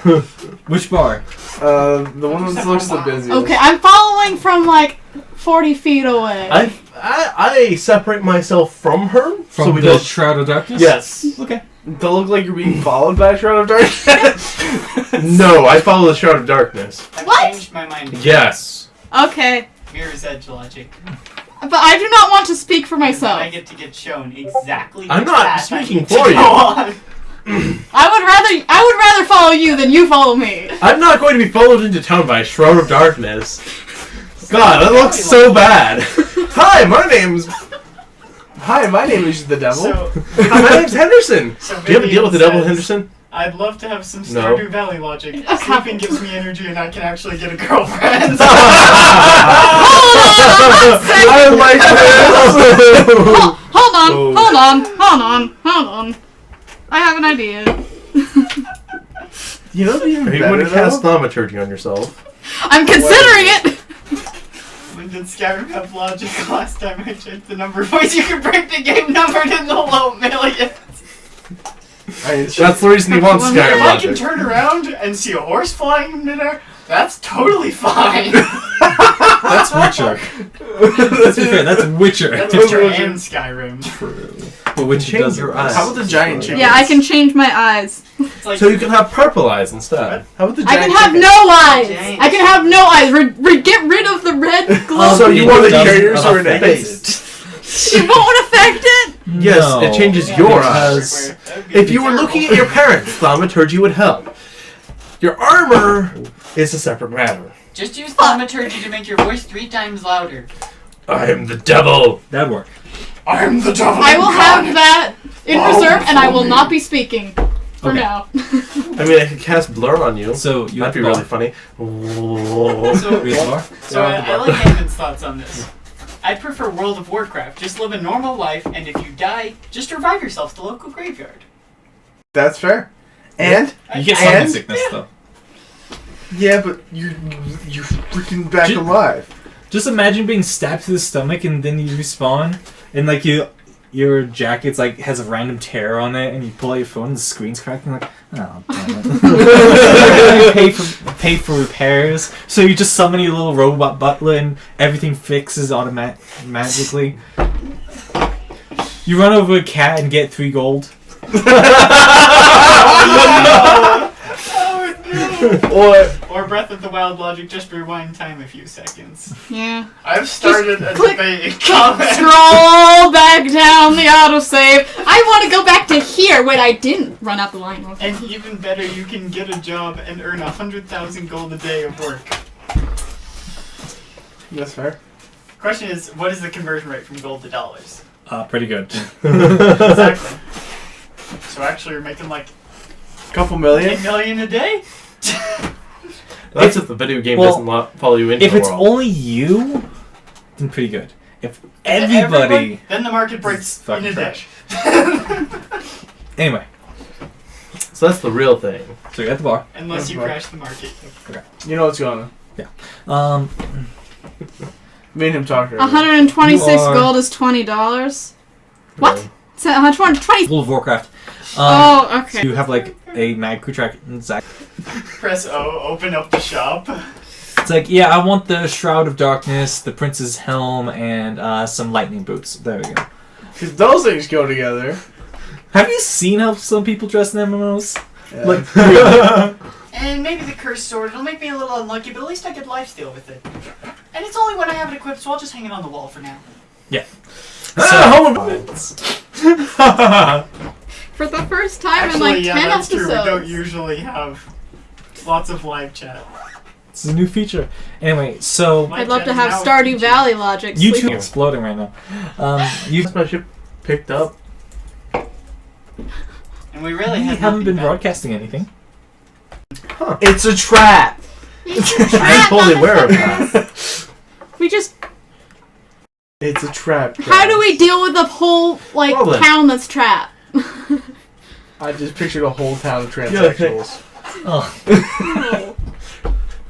Which bar? The one that looks the busiest. Okay, I'm following from like 40 feet away. I separate myself from her. From so we the don't. Shroud of Darkness? Yes. Okay. To look like you're being followed by a Shroud of Darkness. No, I follow the Shroud of Darkness. I've What? changed my mind. Yes. Okay, Mirror's Edge logic. but I do not want to speak for And then myself. I get to get shown exactly. I'm which not path I speaking need for to you. go on. I would rather follow you than you follow me. I'm not going to be followed into town by a Shroud of Darkness. God, that looks so bad. Hi, my name's the devil. So, my name's Henderson. so Do you have a deal with the Vivian devil, says, Henderson? I'd love to have some No. Stardew Valley logic. Sleeping gives me energy and I can actually get a girlfriend. I like this. Hold on. I have an idea. You know what's even Are you better going to cast though? thaumaturgy on yourself? I'm considering it. When did Skyrim have logic last time I checked the number of ways you could break the game numbered in the low millions? That's the reason he wants Well, Skyrim If I can logic. turn around and see a horse flying in midair, that's totally fine. That's Witcher. Let's be fair, that's Witcher. That's Witcher and Skyrim. True. But Witcher Change does your it. eyes. How about the giant chicken? Yeah, I can change my eyes. It's like So you can have purple eyes instead. How about the I giant can have chicken? no eyes. Giant. I can have no eyes. Get rid of the red glow. So you It want to doesn't carry yours or affect face? It won't affect it. Yes, No. it changes Yeah, your because- eyes. If you were looking at your parents, thaumaturgy would help. Your armor is a separate matter. Just use thaumaturgy to make your voice 3 times louder. I am the devil. That'd work. I'm the devil. I will have that in Oh, reserve, and I will me. not be speaking for Okay. now. I mean, I could cast blur on you. So you That'd be really funny. So, Read the bar? so I like Evan's thoughts on this. I prefer World of Warcraft. Just live a normal life, and if you die, just revive yourself at the local graveyard. That's fair. And You get And- summon sickness though. Yeah, but you're freaking back Ju- alive. Just imagine being stabbed to the stomach and then you respawn, and like your jacket's like has a random tear on it, and you pull out your phone and the screen's cracking. Like, oh damn it! pay for repairs, so you just summon your little robot butler and everything fixes magically. You run over a cat and get 3 gold. Or Breath of the Wild logic, just rewind time a few seconds. Yeah. I've started a click- debate in comments. Scroll back down the autosave. I want to go back to here when I didn't run out the line. And even better, you can get a job and earn 100,000 gold a day of work. That's fair. Question is, what is the conversion rate from gold to dollars? Pretty good. Exactly. So actually, you're making like Couple million. 10 million a day? That's if the video game well, doesn't follow you into If the it's world. only you, then pretty good. If everybody, then the market breaks It's fucking in a day. trash. Anyway, So that's the real thing. so you're at the bar. Unless you That's crash the market. You know what's going on. Me and him talked earlier. 126 You are- gold is $20. What? Really. So 120. World of Warcraft. Oh, okay. You have like a mag crew track. Press O, open up the shop. It's like, yeah, I want the Shroud of Darkness, the Prince's Helm, and some lightning boots. There we go. Because those things go together. Have you seen how some people dress in MMOs? Yeah. Like, And maybe the cursed sword. It'll make me a little unlucky, but at least I get lifesteal with it. And it's only when I have it equipped, so I'll just hang it on the wall for now. For the first time Actually, in like yeah, 10 that's episodes. true. We don't usually have lots of live chat. it's a new feature. Anyway, so My I'd love chat to is have now a Stardew feature. Valley logic. YouTube sleep- exploding right now. You That's my ship picked up. And we really haven't been bad. broadcasting anything. It's a trap. I'm totally aware of that. We just. It's a trap. How do guys. we deal with the whole like Well then. town that's trapped? I just pictured a whole town of okay. transsexuals. Oh,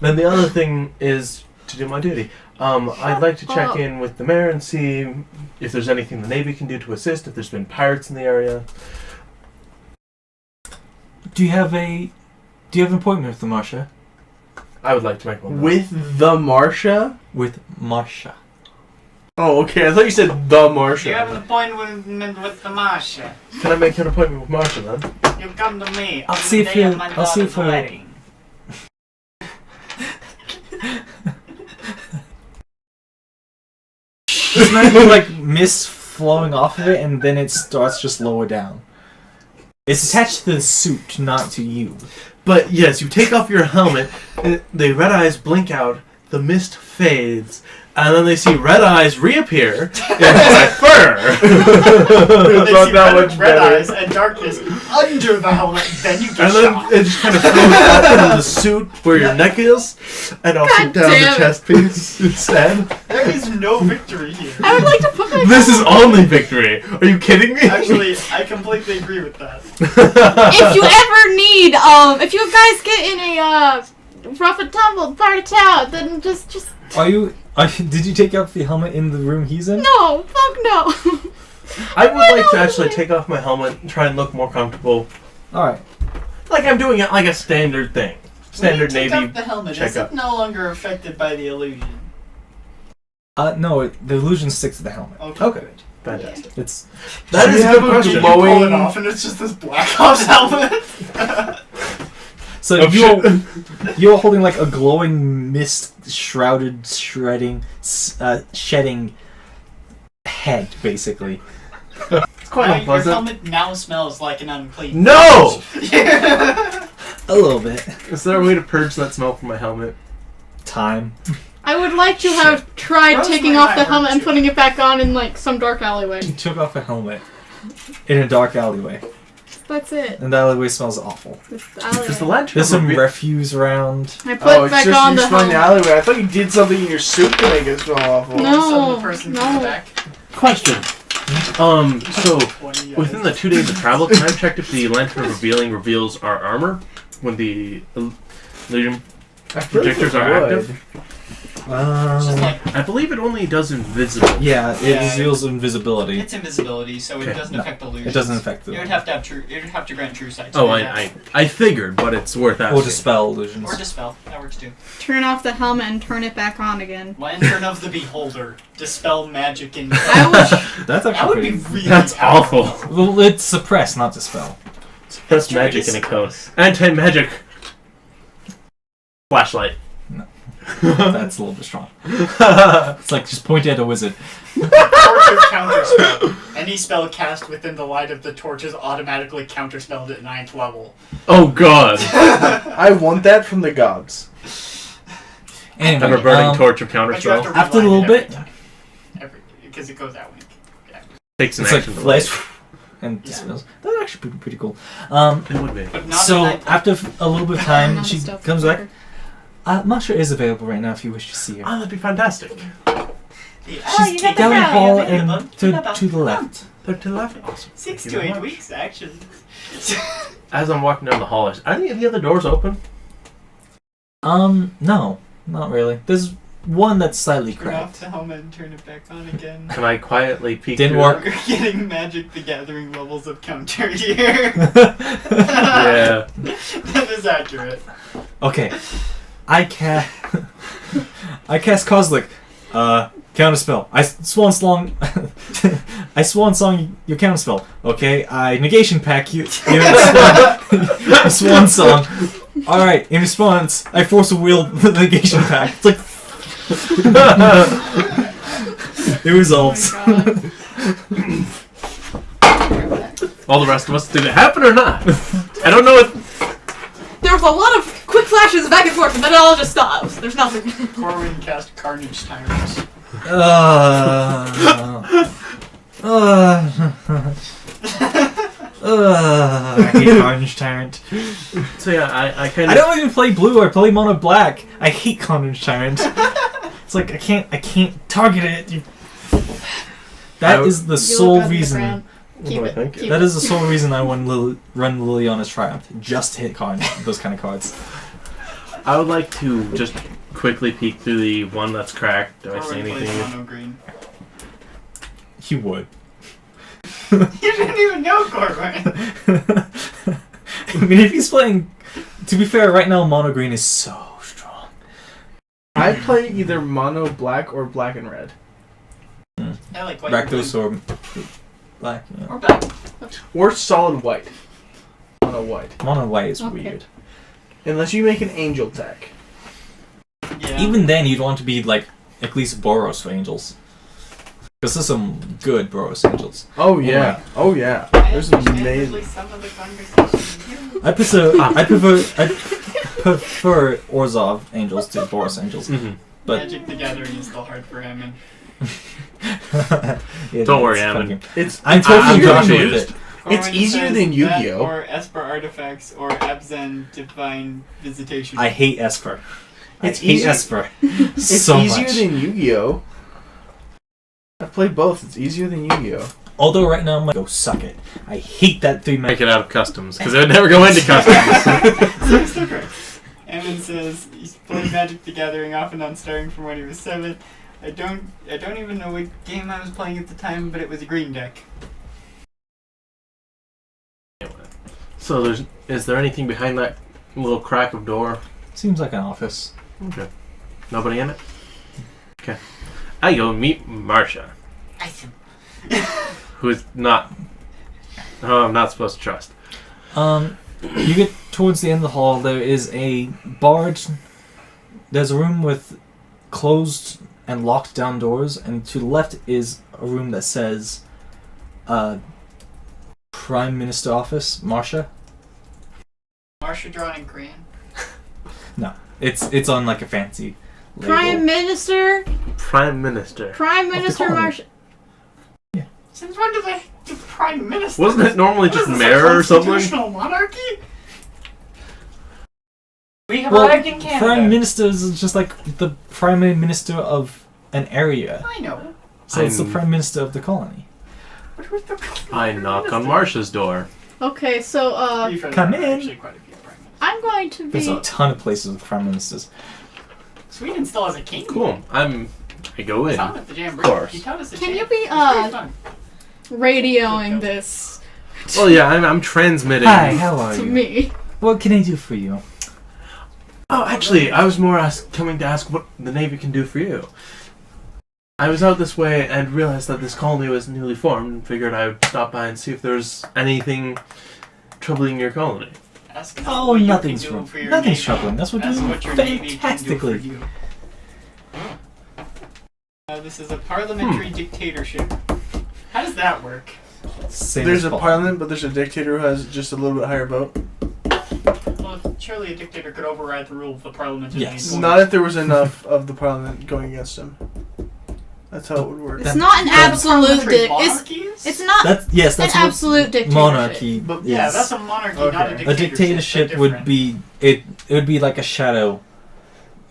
Then the other thing is to do my duty. I'd like to check in with the mayor and see if there's anything the Navy can do to assist, if there's been pirates in the area. do you have an appointment with the Marsha? I would like to make one. With the Marsha? With Marsha. Oh, okay. I thought you said the Marsha. You have an appointment with the Marsha. Can I make an appointment with Marsha then? You come to me. I'll on see the if day you- of my I'll see daughter's if I- wedding. There's not like mist flowing off of it, and then it starts just lower down. It's attached to the suit, not to you. But yes, you take off your helmet, and the red eyes blink out, the mist fades, and then they see red eyes reappear in my fur. They Not see that red, much red better. eyes and darkness under the helmet. Then you get And then shot. it just kind of flows up into the suit where your neck is, and also God down the damn it. chest piece instead. There is no victory here. I would like to put my. This is only victory. Are you kidding me? Actually, I completely agree with that. If you ever need, if you guys get in a rough and tumble part of town, then just Did you take off the helmet in the room he's in? no, fuck no. I would like to actually take off my helmet and try and look more comfortable. Alright. Like I'm doing it like a standard thing. Standard when you Navy take off the helmet, is checkup. it no longer affected by the illusion? No, the illusion sticks to the helmet. Okay. Okay. Good. Fantastic. It's That Do is you a have good a question. You pull it glowing- off and it's just this Black Ops helmet. so you're holding like a glowing mist shrouded shedding head, basically. It's quite Now, your unpleasant. helmet now smells like an unclean. No! A little bit. Is there a way to purge that smell from my helmet? Time. I would like to have tried Rosemary taking off the might helmet work and too. putting it back on in like some dark alleyway. You took off a helmet in a dark alleyway, That's it. and the alleyway smells awful. This Because the alleyway. lantern. There's some would be- refuse around. I put it's back just on you the smell in the helmet. alleyway. I thought you did something in your suit to make it smell awful. No. So the person no. comes back. Question. So 20 within the 2 days of travel, can I check if the lantern of reveals our armor when the illusion I feel like Projectors it are would. active? It's just like I believe it only does invisible. Yeah, it Yeah. reveals invisibility. it's invisibility, so it Okay. doesn't No, affect illusions. It doesn't affect It the would have to have true. It would have to grant true sight. to Oh, do that. I figured, but it's worth asking. or dispel illusions. Or dispel. That works too. Turn off the helmet and turn it back on again. Lantern of the Beholder. Dispel magic in. I wish. That's That actually would be pretty. really That's powerful. awful. Well, it's suppress, not dispel. That's true, magic it is in a code. Anti-magic. Flashlight. That's a little bit strong. It's like just point at a wizard. Torch of counterspell. Any spell cast within the light of the torch is automatically counterspelled at 9th level. Oh god. I want that from the gods. Anyway, Have a burning torch of But you have counterspell. to After a relight little it bit- because it goes out when Takes an it's like action. to flash and Yeah. dispels. That's actually pretty cool. light. It would be. But not So at night. after a little bit of time, she Stuff. comes back. Masha is available right now if you wish to see her. Oh, that'd be fantastic. She's down the hall and to the left. They're to the left. Awesome. 6 Thank you to very 8 much. weeks, actually. As I'm walking down the hall, are any of the other doors open? No, not really. There's one that's slightly Turn off cracked. the helmet and turn it back on again. Can I quietly peek Didn't through work. We're getting Magic the Gathering levels of counter here. Yeah. That is accurate. Okay, I cast Kozlik. Counterspell. I swan song. I swan song your counterspell. Okay, I negation pack you. You swan song. All right. In response, I force a wheel the negation pack. It's like it resolves. Oh my god. All the rest of us, did it happen or not? I don't know if... There was a lot of quick flashes back and forth, and then it all just stops. There's nothing. Corwin cast Carnage Tyrants. I hate Carnage Tyrant. So yeah, I kind I of... don't even play blue. I play mono black. I hate Carnage Tyrant. It's like I can't target it. That is the You sole look up in the reason. ground. Keep What it. do I think? Keep That it. is the sole reason I run Liliana's Triumph. Just to hit those kind of cards. I would like to just quickly peek through the one that's cracked. Do I see Corwin plays anything? mono green. He would. You didn't even know Corwin. I mean, if he's playing, to be fair, right now mono green is so strong. I play either mono black or black and red. I like white. Rakdos or black. Yeah. Or black. Or solid white. Mono white. Mono white is Okay. weird. Unless you make an angel deck. Yeah. Even then, you'd want to be like at least Boros for angels. Because there's some good Boros angels. Oh yeah. Oh yeah. I There's understand at amazing. least some of the conversation. I prefer Orzhov angels to Boros angels. Mm-hmm. But Magic the Gathering is still hard for him. Yeah, Don't worry, it's a fun Ammon. game. It's I'm it's totally easier done than- with it. It's Corwin easier says than that Yu-Gi-Oh! Or Esper Artifacts or Abzan Divine Visitation. I hate Esper. It's I hate easier- Esper It's so easier much. than Yu-Gi-Oh! I've played both. It's easier than Yu-Gi-Oh! Although right now I'm like, go suck it. I hate that 3-mana. Make it out of customs, because it would never go into customs. So still correct. Emin says he's played Magic the Gathering off and on starting from when he was 7. I don't even know what game I was playing at the time, but it was a green deck. So is there anything behind that little crack of door? Seems like an office. Okay. Nobody in it? Okay. I go meet Marsha, who is not... Oh, I'm not supposed to trust. You get towards the end of the hall. There is a barred. There's a room with closed and locked down doors, and to the left is a room that says, Prime Minister Office, Marsha. Marsha drawn in crayon. It's on like a fancy label. Prime Minister. Prime Minister. Prime the Minister colony. Marsh. Since when do they do Prime Minister? Wasn't it normally What just is this, mayor a or something? constitutional monarchy? We have Well, arrived in Canada. Prime Minister is just like the Prime Minister of an area. I know. So it's the I'm- Prime Minister of the colony. What was the I knock on Marsha's door. Okay, so To be fair, Come there are in. Actually, quite a few Prime I'm going to There's a be. ton of places with prime ministers. Sweden still has a king. Cool. I go in. Sound at the Jamboree. course. He taught us a Can chant. you be It's pretty fun. radioing this Well, yeah, I'm transmitting. Hi, how are to you? me? What can I do for you? Oh, actually, I was more coming to ask what the Navy can do for you. I was out this way and realized that this colony was newly formed and figured I would stop by and see if there's anything troubling your colony. Ask not Oh, what you nothing's can do wrong. for your Nothing's Navy. troubling. That's what we're Ask doing what your Navy can do for fantastically. you. This is a parliamentary dictatorship. How does that work? Same There's as a Paul. parliament, but there's a dictator who has just a little bit higher vote. Well, surely a dictator could override the rule of the parliament. and Yes. the Not if there was enough of the parliament going against him. That's how it would work. It's not an That's- absolute. parliamentary monarchy is? It's not That's an what absolute dictatorship. monarchy. But- Yeah, is. that's a monarchy, not a Okay. dictatorship. A dictatorship They're would different. be it. It would be like a shadow.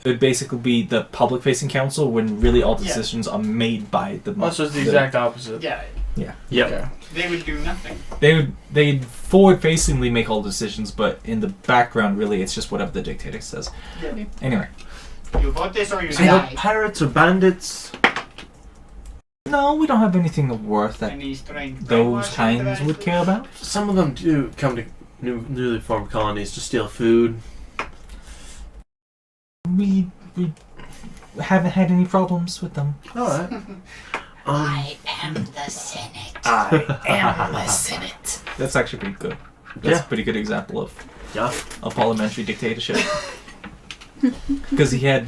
It would basically be the public-facing council when really all Yeah. decisions are made by the. Also, it's the exact opposite. Yeah, Yep. Okay. they would do nothing. They'd forward-facingly make all decisions, but in the background, really, it's just whatever the dictator says. Yeah. Anyway, You vote this or you So no die. pirates or bandits? no, we don't have anything worth that Any strange those brainwashing kinds devices? would care about. Some of them do come to newly formed colonies to steal food. We haven't had any problems with them. Alright. am the Senate. I am the Senate. That's actually pretty good. That's Yeah. a pretty good example of Yeah. a parliamentary dictatorship. Because he had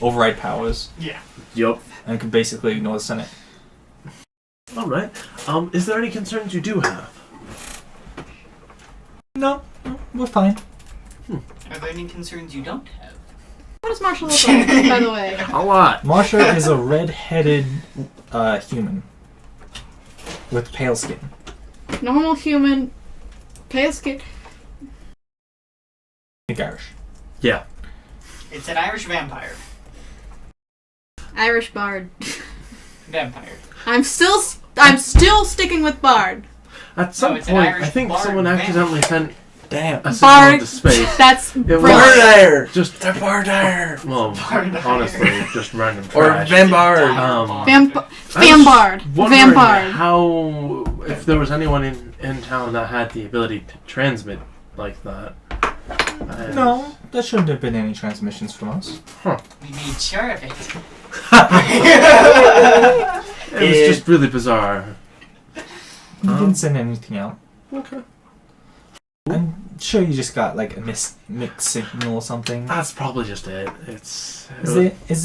override powers Yeah. Yup. and could basically ignore the Senate. Alright. Is there any concerns you do have? No, we're fine. Are there any concerns you don't have? What does Marshall look like, by the way? A lot. Marsha is a red-headed human with pale skin. Normal human, pale skin. I think Irish. Yeah. It's an Irish vampire. Irish bard. Vampire. I'm still sticking with bard. At some it's an point, Irish I think bard someone accidentally sent Damn. a signal Bard. into space. That's It brilliant. was Bardire! just They're Bardire! well, Bardire. honestly, just random Or trash. Vambard. Vampard. Wondering Vampard. how, if there was anyone in town that had the ability to transmit like that. No, there shouldn't have been any transmissions from us. We made sure of it. It was just really bizarre. We didn't send anything out. Okay. I'm sure you just got like a mixed signal or something. That's probably just it. Is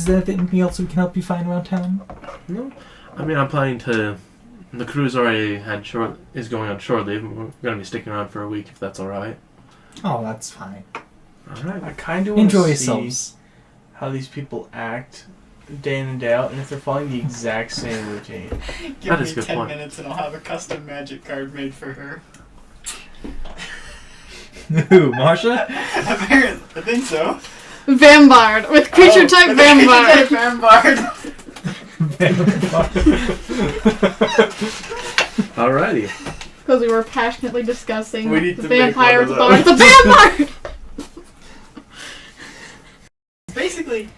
there anything else we can help you find around town? No. I mean, I'm planning to. The cruise already is going on shore leave. We're going to be sticking around for a week if that's alright. Oh, that's fine. Alright. I kind of want Enjoy to see yourselves. how these people act day in and day out, and if they're following the exact same routine. Give That me is a good 10 point. minutes and I'll have a custom magic card made for her. Who, Marsha? Apparently, I think so. Vambard. With creature type Type Vambard. Vambard. Alrighty. Because we were passionately discussing We need the to make one vampire of bard. those. The Vambard! Basically,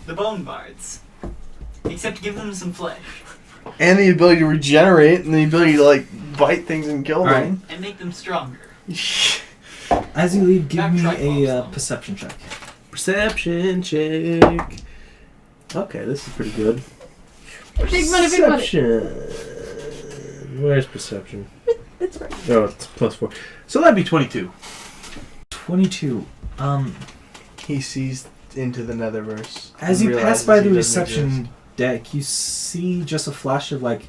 the bone bards. Except give them some flesh And the ability to regenerate, and the ability to, like, bite things and kill Alright. them. and make them stronger. As you leave, give Back me track a bombs, though. perception check. Perception check. Okay, this is pretty good. Big money, big money. Perception. Where's perception? It's right. Oh, it's +4. So that'd be 22. 22. He sees into the netherverse. As and you pass realizes by he the doesn't reception exist. deck, you see just a flash of, like,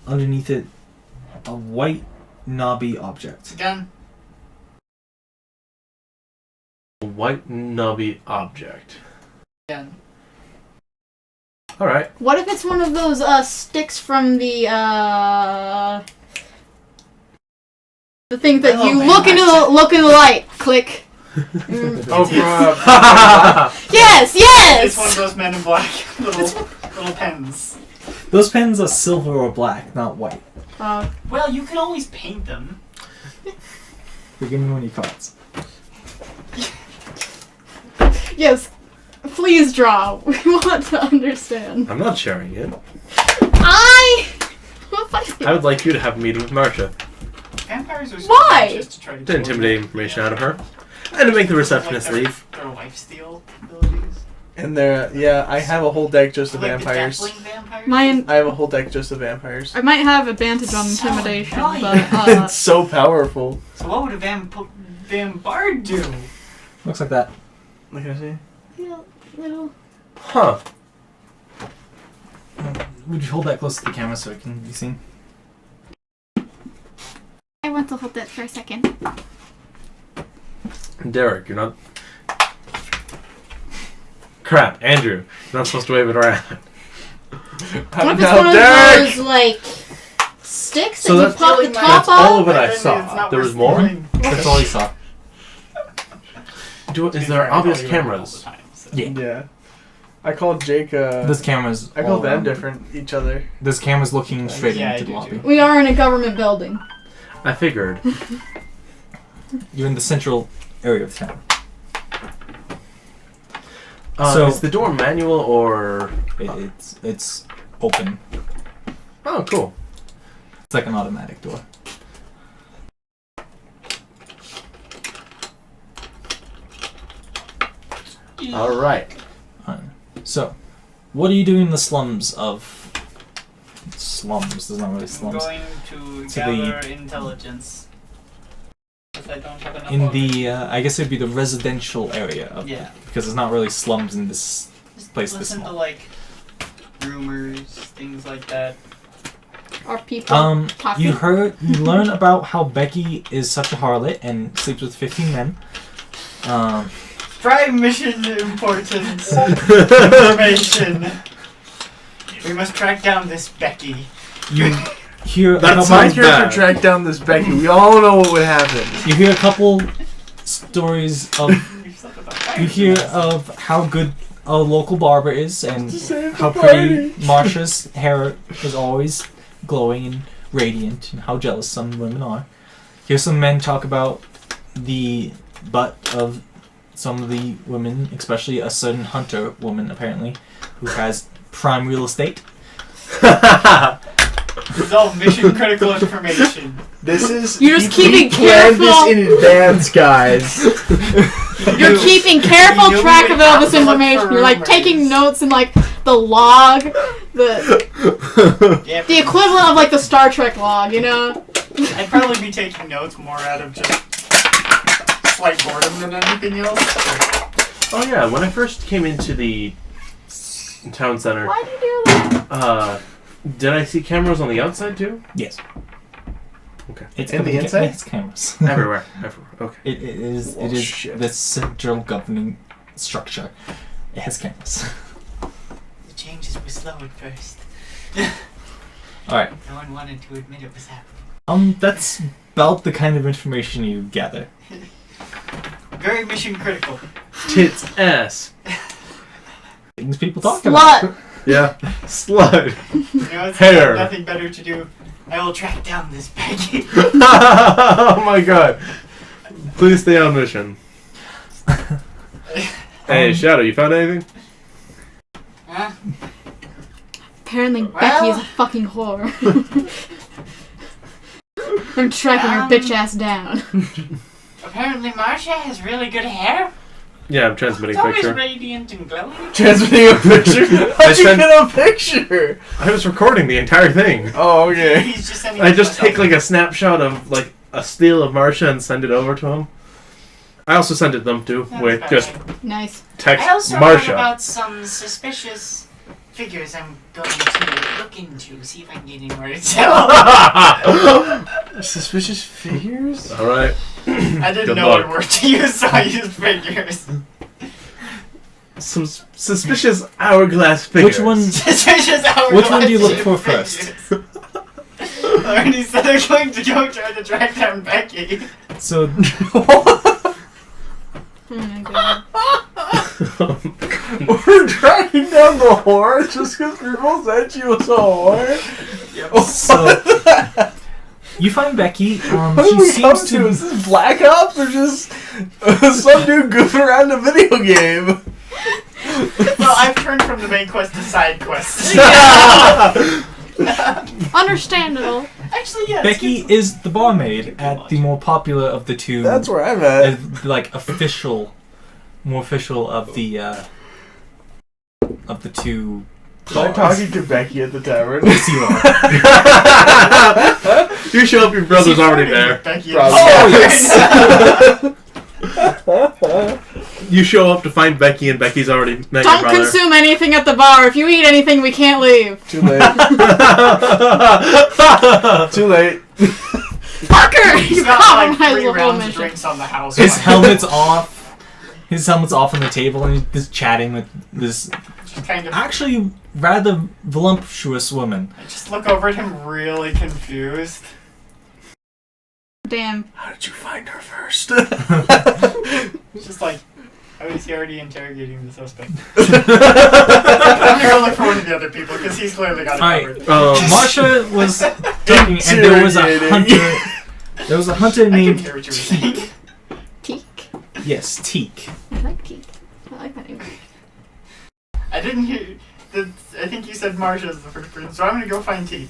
underneath it, a white, knobby object. Gun. A white knobby object. Gun. Alright. What if it's one of those sticks from the thing that Hello, you man. look in the light. Click. Mm. Oh, bro. Yes, It's one of yes! those Men in Black little pens. Those pens are silver or black, not white. Well, you can always paint them. Give me one of your cards. Yes, please draw. We want to understand. I'm not sharing it. I would like you to have a meeting with Marcia Vampires are so Why? anxious to try to intimidate information out of her and to make the receptionist leave. Their lifesteal abilities. And I have a whole deck just of Like vampires. the Deathling vampires. Mine. I have a whole deck just of vampires. I might have advantage on So intimidation, annoying. but It's so powerful. So what would a vampire do? Looks like that. Look at see. little. Huh. Would you hold that close to the camera so it can be seen? I want to hold that for a second. Derek, you're not... Crap, Andrew. You're not supposed to wave it around. What if it's one of those like sticks So that you that's- pop the That's top all off? of it I Then it's saw. not There worth was more? stealing. That's all he saw. Is there obvious cameras? Yeah. Yeah. I called Jake. This camera's. I all called them around. different. Each other. This camera's looking straight Yeah, into I the do lobby. too. We are in a government building. I figured. You're in the central area of town. So- Is the door manual or... It's open. Oh, cool. It's like an automatic door. Alright. So, what are you doing in the slums of... Slums, there's not really I'm slums. going to To gather intelligence. Because I don't have enough In of the, I guess it'd be the residential area of Yeah. because there's not really slums in this Just place this listen to small. like rumors, things like that. Are people talking? You learn about how Becky is such a harlot and sleeps with 15 men. Prime mission importance information. We must track down this Becky. You hear That a couple, sounds My character bad. tracked down this Becky. We all know what would happen. you hear a couple stories of you hear of how good a local barber is and how pretty Marsha's hair is always glowing and radiant and how jealous some women are. Hear some men talk about the butt of some of the women, especially a certain hunter woman apparently, who has prime real estate. It's all mission critical information. This is. You're just he keeping planned careful- this in advance, guys. You're keeping careful You track would of all have this to look information. for You're like rumors. taking notes in like the log, the Yep. equivalent of like the Star Trek log, you know? I'd probably be taking notes more out of just slight boredom than anything else. Oh yeah, when I first came into the town center, Why'd you do that? did I see cameras on the outside too? Yes. Okay. It's In the coming- inside? It's cameras. Everywhere. Okay. It is Oh, it is shit. the central governing structure. It has cameras. The changes were slow at first. Alright. No one wanted to admit it was happening. That's about the kind of information you gather. Very mission critical. Tits ass. Things people talk about. Slut! Yeah. Slut. You know, it's Hair. nothing better to do. I will track down this Becky. Oh my god. Please stay on mission. Hey, Shadow, you found anything? Huh? Apparently Well- Becky is a fucking whore. I'm tracking her bitch ass down. Apparently Marcia has really good hair. Yeah, I'm transmitting It's always picture. radiant and glowing. Transmitting a picture? How'd you sent- get a picture? I was recording the entire thing. Oh, okay. He's just sending I it to just take myself. like a snapshot of like a steal of Marcia and send it over to him. I also sent it them too That's with fine. just Nice. text I also heard Marcia. about some suspicious figures I'm going to look into, see if I can get any more intel. Suspicious figures? All right. I didn't Good know luck. what word to use, so I used figures. Some suspicious hourglass figures. Which one? Suspicious hourglass Which one do you look for figures. first? I already said I'm going to go try to track down Becky. So Oh my god. We're tracking down the whore just because people said she was a whore? so you find Becky. What She did we come seems to? to. Is this Black Ops or just Some dude goofing around a video game. Well, I've turned from the main quest to side quests. Understandable. Actually, yeah. Becky is the barmaid at the more popular of the two. That's where I'm at. Like more official of the two. Was I talking to Becky at the tavern? Yes, you are. You show up, your brother's already there. Becky Probably. Oh, You show up to find Becky, and Becky's already met your Don't brother. consume anything at the bar. If you eat anything, we can't leave. Too late. Too late. Parker! He's You got like compromised 3 the whole rounds of mission. drinks on the house. His helmet's off. His helmet's off on the table, and he's just chatting with this Just kind of. actually rather voluptuous woman. I just look over at him, really confused. Damn. How did you find her first? It's just like, oh, is he already interrogating the suspect? I'm gonna go look for one of the other people because he's clearly got it Alright. covered. Marsha was talking, and there was a hunter. There was a hunter I can named hear what you were saying. Teak. Yes, Teak. I like Teak. I like that name. I didn't hear. I think you said Marsha is the first person, so I'm gonna go find Teak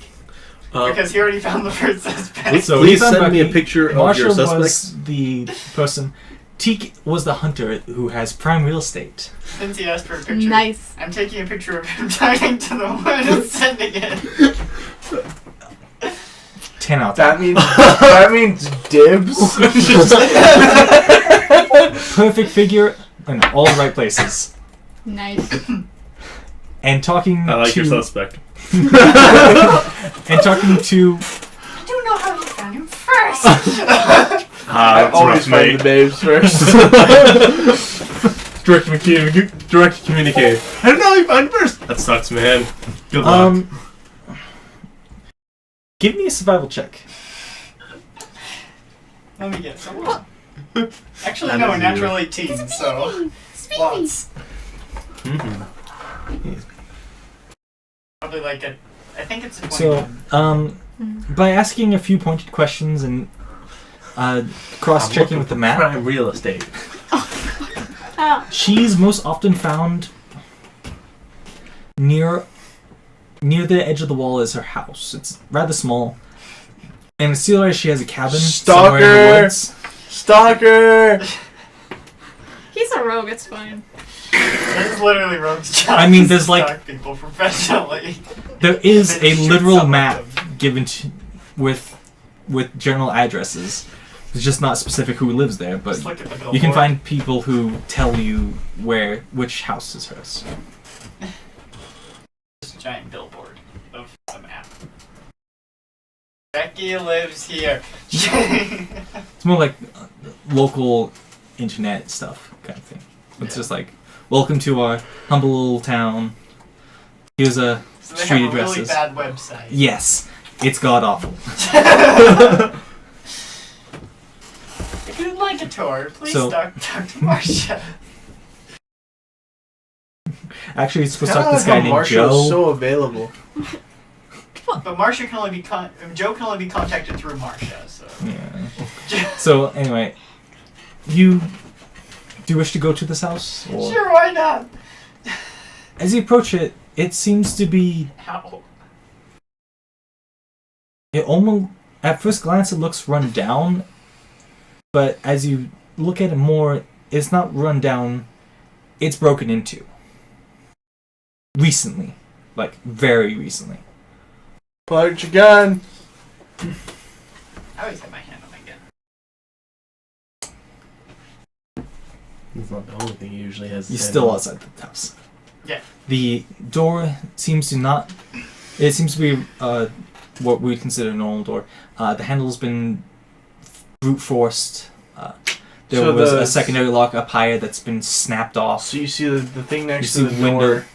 because he already found the first suspect. So Please he found send me a Becky. picture of Marsha your suspect. was the person. Teak was the hunter who has prime real estate. Since he asked for a picture, Nice. I'm taking a picture of him diving to the wood and sending it. 10 out. that means dibs. Perfect figure in all the right places. Nice. And talking I like to your suspect. and talking to I don't know how you found him first. I always find the babes first. Direct communicate. I don't know how you find first. That sucks, man. Good luck. give me a survival check. Let me get someone. Actually, That no, is natural 18, so lots. Mhm. Probably like a. I think it's a 20. So, by asking a few pointed questions and cross-checking with the map, Prime real estate. she's most often found near the edge of the wall is her house. It's rather small, and it's realized she has a cabin somewhere in the woods. Stalker! He's a rogue, it's fine. This is literally Rogue's job. I mean, is there's to like- stalk people professionally. There is Then a shoot literal some of map them. given to, with general addresses. It's just not specific who lives there, but Just look at the you can billboard. find people who tell you which house is hers. Just a giant billboard of the map. Becky lives here. It's more like local internet stuff kind of thing. It's Yeah. just like, welcome to our humble little town. Here's a So they street have a really addresses. bad website. Yes, it's god awful. If you'd like a tour, please So- talk to Marsha. Actually, it's supposed to Kinda talk to this like guy how named Marsha Joe. is so available. But Marsha can only be Joe can only be contacted through Marsha. So Yeah. So anyway, do you wish to go to this house? Or? sure, why not? As you approach it, it seems to be. How? It almost, at first glance, it looks run down, but as you look at it more, it's not run down. It's broken into. Recently, like very recently. Pull out your gun. I always have my hand on my gun. That's not the only thing he usually has. You're still outside the house. Yeah. The door seems to not. It seems to be what we consider a normal door. The handle's been brute forced. There So was the- a secondary lock up higher that's been snapped off. So you see the thing next You to see the window. door,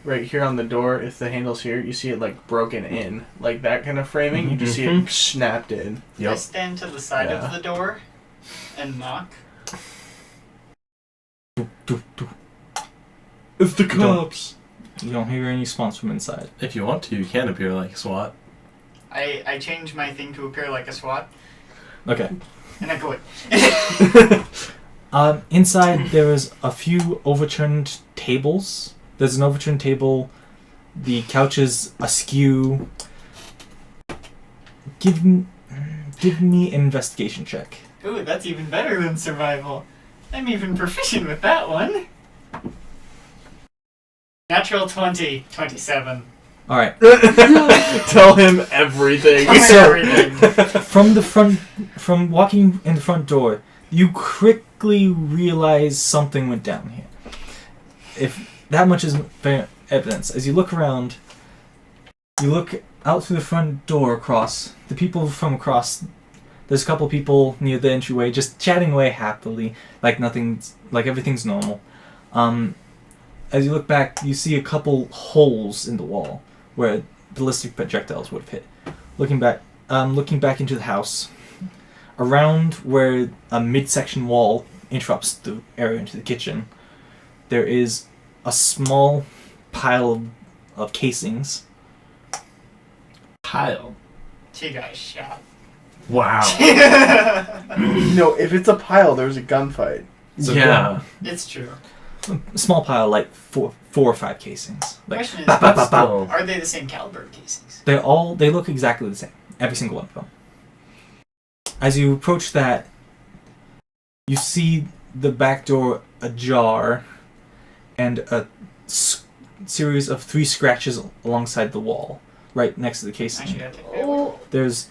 right here on the door. If the handle's here, you see it like broken in, like that kind of framing. You just see Mhm. it snapped in. I Yep. stand to the side Yeah. of the door and knock. It's the cops. You don't hear any response from inside. If you want to, you can appear like SWAT. I change my thing to appear like a SWAT, Okay. and I go in. Inside, there is a few overturned tables. There's an overturned table. The couch is askew. Give me an investigation check. Ooh, that's even better than survival. I'm even proficient with that one. Natural 20. 27. All right. Tell him everything. From walking in the front door, you quickly realize something went down here. If that much is evidence, as you look around, you look out through the front door across. The people from across, there's a couple people near the entryway just chatting away happily, like everything's normal. As you look back, you see a couple holes in the wall where ballistic projectiles would have hit. Looking back into the house, around where a midsection wall interrupts the area into the kitchen, there is a small pile of casings. Pile. She got shot. Wow. No, if it's a pile, there's a gunfight. So Yeah. It's true. a small pile, like four or five casings. Like, Question is, Still. are they the same caliber casings? they look exactly the same. Every single one of them. As you approach that, you see the back door ajar and a series of 3 scratches alongside the wall, right next to the casing. Actually, I take that. Oh, There's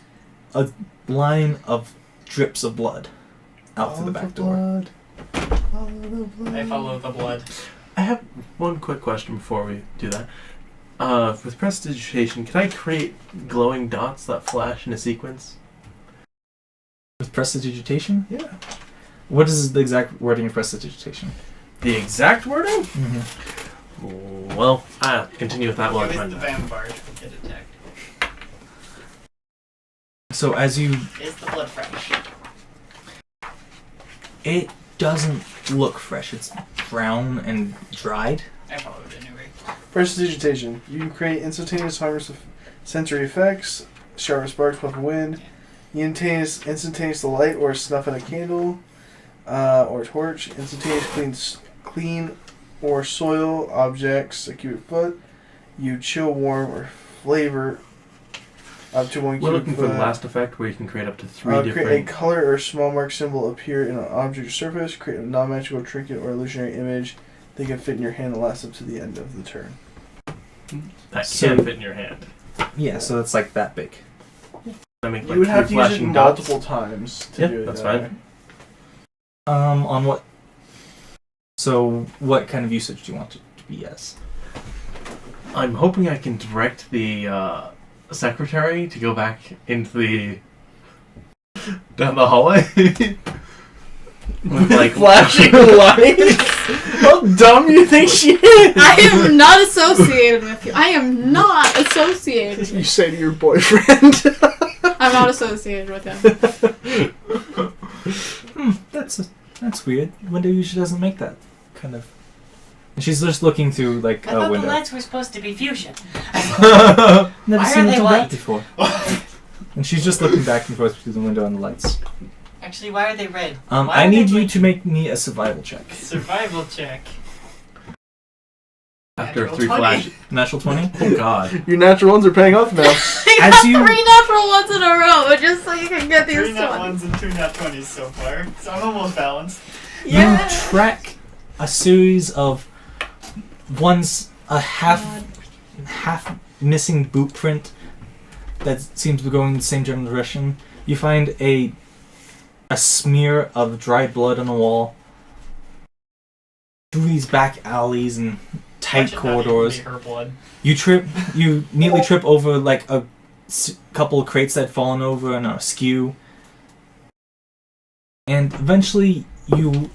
a line of drips of blood out through the back door. I follow the blood. I have one quick question before we do that. With prestidigitation, can I create glowing dots that flash in a sequence? With prestidigitation? Yeah. What is the exact wording of prestidigitation? The exact wording? Mm-hmm. Well, I'll continue with that while I It was find the that. vampires who get attacked. So as you... Is the blood fresh? It doesn't look fresh. It's brown and dried. I followed it anyway. Prestidigitation. You can create instantaneous harmless sensory effects, shower sparks, puff of wind. You instantaneous light or snuff at a candle or torch. Instantaneous clean or soil objects a cubic foot. You chill, warm, or flavor up to 1 We're cubic looking for foot. the last effect where you can create up to 3 Create a different... color or small mark symbol appear in an object or surface. Create a non-magical trinket or illusionary image that can fit in your hand and last up to the end of the turn. That So- can fit in your hand. Yeah, so it's like that big. I make You like would 3 have to use it flashing dots. multiple times to Yeah, do it. that's that fine. way. On what... So what kind of usage do you want it to be as? I'm hoping I can direct the secretary to go back into the... down the hallway. With like Flashing lights? How dumb you think she is? I am not associated with you. I am not associated with You you. say to your boyfriend. I'm not associated with him. That's weird. Window usually doesn't make that kind of... And she's just looking through like I a thought the window. lights were supposed to be fuchsia. Never Why seen are it they do white? that before. And she's just looking back and forth through the window on the lights. Actually, why are they red? Why I are need they you blue? to make me a survival check. Survival check. after Natural 3 20. flash. Natural 20? Oh god. Your natural ones are paying off now. I As got you- 3 natural ones in a row just so you can get 3 these nat 20s. 1s and 2 nat 20s so far. So I'm almost balanced. Yeah. You track a series of a half missing boot print that seems to be going in the same general direction. You find a smear of dried blood on the wall. Through these back alleys and tight Watch it not even corridors. be her blood. You nearly trip over like a couple of crates that had fallen over and are askew. And eventually you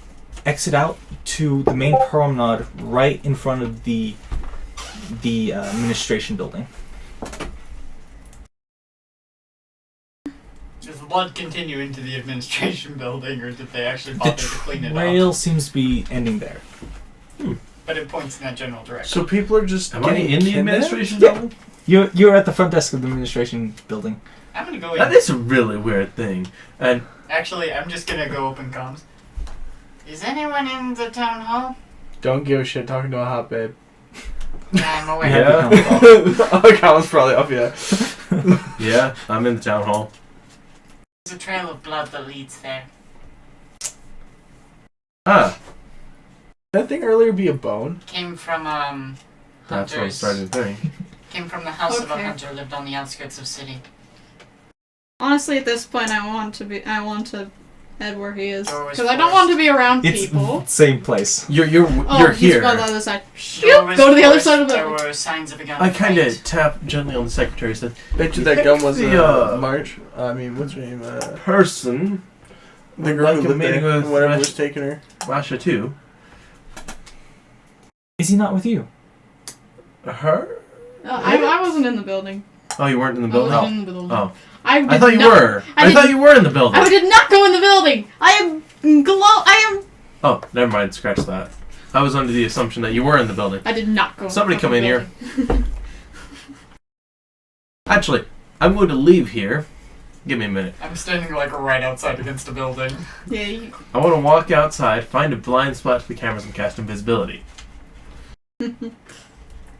exit out to the main promenade right in front of the administration building. Does the blood continue into the administration building, or did they actually The bother to clean it trail up? seems to be ending there. But it points in that general direction. So people are just Am I getting in the kidnapped? administration Yeah. building? You're at the front desk of the administration building. I'm gonna go in. That is a really weird thing. And Actually, I'm just gonna go open comms. Is anyone in the town hall? Don't give a shit talking to a hot babe. Yeah, I'm aware. Yeah. The account's probably up, yeah. Yeah, I'm in the town hall. There's a trail of blood that leads there. Ah, That thing earlier be a bone? Came from, that's what I hunters. started to think. Came from the house of a Okay. hunter lived on the outskirts of city. Honestly, at this point, I want to head where he is Door was because I don't forced. want to be around It's people. same place. You're Oh, he's here. on the other side. Door was Go to the other forced, side of the. There were signs of a gun. I kind of fight. tap gently on the secretary. Said, Bet you that gun was The, March. I mean, what's her name? "Person, The girl like who a lived meeting there. with Whatever Rash- was taking her. Rasha too. Is he not with you? Her? I wasn't in the building. Oh, you weren't in the I building. wasn't in the building. Oh, I, did I thought you not, were. I I did- thought you were in the building. I did not go in the building. I am Oh, never mind. Scratch that. I was under the assumption that you were in the building. I did not go. Somebody in the come in here. building. Actually, I'm going to leave here. Give me a minute. I'm standing like right outside against a building. Yeah. You, I want to walk outside, find a blind spot to the cameras, and cast invisibility.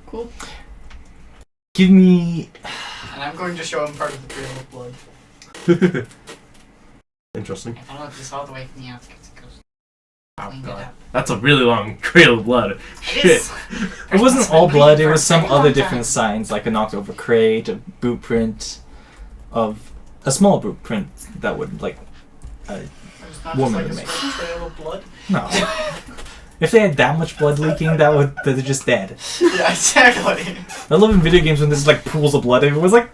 cool. Give me. And I'm going to show him part of the trail of blood. Interesting. I followed this all the way from the outskirts of the coast. Oh Cleaned it god, up. that's a really long trail of blood. It Shit. is. It wasn't all blood. It was some For a other long different time. signs, like a knocked over crate, a boot print, of a small boot print that would like. There's not Woman just to like a straight trail of blood. No. If they had that much blood leaking, they're just dead. Yeah, exactly. I love in video games when there's like pools of blood. Everyone's like,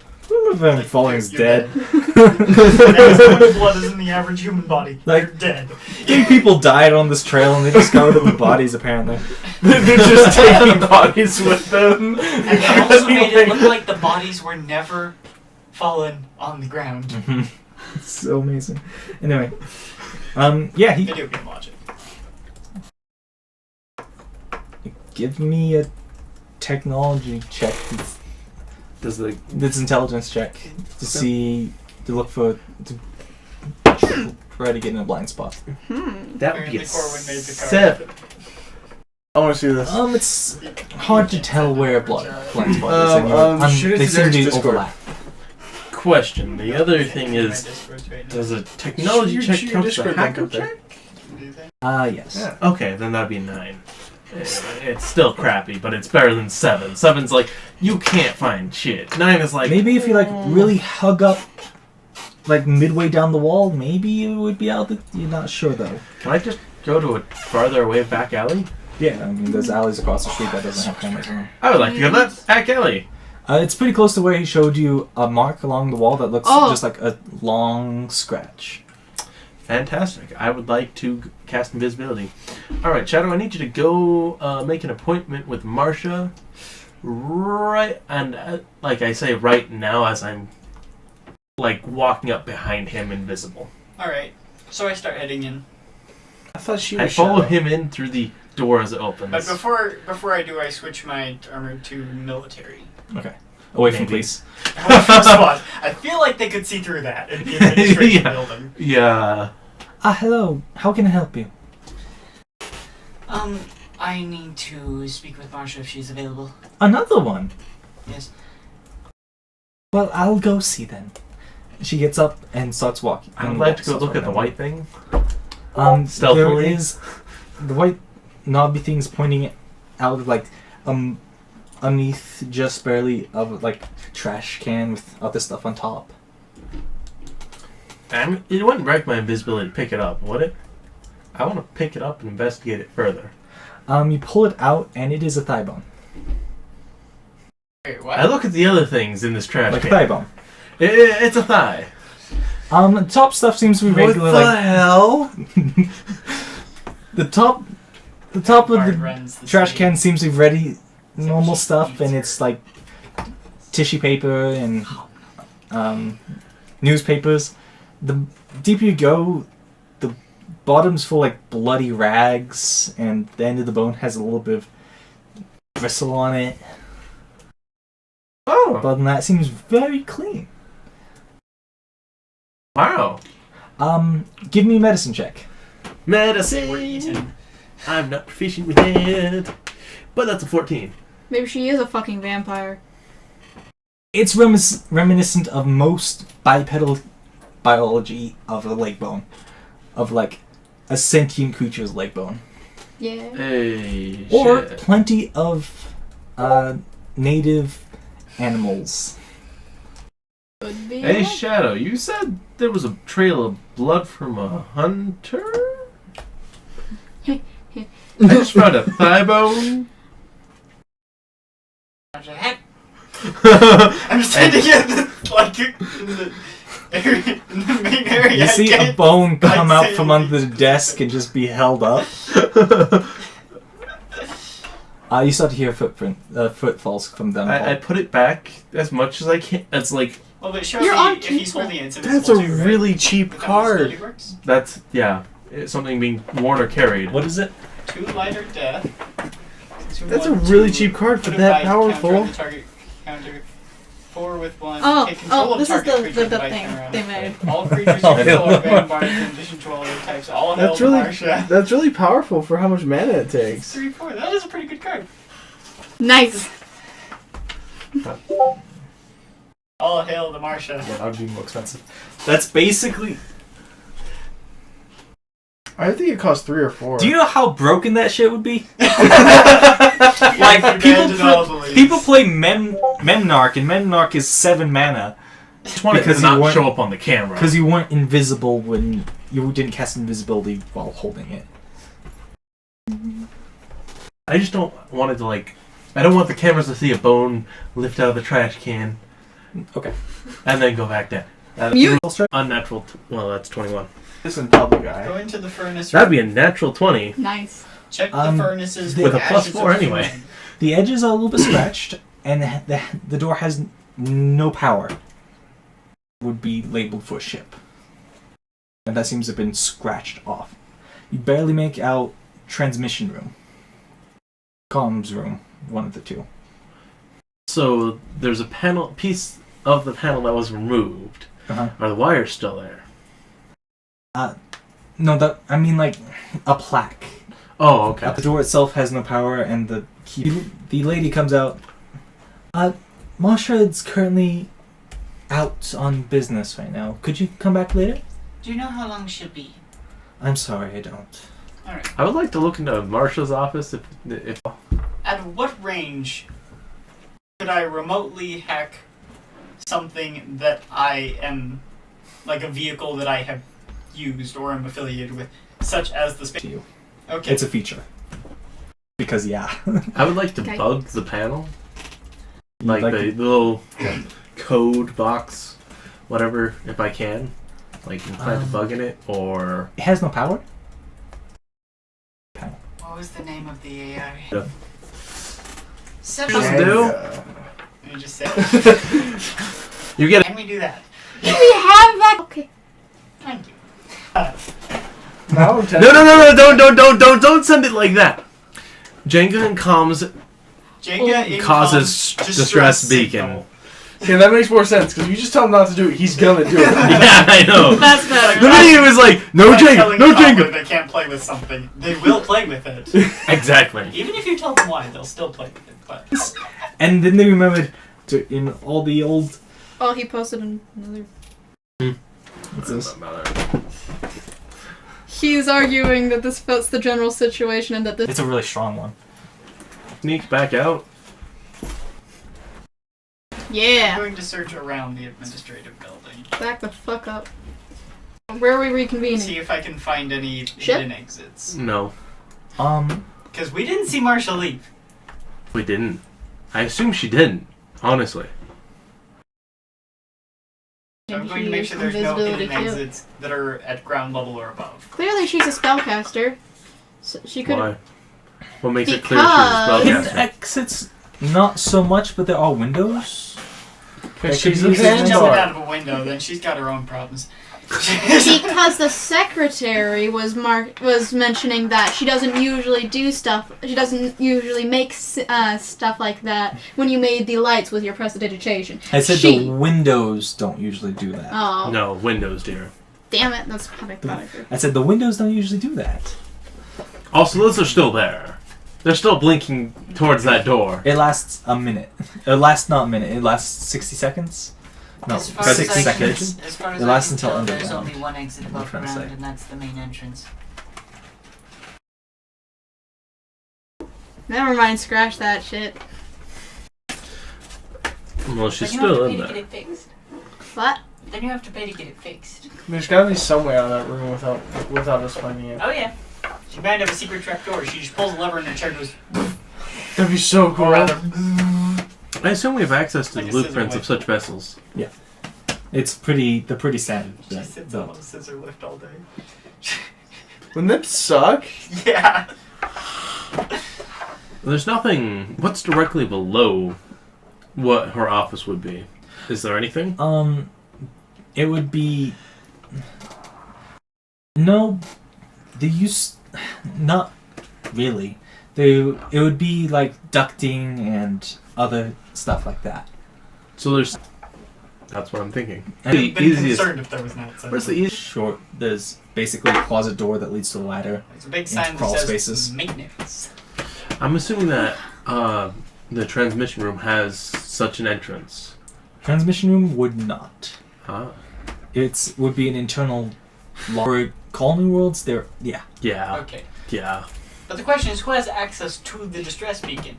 falling is You're dead. That's how much blood is in the average human body. Like- You're dead. 3 people died on this trail and they discovered the bodies apparently. They're just taking bodies with them. And they also made it look like the bodies were never fallen on the ground. It's so amazing. Anyway, yeah, he Video game logic. give me a technology check. Does the This intelligence check to look for to try to get in a blind spot. that would be Apparently a Corwin made the card. 7? I want to see this. It's hard to tell where a blind spot is. And you're- shoot it they to seem to Derek's Discord. overlap. Question. The other thing is, does a technology Shoot check your count as a Discord link hacker up there. check? Yes. Yeah. Okay, then that'd be 9. It's still crappy, but it's better than 7. 7's like, you can't find shit. 9 is like, Maybe if you like really hug up, like midway down the wall, maybe you would be able to. You're not sure though. can I just go to a farther away back alley? Yeah, I mean, there's alleys across the street that doesn't have cameras in them. I would like to go to that back alley. It's pretty close to where he showed you a mark along the wall that looks Oh. just like a long scratch. Fantastic. I would like to cast invisibility. Alright, Shadow, I need you to go make an appointment with Marsha. Right, and like I say, right now as I'm like walking up behind him invisible. Alright, so I start heading in. I thought she I was follow Shadow. him in through the door as it opens. But before I do, I switch my armor to military. Away from Maybe. police. Spot. I feel like they could see through that in the administration Yeah. building. Yeah. Hello. How can I help you? I need to speak with Marsha if she's available. Another one. Yes. Well, I'll go see then. She gets up and starts walking. I would and like to go walks look off at the around. white thing. There Stealthily. is the white knobby things pointing out of like underneath just barely of like trash can with other stuff on top. It wouldn't break my invisibility to pick it up, would it? I want to pick it up and investigate it further. You pull it out and it is a thigh bone, Wait, what? I look at the other things in this trash like a can. thigh bone. It's a thigh. The top stuff seems to be regular. Like hell? the top of Bard the runs the trash city. can seems to be ready normal stuff, and it's like tissue paper and newspapers. The deeper you go, the bottom's full like bloody rags, and the end of the bone has a little bit of bristle on it. Oh, But other than that, it seems very clean. wow. Give me a medicine check. They were Medicine. eaten. I'm not proficient with it, but that's a 14. Maybe she is a fucking vampire. It's reminiscent of most bipedal biology of a leg bone, of like a sentient creature's leg bone, Yeah. Hey, or shit. plenty of native animals. Could be. Hey, Shadow, you said there was a trail of blood from a hunter? I just found a thigh bone. I'm standing in the area, in the main area. You see a Can't- bone come I'd out say from at under the least. desk and just be held up. You start to hear footfalls from them. I put it back as much as I can. It's like, Well, but surely You're on if he's camera. holding it, it's That's a invisible too, right? really cheap Is that how this movie card. works? that's, yeah. It's something being worn or carried. What is it? 2 light or death. That's a really cheap card for Put a that bite counter powerful. on the target counter. 4 with 1. Oh, Take control of this is target the creature thing by counter on they it. made. All creatures you control are vampires in addition to all other types. All That's hail really Marsha. that's really powerful for how much mana it takes. 3-4. That is a pretty good card. Nice. All hail the Marsha. Yeah, that would be more expensive. That's basically. I think it costs 3 or 4. Do you know how broken that shit would be? Like People play Memnarch, and Memnarch is 7 mana 20 because does you not weren't- show up on the camera. because you weren't invisible when you didn't cast invisibility while holding it. I just don't want it to, like... I don't want the cameras to see a bone lift out of the trash can Okay. and then go back down. You- Unnatural... well, that's 21. Listen, public guy. Go into the furnace. That'd be a natural 20. Nice. Check the Um, furnaces with a plus ashes 4 of anyway. human. The edges are a little bit scratched, and the door has no power. Would be labeled for ship. And that seems to have been scratched off. You barely make out transmission room. Comms room, one of the two. So there's a piece of the panel that was removed. Uh-huh. Are the wires still there? No, I mean like a plaque. Oh, okay. The door itself has no power, and the key. The lady comes out. Marsha is currently out on business right now. Could you come back later? Do you know how long she'll be? I'm sorry, I don't. Alright. I would like to look into Marsha's office if At what range could I remotely hack something that I am, like a vehicle that I have used or am affiliated with, such as the space? To you, Okay. it's a feature. Because yeah, I would like to Okay. bug the panel. You'd Like, the to- little code box, whatever, if I can. Like, plant a bug in it, or... It has no power. What was the name of the AI? Yeah. Seven. Just And, do? Let me just say. You get Can we do that? We have that. Okay. Thank you. Now I'm No, don't send it like that! Jenga and comms Jenga in causes comms, distress beacon. signal. Okay, that makes more sense, because you just tell him not to do it, he's gonna do it. Yeah, I know. That's better. The video was like, no By Jenga, telling no the public Jenga! They can't play with something. They will play with it. Exactly. Even if you tell them why, they'll still play with it. But And then they remembered to in all the old. Oh, he posted another. What's this? He's arguing that this fits the general situation and that this. It's a really strong one. Sneak back out. I'm Yeah. going to search around the administrative building. Back the fuck up. Where are we reconvening? See if I can find any Ship? hidden exits. No, Because we didn't see Marsha leave. we didn't. I assume she didn't, honestly. So I'm Maybe going she to make used sure there's no invisibility hidden too. exits that are at ground level or above. Clearly, she's a spellcaster. So she could. Why? What makes it clear she's a hidden spellcaster? exits, not so much, but there are windows. Because That could she's be a If she's jumping Xandar. out of a window, then she's got her own problems. Because the secretary was mentioning that she doesn't usually do stuff. She doesn't usually make stuff like that when you made the lights with your prestidigitation. I said She- the windows don't usually do that. Oh. No, Windows, dear. damn it. That's what I thought I did. I said the windows don't usually do that. Also, those are still there. They're still blinking towards that door. It lasts a minute. It lasts not a minute. It lasts 60 seconds. No, As far as 6 I can- seconds. As far as It I lasts can until tell, there's underground. only one exit I'm above trying to ground, say. and that's the main entrance. Never mind, scratch that shit. Well, she's Then you have still to in pay to get there. it fixed. What? Then you have to pay to get it fixed. There's gotta be some way out of that room without us finding it. Oh yeah. She might have a secret trap door. She just pulls a lever and the chair goes. That'd be so cool. Or rather, I assume we have access to Like the a blueprints scissor of such vessels. They're pretty standard. she sits on built. a scissor lift all day. Wouldn't that suck? Yeah. There's nothing. What's directly below what her office would be? Is there anything? It would be no. They use not really. It would be like ducting and other stuff like that. So there's. That's what I'm thinking. And The Been easiest. concerned if there was not. Where's the easiest? short. There's basically a closet door that leads to a ladder. There's a big into sign that crawl says spaces. maintenance. I'm assuming that the transmission room has such an entrance. Transmission room would not. Ah. It would be an internal. For colony worlds, there. Yeah. Yeah. Okay. Yeah. But the question is, who has access to the distress beacon?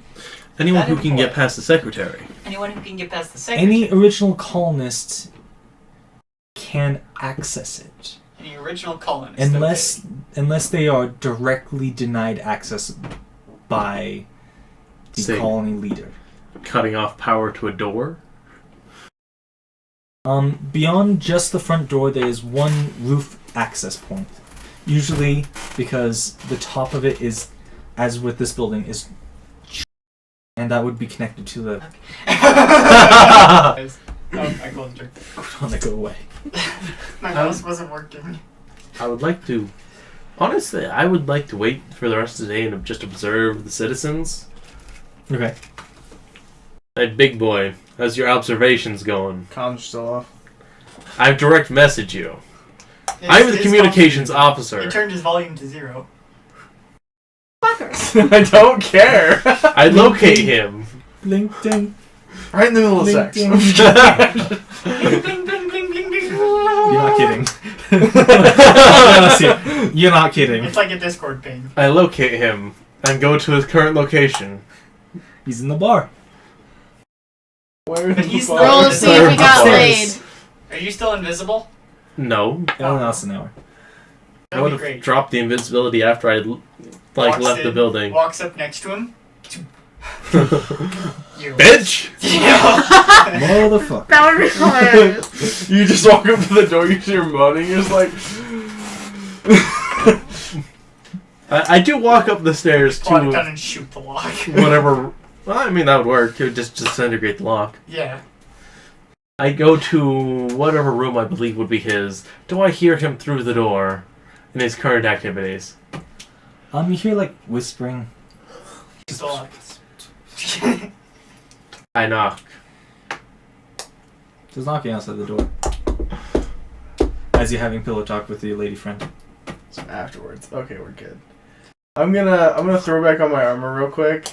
Anyone That who can get employee. past the secretary. Anyone who can get past the secretary. Any original colonist can access it. Any original colonist. Unless they are directly denied access by the Say- colony leader. Cutting off power to a door. Beyond just the front door, there is one roof access point. Usually, because the top of it is, as with this building, is, and that would be connected to the. Oh, I closed her. On the go away. My mouse wasn't working. I would like to. Honestly, I would like to wait for the rest of the day and just observe the citizens. Okay. Hey, big boy, how's your observations going? Comms still off. I direct message you. I'm the communications officer. He turned his volume to 0. Fucker. I don't care. I locate him. LinkedIn. Right in the middle of sex. LinkedIn. Bling, bling, bling, bling, bling, bling. You're not kidding. You're not kidding. It's like a Discord ping. I locate him and go to his current location. He's in the bar. Where But he's the not- fuck- Roll to see if we got Upstairs. laid. Are you still invisible? No, Oh, that's an hour. I That'd would be have great. dropped the invisibility after I Walks left the in, building. Walks up next to him. You. Bitch! Yeah. Motherfucker. That would be hilarious. You just walk up to the door, you hear moaning, you're just like. I do walk up the stairs Pull out a gun to and shoot the lock. whatever. Well, I mean that would work. It would just disintegrate the lock. Yeah. I go to whatever room I believe would be his. Do I hear him through the door in his current activities? You hear like whispering. Still lock. I knock. There's knocking outside the door. As you're having pillow talk with your lady friend. Afterwards. Okay, we're good. I'm gonna throw back on my armor real quick.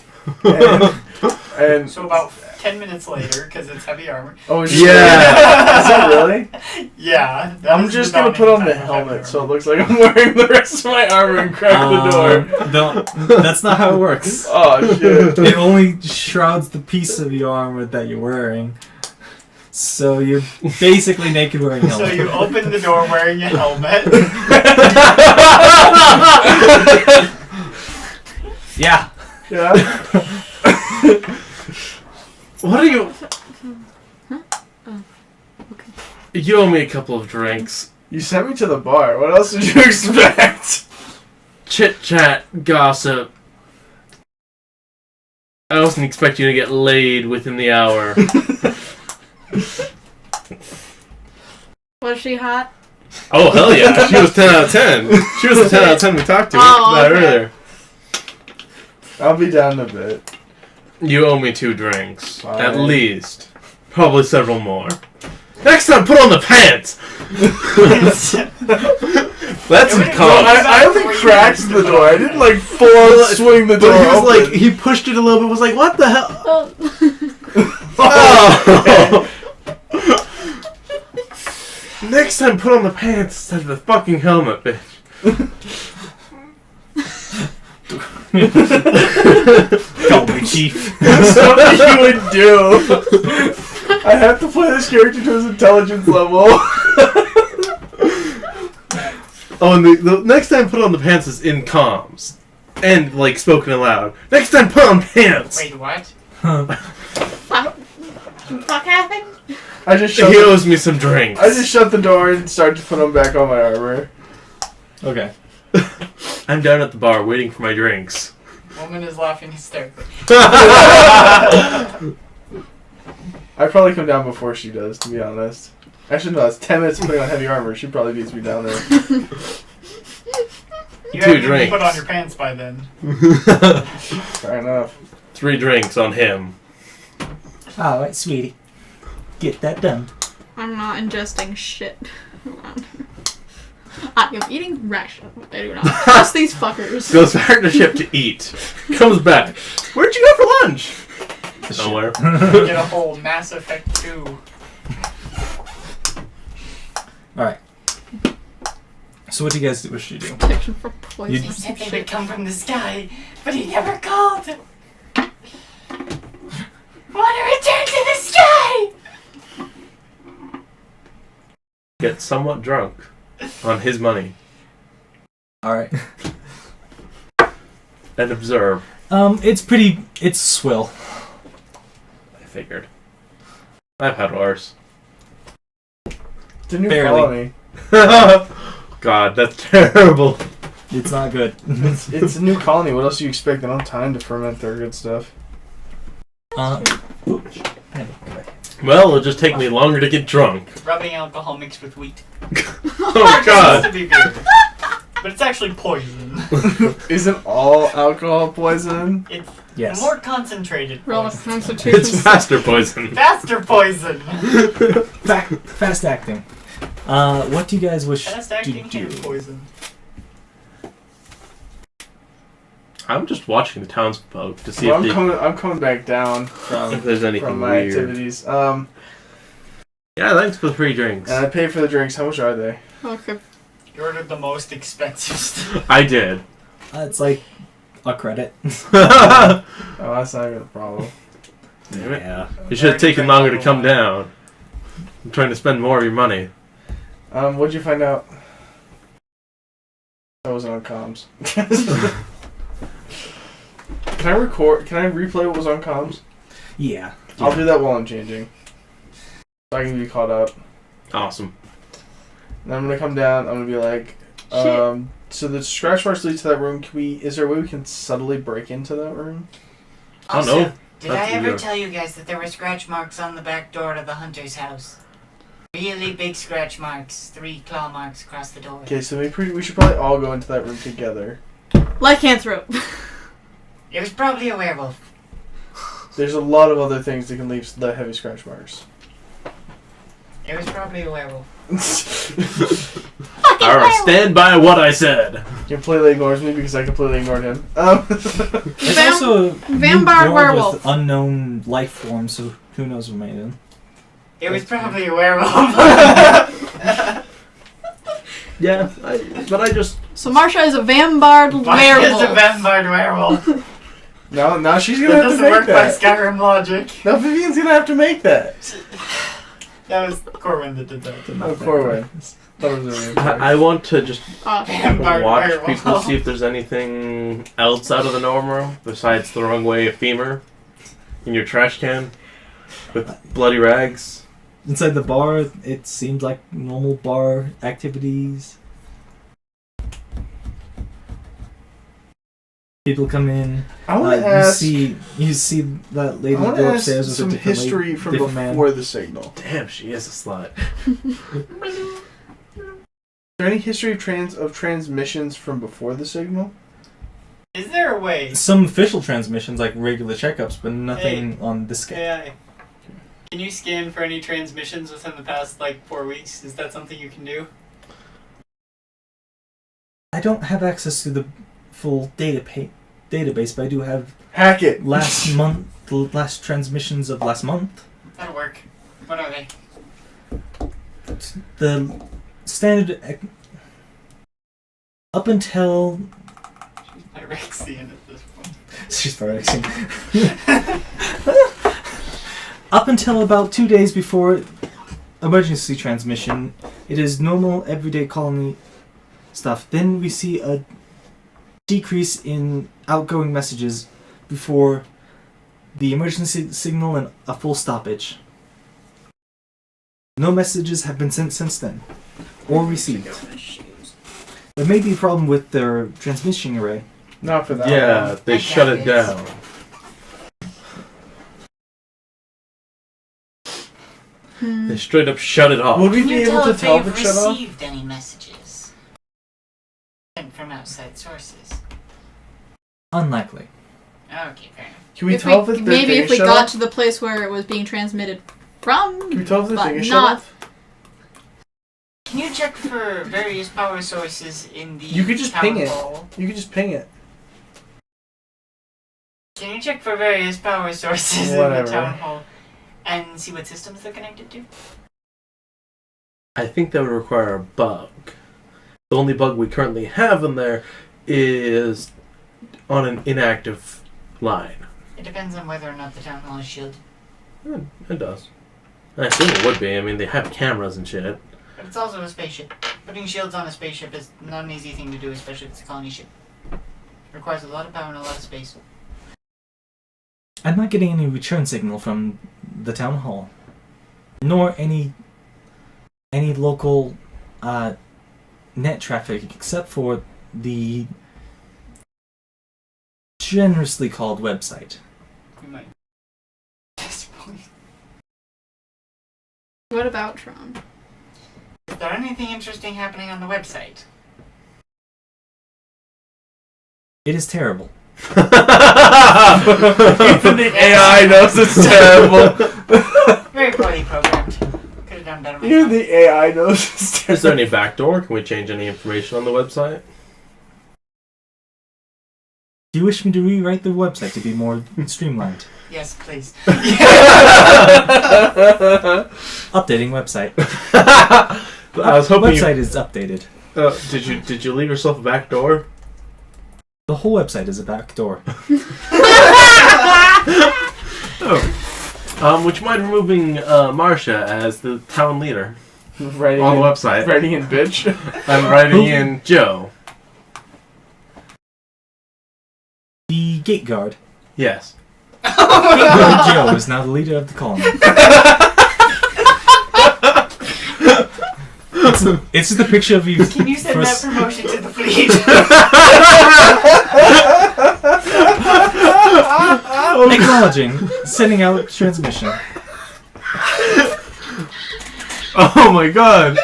And So about 10 minutes later, because it's heavy armor. oh Yeah. Is it really? Yeah. that I'm was just the gonna put on the non-anytime heavy helmet so it armor. looks like I'm wearing the rest of my armor and crack the door. That's not how it works. Oh shit. It only shrouds the piece of your armor that you're wearing. So you're basically naked wearing a So helmet. you open the door wearing a helmet. Yeah. Yeah. What are you? You owe me a couple of drinks. You sent me to the bar. What else did you expect? Chit chat, gossip. I wasn't expecting you to get laid within the hour. Was she hot? Oh hell yeah! She was 10 out of 10. She was the 10 out of 10 we talked to Oh, about okay. earlier. I'll be down a bit. You owe me 2 drinks, Fine. at least. Probably several more. Next time, put on the pants. That's It calm. I only cracked the door. I didn't like full on swing the door But he was open. like, he pushed it a little bit. Was like, what the hell? Oh. Oh. Next time, put on the pants instead of the fucking helmet, bitch. Call me chief. Something you would do. I have to play this character to his intelligence level. Oh, and the next time, put on the pants is in comms. And, like, spoken aloud. Next time, put on pants! Wait, what? Fuck happened? I just He shut. owes me some drinks. I just shut the door and started to put on back on my armor. Okay. I'm down at the bar waiting for my drinks. Woman is laughing hysterically. I probably come down before she does, to be honest. Actually, no, it's 10 minutes of putting on heavy armor. She probably beats me down there. You Two haven't even drinks. put on your pants by then. Fair enough. 3 drinks on him. Alright, sweetie. Get that done. I'm not ingesting shit. I am eating ration. I do not trust these fuckers. Goes back to ship to eat. Comes back. Where'd you go for lunch? Nowhere. Get a whole Mass Effect 2. Alright. So what do you guys wish to do? Protection for poison. You- He said they would come from the sky, but he never called. Want to return to the sky? Get somewhat drunk on his money Alright. and observe. It's swill. I figured. I've had worse. It's a new Barely. colony. God, that's terrible. It's not good. It's a new colony. What else do you expect? They don't have time to ferment their good stuff. Oops. Hey, come back. Well, it'll just take me longer to get drunk. Rubbing alcohol mixed with wheat. Oh Supposed God. to be beer, but it's actually poison. Isn't all alcohol poison? It's Yes. more concentrated Roll a poison. constitution. It's faster poison. Faster poison. Fast acting. What do you guys wish Fast to acting do? hand poison. I'm just watching the townsfolk to see Well, if, I'm coming back down if from there's anything my weird. activities. Yeah, thanks for the 3 drinks. And I pay for the drinks. How much are they? Okay. You ordered the most expensive stuff. I did. It's like a credit. Oh, that's not even a problem. Damn it. Yeah. You should have taken longer to come down. I'm trying to spend more of your money. What'd you find out? I wasn't on comms. Can I record? Can I replay what was on comms? Yeah. I'll do that while I'm changing, so I can be caught up. Awesome. And I'm gonna come down. I'm gonna be like, so the scratch marks lead to that room. Is there a way we can subtly break into that room? I don't know. Did That's I ever weird. tell you guys that there were scratch marks on the back door to the hunter's house? Really big scratch marks, 3 claw marks across the door. Okay, so we should probably all go into that room together. Lycanthrope. It was probably a werewolf. There's a lot of other things that can leave the heavy scratch marks. It was probably a werewolf. Alright, stand by what I said. He completely ignores me because I completely ignored him. It's also a new Vampire world werewolf. with unknown life forms, so who knows what made it. It was probably a werewolf. Yeah, but I just... So Marsha is a Vambard Why is werewolf. a vampire werewolf? now she's That gonna have to doesn't make work by that. Skyrim logic. Now Vivian's gonna have to make that. That was Corwin that did that. Oh, Corwin. Thought it was a I want to just Vampire watch werewolf. people, see if there's anything else out of the normal besides the wrong way of femur in your trash can with bloody rags. Inside the bar, it seemed like normal bar activities. People come in. I want to ask. You see that lady I want go to ask upstairs with some a different history from different man. before the signal. Damn, she is a slut. Is there any history of transmissions from before the signal? Is there a way? Some official transmissions, like regular checkups, but nothing on this scale. AI. Can you scan for any transmissions within the past, 4 weeks? Is that something you can do? I don't have access to the full database, but I do have Hack it. the last transmissions of last month. That'll work. What are they? The standard up until She's Pyrexian at this point. she's Phyrexian. Up until about 2 days before emergency transmission, it is normal everyday colony stuff. Then we see a decrease in outgoing messages before the emergency signal and a full stoppage. No messages have been sent since then, or received. There may be a problem with their transmission array. Not for that. Yeah, one. they I shut got it this. down. They straight up shut it off. Would we Can be you able tell to if tell they've if it shut off? received any messages sent from outside sources? Unlikely. Okay, fair enough. Can we tell if it's maybe if we shut got off? to the place where it was being transmitted from, Can we tell if the but thing is shut not. off? Can you check for various power sources in the You could just town ping it. hall? You can just ping it. Can you check for various power sources in Whatever. the town hall and see what systems they're connected to? I think that would require a bug. The only bug we currently have in there is on an inactive line. It depends on whether or not the town hall is shielded. It does. I assume it would be. I mean, they have cameras and shit. But it's also a spaceship. Putting shields on a spaceship is not an easy thing to do, especially if it's a colony ship. It requires a lot of power and a lot of space. I'm not getting any return signal from the town hall, nor any local net traffic except for the generously called website. We might. What about Tron? Is there anything interesting happening on the website? It is terrible. Even the AI knows it's terrible. Very poorly programmed. Could have done better myself. Even the AI knows it's Is there any backdoor? Can we change any information on the website? Do you wish me to rewrite the website to be more streamlined? Yes, please. Updating website. I was hoping Website is updated. Did you leave yourself a back door? The whole website is a backdoor. Would you mind removing Marcia as the town leader writing on the in, website? writing in bitch. I'm writing in Joe. The gate guard. Yes. Gate guard Joe is now the leader of the colony. It's just a picture of you. Can you send that first- promotion to the fleet? Acknowledging, sending out transmission. Oh my god.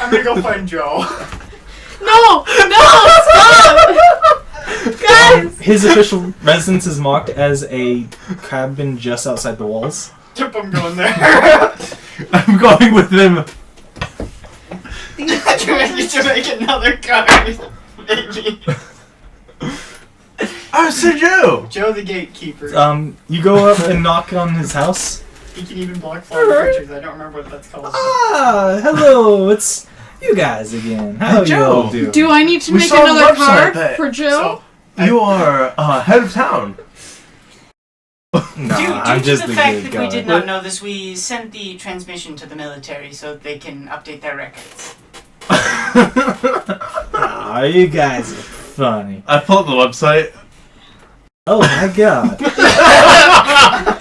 I'm gonna go find Joe. No! No! Stop! Guys! His official residence is marked as a cabin just outside the walls. Yep, I'm going there. I'm going with him. to make another card. Maybe. Oh, Sir Joe. Joe the gatekeeper. You go up and knock on his house. He can even block flying creatures. I don't remember what that's called. Ah, hello, it's you guys again. How Hey, you all Joe. doing? Do I need to We make saw on the another website card that- for Joe? You are head of town. No, Due I'm to just the the fact gate that we guard. did not know this, we sent the transmission to the military so that they can update their records. Ah, you guys are funny. I pulled up the website. Oh my god.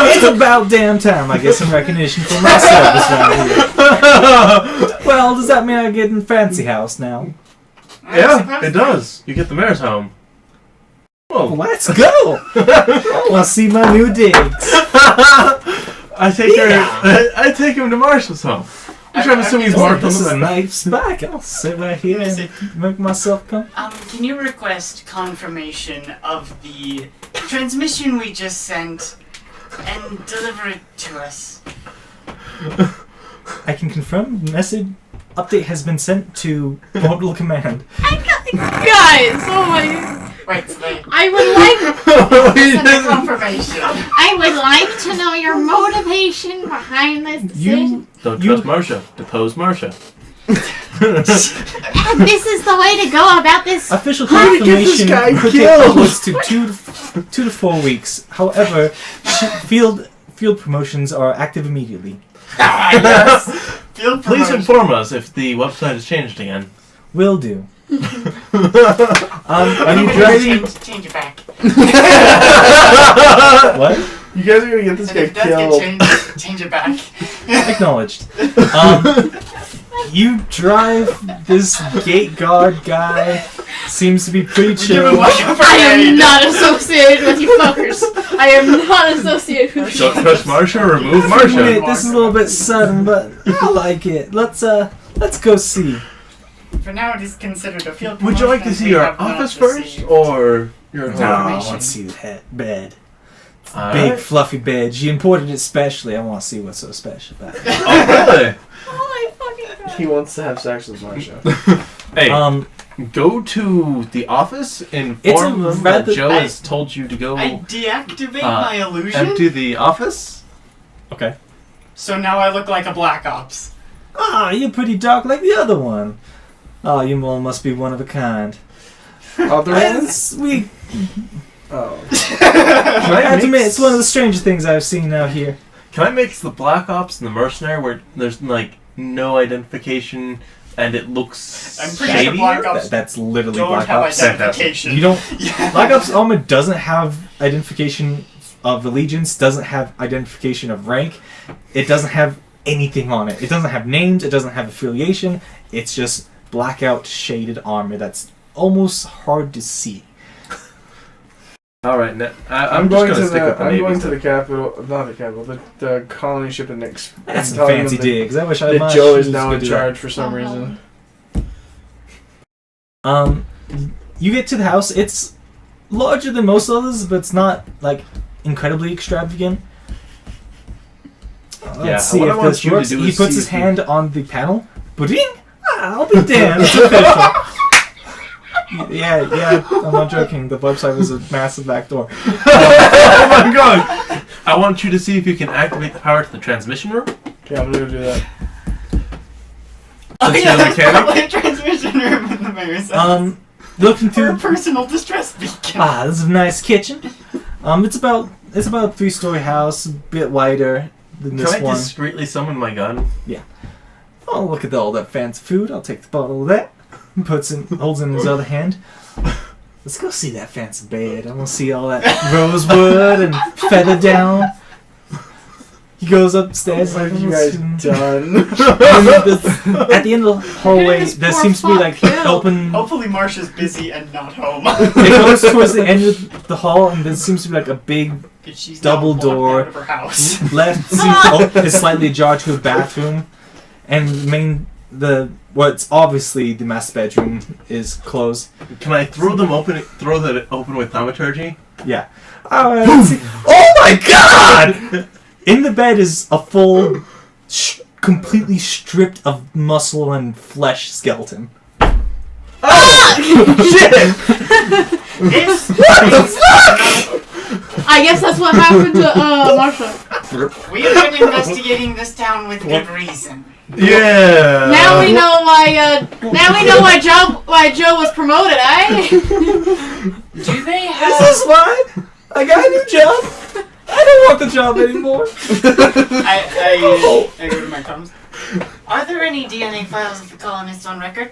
It's about damn time I get some recognition for my service around here. Well, does that mean I get in fancy house now? Yeah, it does. You get the mayor's home. Well, Let's go! I want to see my new digs. I take him to Marshall's home. I'm trying to assume he's Oh, marked on this is a the nice spot. I'll sit right here and make myself come. Can you request confirmation of the transmission we just sent and deliver it to us. I can confirm message update has been sent to Portal Command. Guys, oh my! Wait, so they I would like send a confirmation. I would like to know your motivation behind this decision. You Don't You- trust Marcia. Depose Marcia. This is the way to go about this. official How did you get this confirmation guy could take killed? upwards to 2 to 4 weeks. However, field promotions are active immediately. Ah, yes. Field Please promotion. inform us if the website has changed again. Will do. Are you driving? Change it back. What? You guys are gonna get this And guy if it does killed. get changed, change it back. Acknowledged. You drive this gate guard guy. Seems to be pretty Give him chill. like a I am parade. not associated with you fuckers. I am not associated with you. Don't trust Marcia. Remove Wait, Marcia. this is a little bit sudden, but I like it. Let's go see. For now, it is considered a field Would you like to promotion, see we your have not office first, received- or your No, home? I want to see the bed. Alright. Big fluffy bed. She imported it specially. I want to see what's so special about it. Oh, really? Oh my fucking god. He wants to have sex with Marsha. Hey, Go to the office, It's a inform them that rather- Joe I- has told you to go I deactivate my illusion, empty the office. Okay. so now I look like a Black Ops. Ah, you're pretty dark like the other one. Oh, you all must be one of a kind. Other ones? It's, we Oh. I have to admit, it's one of the strangest things I've seen out here. Can I mix the Black Ops and the Mercenary where there's like no identification and it looks I'm pretty sure shady? Black Ops That's literally don't Black have Ops. identification. You don't. Yeah. Black Ops Armor doesn't have identification of allegiance. Doesn't have identification of rank. It doesn't have anything on it. It doesn't have names. It doesn't have affiliation. It's just blackout shaded armor that's almost hard to see. All right, I'm just going gonna to stick the with the I'm Navy going to stuff. the capital, not the capital, the colony ship and That's and some telling fancy them that- digs. I wish I. That my Joe is shoes now could in do that. charge for some reason. You get to the house. It's larger than most others, but it's not like incredibly extravagant. Yeah, Let's see what I if want this you to works. do He is puts see his if you- hand on the panel. Pudding? I'll be damned. It's official. Yeah, I'm not joking. The website was a massive backdoor. Oh my god! I want you to see if you can activate the power to the transmission room. Okay, I'm gonna go do that. Oh Since yeah, you're the there's mechanic. probably a transmission room in the mayor's house. Looking Or a through. personal distress beacon. This is a nice kitchen. It's about a 3-story house, a bit wider than Can this I one. discreetly summon my gun? Oh, look at all that fancy food. I'll take the bottle of that. Holds in his other hand. Let's go see that fancy bed. I want to see all that rosewood and feather down. He goes upstairs. What have like, you "Let's guys see." done? At the end of the hallway, This there poor seems to be like fuck killed. open. Hopefully Marsha's busy and not home. It goes towards the end of the hall, and there seems to be like a big 'Cause she's double now locked door. out of her house. left is slightly ajar to a bathroom, and what's obviously the master bedroom is closed. Can I throw that open with thaumaturgy? Yeah. Let's see. Oh my god! In the bed is a full, completely stripped of muscle and flesh skeleton. Shit! This I guess that's what happened to Marsha. we have been investigating this town with good reason. Yeah. Now we know why Joe was promoted, eh? Do they This have? is fine. I got a new job. I don't want the job anymore. I go to my thumbs. Are there any DNA files of the colonists on record?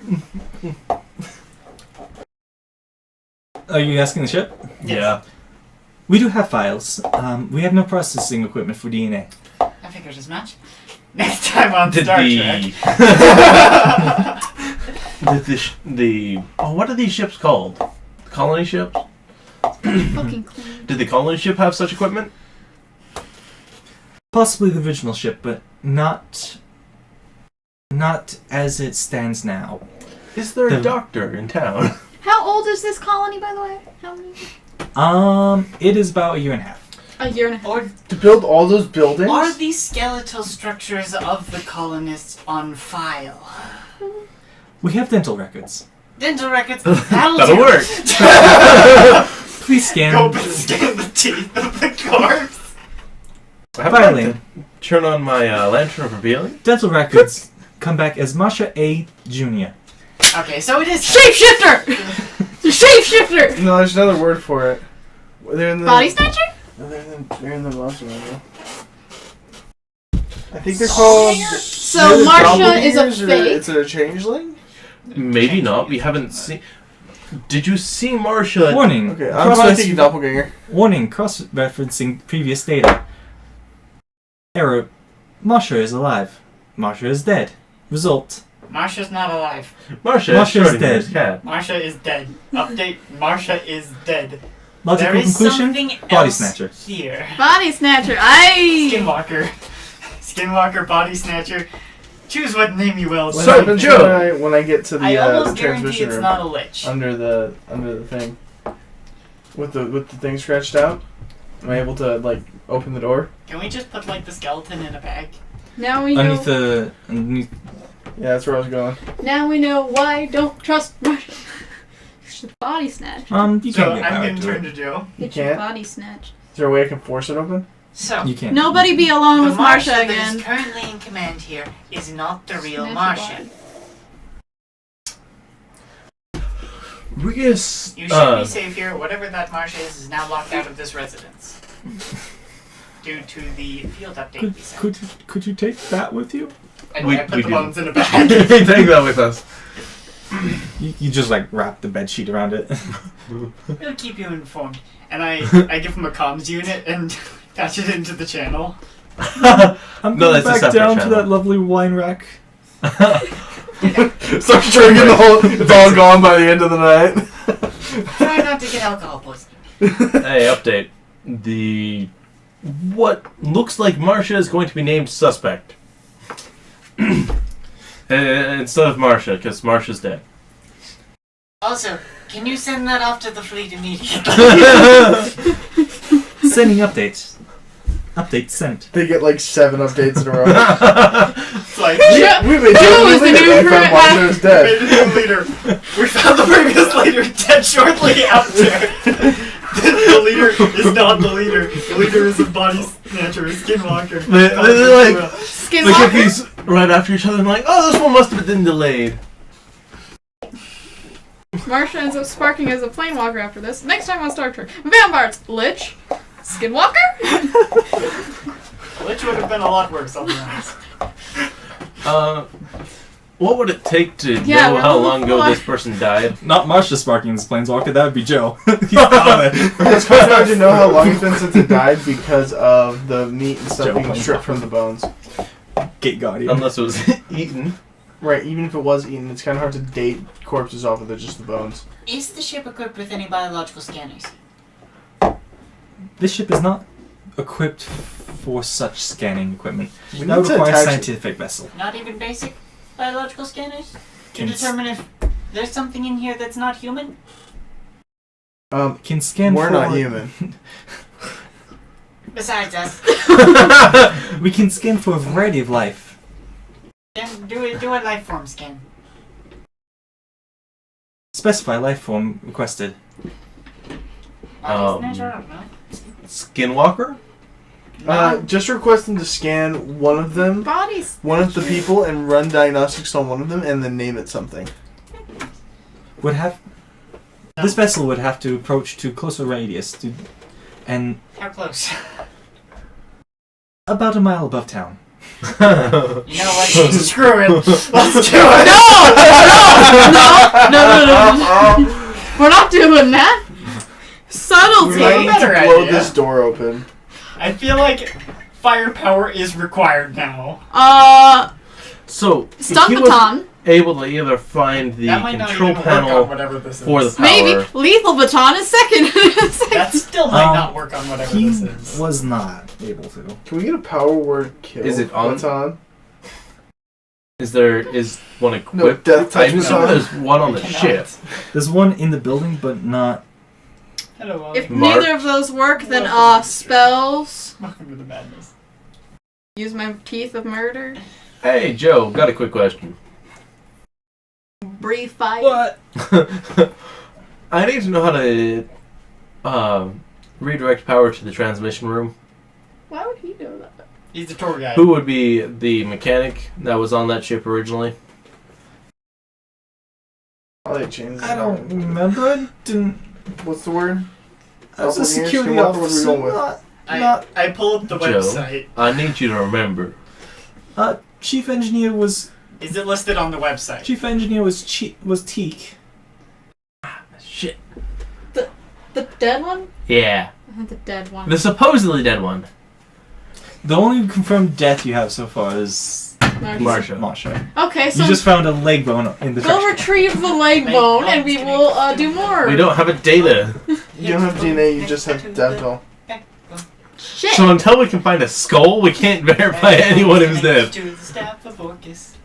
Are you asking the ship? Yeah. We do have files. We have no processing equipment for DNA. I figured as much. Next time on Did Star the Trek. what are these ships called? Colony ships? Fucking clean. Did the colony ship have such equipment? Possibly the original ship, but not as it stands now. Is there The- a doctor in town? How old is this colony, by the way? How many? It is about 1.5 years. A year and a half. Or To build all those buildings? are the skeletal structures of the colonists on file? We have dental records. Dental records. That'll That'll do. work. Please scan. Go scan the teeth of the corpse. How about Finally, turn on my lantern of revealing? dental records come back as Marsha A. Jr. Okay, so it is. Shapeshifter! Shapeshifter! No, there's another word for it. They're in the Body snatcher? No, they're in the monster manual. I think they're called. So they're the Marsha is a doppelgangers, or fake. It's a changeling. Maybe not. We haven't seen. Did you see Marsha? Warning. Okay, I'm probably thinking Cross- doppelganger. Warning, cross-referencing previous data. Error. Marsha is alive. Marsha is dead. Result. Marsha's not alive. Marsha Marsha is Schrodinger's dead. cat. Marsha is dead. Update. Marsha is dead. Logical There is conclusion? something Body else snatcher. here. Body snatcher. Aye! Skinwalker. Skinwalker, body snatcher. Choose what name you will. What So, happens Joe. when I get to I the almost guarantee transmission it's room not a lich. under the thing with the thing scratched out? Am I able to like open the door? Can we just put like the skeleton in a bag? Now we know. Underneath Yeah, that's where I was going. Now we know why don't trust Marsha. She's a body snatch. you So can't get I'm power gonna to turn it. to Joe. You Get your can't. body snatch. Is there a way I can force it open? So You can't. Nobody be alone the with Marsha Marsha that again. is currently in command here is not the real Snatch your Marsha. body. Rius. You should be safe here. Whatever that Marsha is now locked out of this residence. Due to the field update we sent. Could you take that with you? Anyway, I we put the do. bones in a bag. Take that with us. You just like wrap the bed sheet around it. It'll keep you informed. And I give him a comms unit and patch it into the channel. I'm No, going that's a back separate down to channel. that lovely wine rack. Start drinking the whole. It's all gone by the end of the night. Try not to get alcohol poisoning. Hey, update. The what looks like Marsha is going to be named suspect instead of Marsha, because Marsha's dead. Also, can you send that off to the fleet immediately? Sending updates. Update sent. They get like 7 updates in a row. It's like, Yeah. We made Who is the leader. new I found current- Marsha is we dead. made a new leader. We found the previous leader dead shortly after. The leader is not the leader. The leader is a body snatcher, a skinwalker. They're like- They get Skinwalker? these right after each other and like, oh, this one must have been delayed. Marsha ends up sparking as a planewalker after this. Next time on Star Trek. Vampires. Lich. Skinwalker? Which would have been a lot worse, I'll be honest. What would it take to Yeah, know we're how on the long ago floor. this person died? Not Marsha sparking this planeswalker, that would be Joe. He's on it. It's quite hard to know how long it's been since it died because of the meat and stuff Joe being plays stripped off. from the bones. Gate Guardian. Unless it was eaten. Right, even if it was eaten, it's kind of hard to date corpses off of just the bones. Is the ship equipped with any biological scanners? This ship is not equipped for such scanning equipment. We That need would to require a attach- scientific vessel. Not even basic biological scanners? To Can determine if there's something in here that's not human? Can scan We're for... not human. Besides us. We can scan for a variety of life. Then do a life form scan. Specify life form requested. Body snatcher? I don't know. Skinwalker? Just request them to scan one of them, Bodies. one of the people, and run diagnostics on one of them, and then name it something. Would have... This vessel would have to approach to closer radius to... And How close? about a mile above town. You know what? Screw it. Let's do it. No! We're not doing that. We Subtlety. might need to Better blow idea. this door open. I feel like firepower is required now. So, Stun he was baton. able to either find the That might not control even work on panel whatever this for the is. power. Maybe. Lethal baton is second. That still might Um, not work on whatever He this is. was not able to. Can we get a power word kill? Is it on? Baton? Is one No, equipped? death I touch know baton. there's one on the Cannot. ship. There's one in the building, but not... Hello, Ollie. If Mark. neither of those work, then Welcome to the spells. Welcome to the madness. Use my teeth of murder. Hey, Joe, got a quick question. Brief fight. What? I need to know how to redirect power to the transmission room. Why would he do that? He's the tour guide. Who would be the mechanic that was on that ship originally? Oh, they changed. I don't remember. I didn't. What's the word? I was a Doppelganger? security What were we officer. going with? I pull up the Joe. website. I need you to remember. Chief engineer was Is it listed on the website? was Teak. Shit. The dead one? Yeah. The dead one. The supposedly dead one. The only confirmed death you have so far is Marsha. Marsha. Okay, so You just found a leg bone in the go trash can. retrieve the leg bone and we will do more. We don't have a data. You don't have DNA, you just have dental. Shit. So until we can find a skull, we can't verify anyone who's dead. To the staff of Orcus.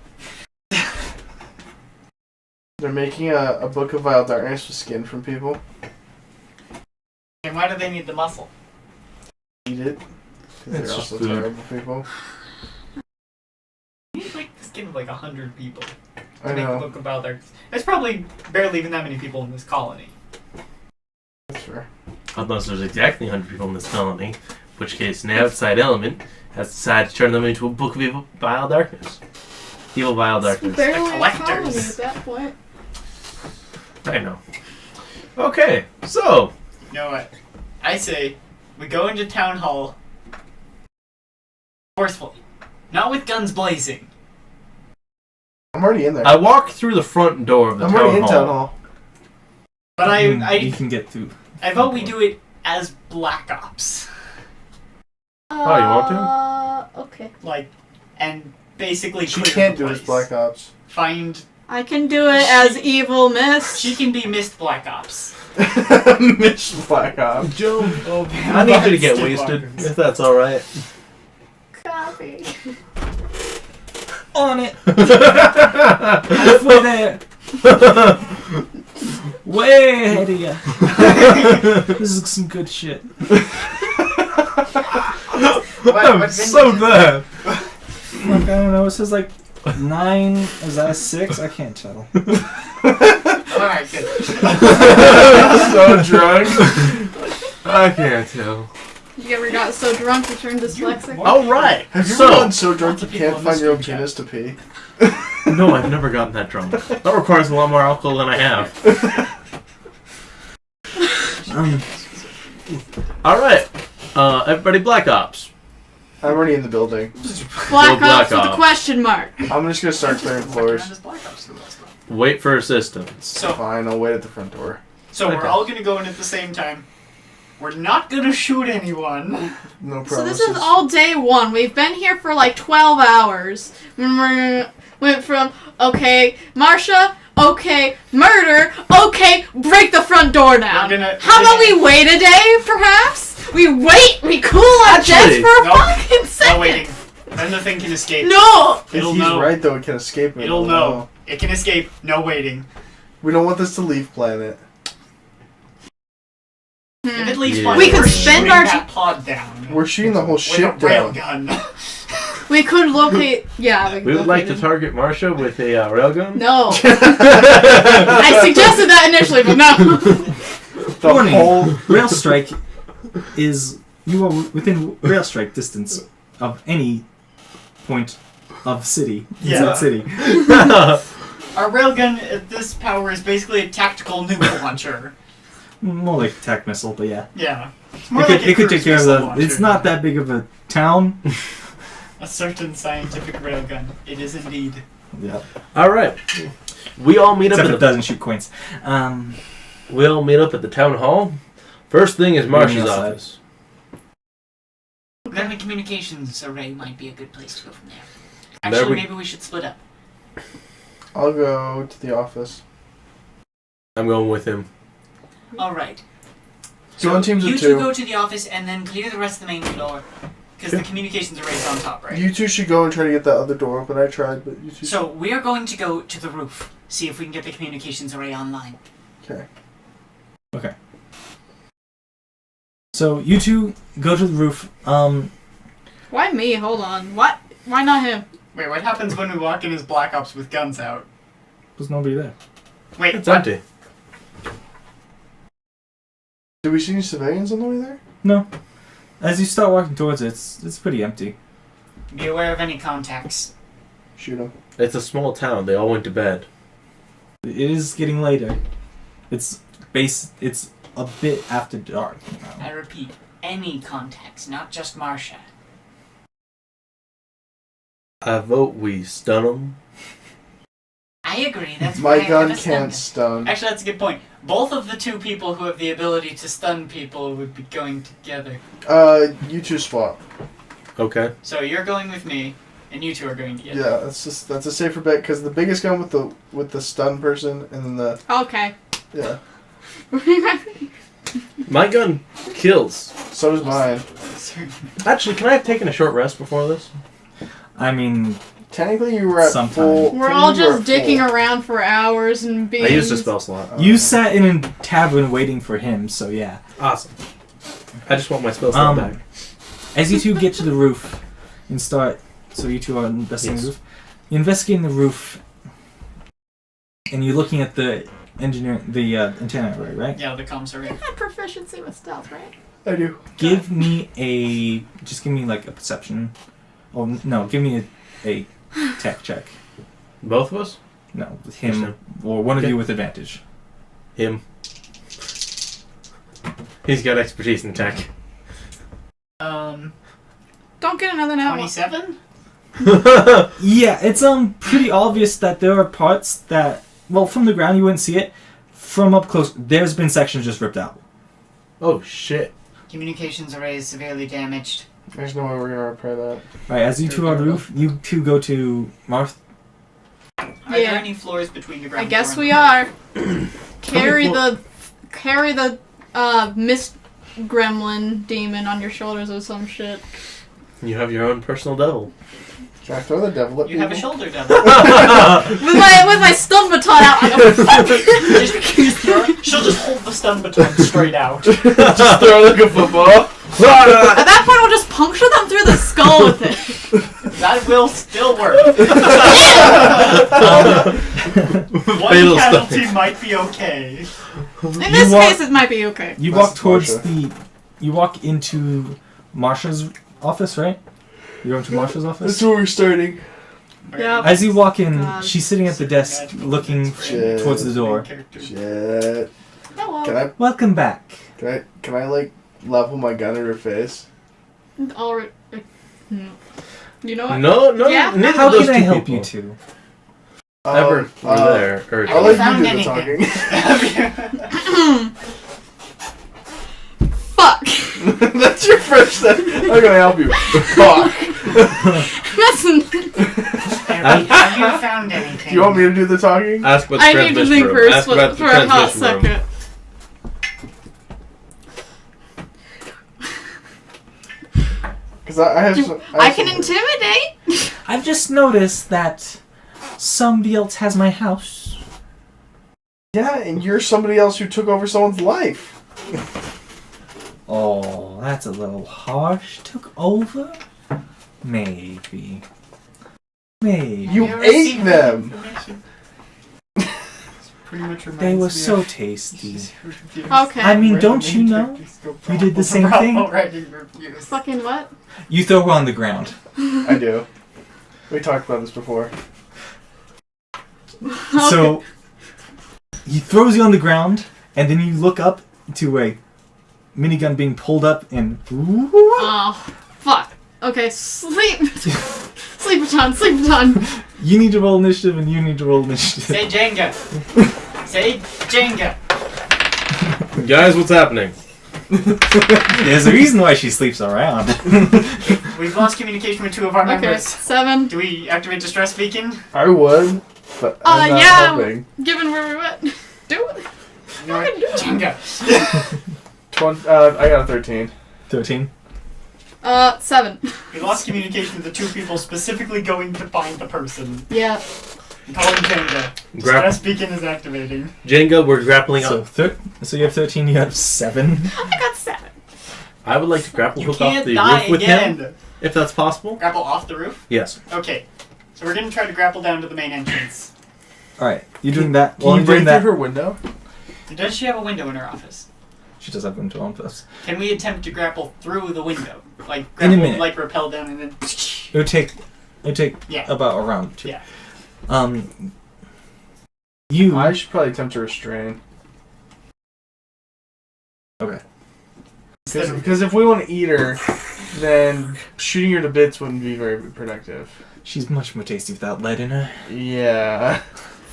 They're making a book of Vile Darkness with skin from people. And why do they need the muscle? Eat it. Because It's they're just also food. terrible people. You need like the skin of like 100 people to I make a know. book about their. There's probably barely even that many people in this colony. That's fair. Unless there's exactly 100 people in this colony, in which case an outside element has decided to turn them into a book of evil, vile darkness. Evil, vile darkness. Barely The a collectors. colony at that point. I know. Okay, so You know what? I say we go into town hall forcefully, not with guns blazing. I'm already in there. I walk through the front door of the I'm town already in hall. town hall. But you I can get through. vote we do it as Black Ops, Oh, you want to? Okay. like, and basically She clear can't the do his place. Black Ops. Find I can do it as Evil Miss. she can be Missed Black Ops. Mission Black Ops. Joe, Oh, I need you to get wasted, if that's alright. Copy. On it. Halfway there. Way ahead of you. This is some good shit. I'm so bad. Like, I don't know. It says like 9. Is that a 6? I can't tell. Alright, good. So drunk. I can't tell. You ever got so drunk you turned dyslexic? Alright, Have you so. ever gotten so drunk you Lots of people can't in find this your own group chat. penis to pee? No, I've never gotten that drunk. That requires a lot more alcohol than I have. Alright, everybody, Black Ops. I'm already in the building. Black Black Ops with a Ops. question mark. I'm just gonna start clearing floors. Wait for assistance. So, Fine, I'll wait at the front door. so we're Okay. all gonna go in at the same time. We're not gonna shoot anyone. No So promises. this is all day one. We've been here for like 12 hours. We went from, okay, Marsha, okay, murder, okay, break the front door down. We're gonna- How about we wait a day, perhaps? We wait, we cool our jets Actually, for a no. fucking second. No waiting. Then the thing can escape. No! If It'll he's know. right though, it can escape. It'll know. It can escape. No waiting. We don't want this to leave planet. If it leaves Yeah. planet, We could we're spend shooting our that pod down. We're shooting the whole with a ship rail down. gun. We could locate. Yeah, we could We would like to locate it. target Marsha with a railgun. No. I suggested that initially, but no. The Warning. whole Rail strike is you are within rail strike distance of any point of city. Yeah. Inside city. Our railgun at this power is basically a tactical nuke launcher. More like a tac missile, but yeah. Yeah. It's It more could, like a it could take cruise care of missile the. launcher. It's not that big of a town. A certain scientific railgun. It is indeed. Yeah. All right, we all meet up. Except At it the, doesn't shoot coins. we all meet up at the town hall. First thing is Marsha's outside. office. Then the communications array might be a good place to go from there. There Actually, we- maybe we should split up. I'll go to the office. I'm going with him. Alright. Go on teams of you two. two go to the office and then clear the rest of the main floor. Because the communications array is on top, right? You two should go and try to get that other door open. I tried, but you two. So, we are going to go to the roof. See if we can get the communications array online. Okay. Okay. So you two go to the roof. Why me? Hold on. What? Why not him? Wait, what happens when we walk in as Black Ops with guns out? There's nobody there. Wait, It's what? empty. Did we see any civilians on the way there? No. As you start walking towards it, it's pretty empty. Be aware of any contacts. Shoot them. It's a small town. They all went to bed. It is getting later. It's a bit after dark I now. repeat, any contacts, not just Marsha. I vote we stun them. I agree. That's My why I gun have a stun can't stun. Actually, that's a good point. Both of the two people who have the ability to stun people would be going together. You two swap. Okay. So you're going with me, and you two are going together. Yeah, that's a safer bet because the biggest gun with the stun person and then the Okay. yeah. My gun kills. So does mine. Actually, can I have taken a short rest before this? I mean, Technically, you were at Sometime. full. We're all technically you were just at dicking full. around for hours and being. I used a spell slot. you sat in a tavern waiting for him, so yeah. Awesome. I just want my spell slot back. As you two get to the roof and start, so you two are investigating the roof. You're investigating the roof, and you're looking at the antenna array, right? Yeah, the comms are You in. had proficiency with stealth, right? I do. Give me like a perception. Oh no, give me a tech check. Both of us? No, with him Yes, or one of Okay. you with advantage. Him. He's got expertise in tech. Don't get another now. 27? Yeah, it's pretty obvious that there are parts that, well, from the ground you wouldn't see it. From up close, there's been sections just ripped out. Oh shit. Communications array is severely damaged. There's no way we're gonna repair that. Right, as you two are on the roof, you two go to Marth. Are Yeah. there any floors between the ground I guess floor we and are. carry the mist gremlin demon on your shoulders or some shit. You have your own personal devil. Can I throw the devil at You have a people? shoulder devil. with my stun baton out. I go, fuck. She'll just hold the stun baton straight out. Just throw it like a football. At that point, I'll just puncture them through the skull with it. That will still work. One Fatal casualty stunning. might be okay. In this walk- case, it might be okay. You That's walk towards Marsha. you walk into Marsha's office, right? You go into Marsha's That's office. where we're starting. Yeah. As you walk in, God. she's sitting at the desk looking Shit. towards the door. Shit. Hello. Welcome back. Can I like level my gun at her face? Alright. You know what? No, Yeah. neither How of those can I two help people you two? ever were there. Or I'll Have let you you do the found talking. Fuck. That's your first step. How can I help you? Fuck. Listen. Have you found anything? Do you want me to do the talking? ask about the I need to transmission think room. first Ask about the for a hot transmission room. second. Because I have some. I can intimidate. I've just noticed that somebody else has my house. Yeah, and you're somebody else who took over someone's life. Oh, that's a little harsh. Took over? Maybe. Maybe. You ever ate seen them. information? Pretty much They reminds were me so of tasty. Okay. I mean, don't you know? You did the same thing? Writing reviews. Fucking what? You throw her on the ground. I do. We talked about this before. So he throws you on the ground, and then you look up to a minigun being pulled up, and Oh, fuck. Okay, sleep. Sleep baton. you need to roll initiative, and you need to roll initiative. Say Jenga. Say Jenga. Guys, what's happening? There's a reason why she sleeps around. We've lost communication with two of our Okay, members. 7. Do we activate distress beacon? I would, but I'm not Yeah. helping. Given where we went. Do it. You know what? Jenga. I got a 13. 13. 7. We lost communication with the two people specifically going to find the person. Yeah. Call him Jenga. Distress beacon is activating. Jenga, we're grappling So, up. so you have 13, you have 7. I got 7. I would like to grapple You hook off can't the die roof with again. him, if that's possible. Grapple off the roof? Yes. Okay. So we're gonna try to grapple down to the main entrance. Alright, you're doing that. Can While you you're break doing through that, her window? Does she have a window in her office? she does have window on this. Can we attempt to grapple through the window? Like In a grapple, minute. like rappel down and then. It would take Yeah. about a round or two. Yeah. You I should probably attempt to restrain. okay. Because if we want to eat her, then shooting her to bits wouldn't be very productive. She's much more tasty without lead in her. Yeah.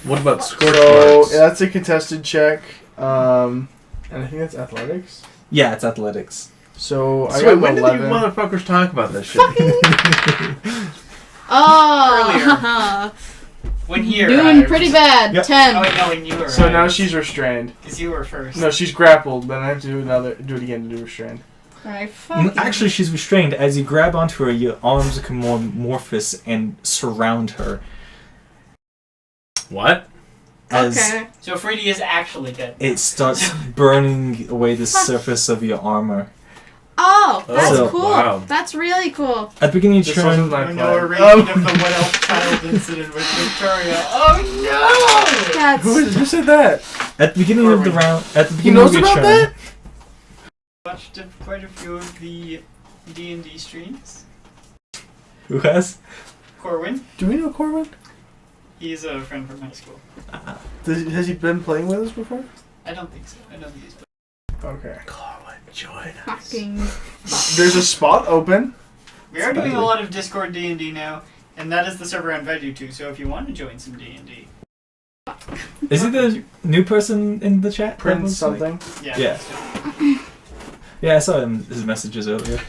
What about scorch So marks? that's a contested check. And I think that's athletics. Yeah, it's athletics. So I So got when did 11. you motherfuckers talk about this shit? Oh, When he Doing arrived. pretty bad. Yep. 10. Oh wait, no, when you were. So now she's restrained. Because you were first. No, she's grappled, but I have to do it again to do restrained. Alright, fuck. Actually, she's restrained. As you grab onto her, your arms become more amorphous and surround her. What? As okay. So Freddy is actually dead. it starts burning away the surface of your armor. Oh, that's So- cool. wow. That's really cool. At the beginning of This your wasn't turn, my Oh no, a plan. repeat of the What Else Child incident with Victoria. Oh no! That's Who said that? at the beginning of the Corwin. round, at the He beginning knows of your about turn, that? Watched quite a few of the D&D streams. who has? Corwin, Do we know Corbin? he's a friend from high school. Has he been playing with us before? I don't think so. I don't think he's. Okay. Corwin, join us. fucking. There's a spot open. We are doing a Spider. lot of Discord D&D now, and that is the server I invite you to. So if you want to join some D&D, Is he the new person in the chat? That Prince was, like- something. Yeah. Yeah, I saw his messages earlier.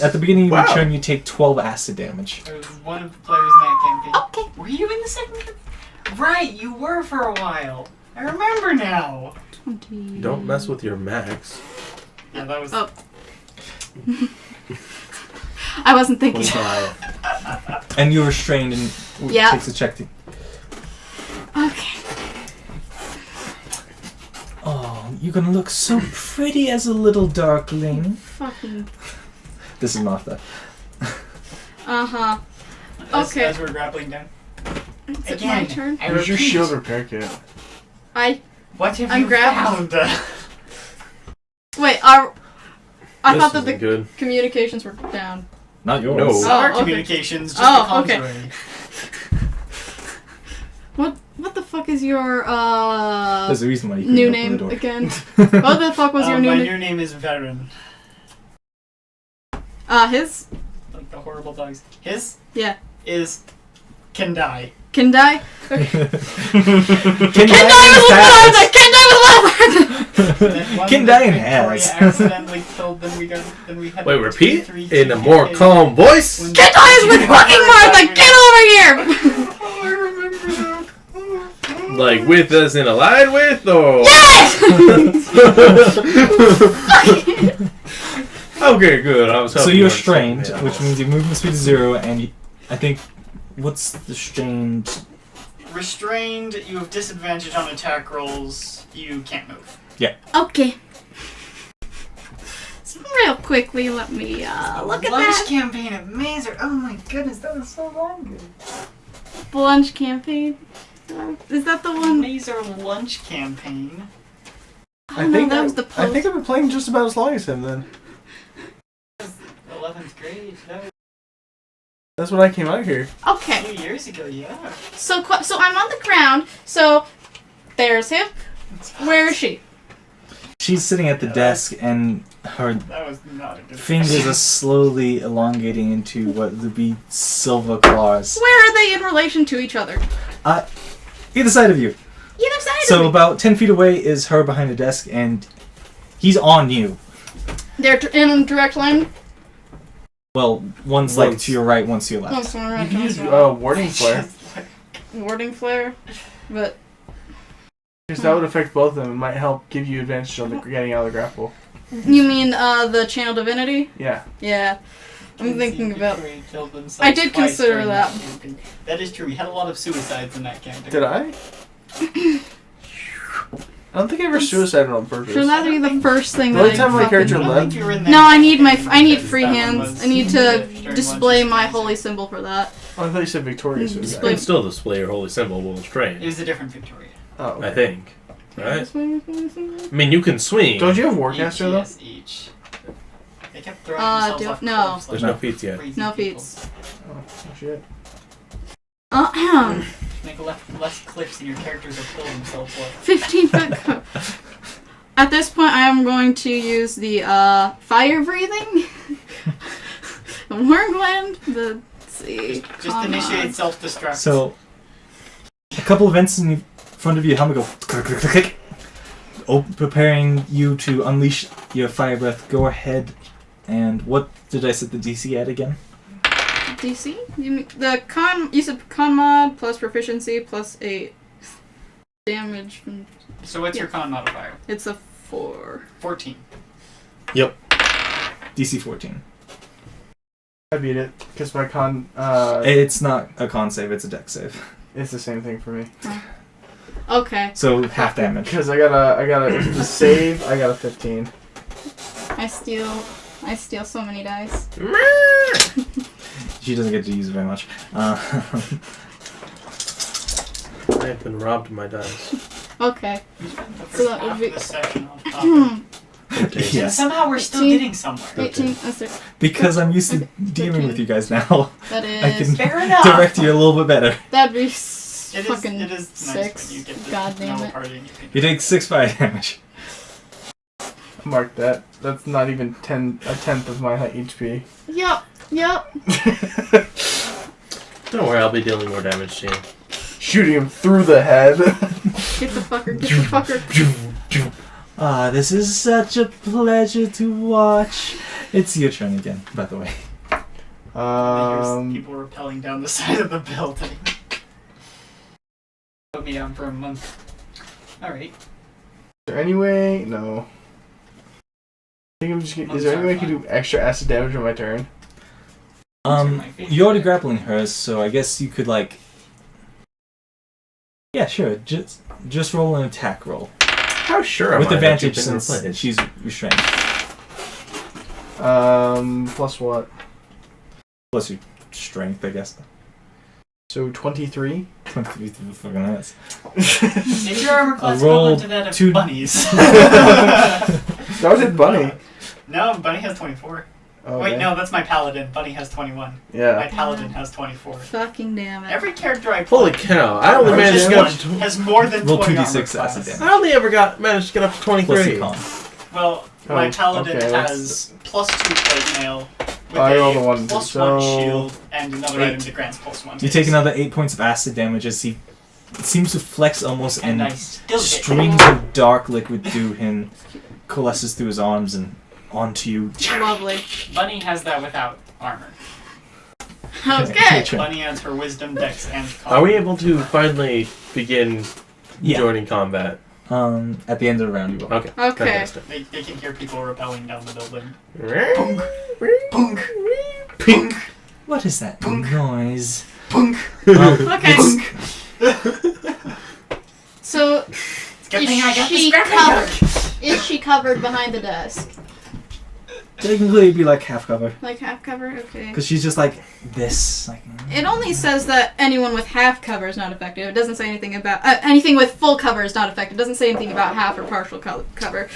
At the beginning of Wow. your turn, you take 12 acid damage. I was one of the players in that campaign. Okay. Were you in the second? Right, you were for a while. I remember now. 20. Don't mess with your max. Yeah, that was. Oh. I wasn't thinking. 25. And you're restrained and Yeah. takes a check to... Okay. Oh, you're gonna look so pretty as a little darkling. Fucking. This is Martha. Uh huh. As, Okay. as we're grappling down. Is it Again, my turn? I Where's your repeat, shield repair kit? What have I'm you grabbing- found? Wait. I This thought that isn't the good. communications were down. Not yours. No. Some are okay. communications, just Oh, the comms okay. way. What the fuck is your There's a reason why you couldn't new open the name door. again? What the fuck was your new my name? new name is Varen. His Like the horrible dogs. His Yeah. is Kendai. Kendai. Kendai Kendai One Kendai that and Victoria has. accidentally killed, then we had Wait, like repeat? 2-3 In a more TPKs. calm voice? When- Kendai is with fucking Martha. Get over here. Oh, I remember that. Like with us in a line with, or? Okay, good. I was So hoping you're you strained, weren't which means your movement speed is 0, and I think... What's the strained... Restrained, you have disadvantage on attack rolls, you can't move. Okay. So real quickly, let me look at Lunch that campaign at Mazer. Oh my goodness, that was so long ago. lunch campaign. Is that the one? Mazer lunch campaign. I don't know, that was the I post. think I've been playing just about as long as him then. 11th grade. That was That's when I came out here. Okay. 2 years ago, yeah. So I'm on the ground. So there's him. Where is she? She's sitting at the desk, and her That was not a good fingers are slowly elongating into what would be silver claws. Where are they in relation to each other? Either side of you. Either side So of me. about 10 feet away is her behind the desk, and he's on you. They're in a direct line. Well, one's like to your right, one's to your Oh, left. so You right, can use right. warding flare. Warding flare, but Because that would affect both of them. It might help give you advantage on the getting out of the grapple. you mean the channel divinity? Yeah. Yeah, I'm thinking about. Victoria killed themselves I did twice consider during that. campaign. That is true. We had a lot of suicides in that campaign. Did I? I don't think I ever suicided on purpose. Should that be the first thing The that only time my character I don't left. think you were in No, that I need because I need that free one hands. was I need during to display lunch my and holy crazy. symbol for that. Oh, I thought you said Victoria Display- You suicide. can still display your holy symbol while It trained. was a different Victoria. Oh, okay. I think. Right? I mean, you can swing. Don't you have Each, Warcaster though? yes, each. They kept throwing themselves off no. cliffs There's like no feats yet. crazy No people. feats. Oh shit. Make less cliffs and your characters will kill themselves less. 15 foot. At this point, I am going to use the fire breathing, the Wormwind, the let's see. Just Come initiate on. self-destruct. So, a couple events in front of you, helmet go click, click, click, click. Preparing you to unleash your fire breath. Go ahead, and what did I set the DC at again? DC? You mean the con? You said con mod plus proficiency plus 8 damage. From, So what's your con modifier? it's a 4. 14. DC 14. I beat it because my con. It's not a con save; it's a dex save. It's the same thing for me. Okay, So half damage. Because I got a the save. I got a 15. I steal so many dice. She doesn't get to use it very much. I've been robbed of my dice. Okay. You spent the So first that would half be- of this section on topic. Okay. Yes. Somehow we're still 18. getting somewhere. 18. That's it. Because I'm used to dealing with you guys now. That I can is. Fair enough. direct you a little bit better. That'd be fucking It is nice 6. when you get the God damn normal it. party and you can You take 6 fire damage. Mark that. That's not even a tenth of my HP. Yep. Don't worry, I'll be dealing more damage to you. Shooting him through the head. Get the fucker. Get the fucker. This is such a pleasure to watch. It's your turn again, by the way. There's people rappelling down the side of the building. Put me down for a month. Alright. Is there any way? No. I think I'm just. Is there any way I can do extra acid damage on my turn? You're already grappling her, so I guess you could like. Yeah, sure. Just roll an attack roll How sure am with I that advantage you've been since replaced? she's restrained. Plus what? Plus your strength, I guess. So 23. 23 to the fucking nuts. Is your armor class rolled equivalent to that of 2 Bunny's? That was it, Bunny. No, Bunny has 24. Oh, Wait, yeah. no, that's my paladin. Bunny has 21. My Yeah. paladin has 24. Fucking damn it. Every character I play Holy cow! I only How much managed to damage? get up to. has more than Roll 20 2d6 armor acid class. damage. I only ever managed to get up to Plus 23. your con. Well, my Oh, paladin okay, has plus 2 plate mail with I rolled a a one, plus so 1 shield and another 8. item that grants plus 1. You take another 8 points of acid damage as he seems to flex almost and I and still get streams of dark liquid through him, coalesces through his arms and onto you. Lovely. Bunny has that without armor. Okay. Your turn. Bunny adds her wisdom, dex, and con. Are we able to finally begin Yeah. joining combat? At the end of the round, you will. Okay. Okay. Fantastic. They can hear people rappelling down the building. Punk. Punk! What is that noise? Punk! Okay. So It's a good is thing I got the she scrapping covered? hook. Is she covered behind the desk? Technically, it'd be like half cover. Like half cover? Okay. Because she's just like this. Like, It only says that anyone with half cover is not effective. It doesn't say anything about anything with full cover is not effective. It doesn't say anything about half or partial cover.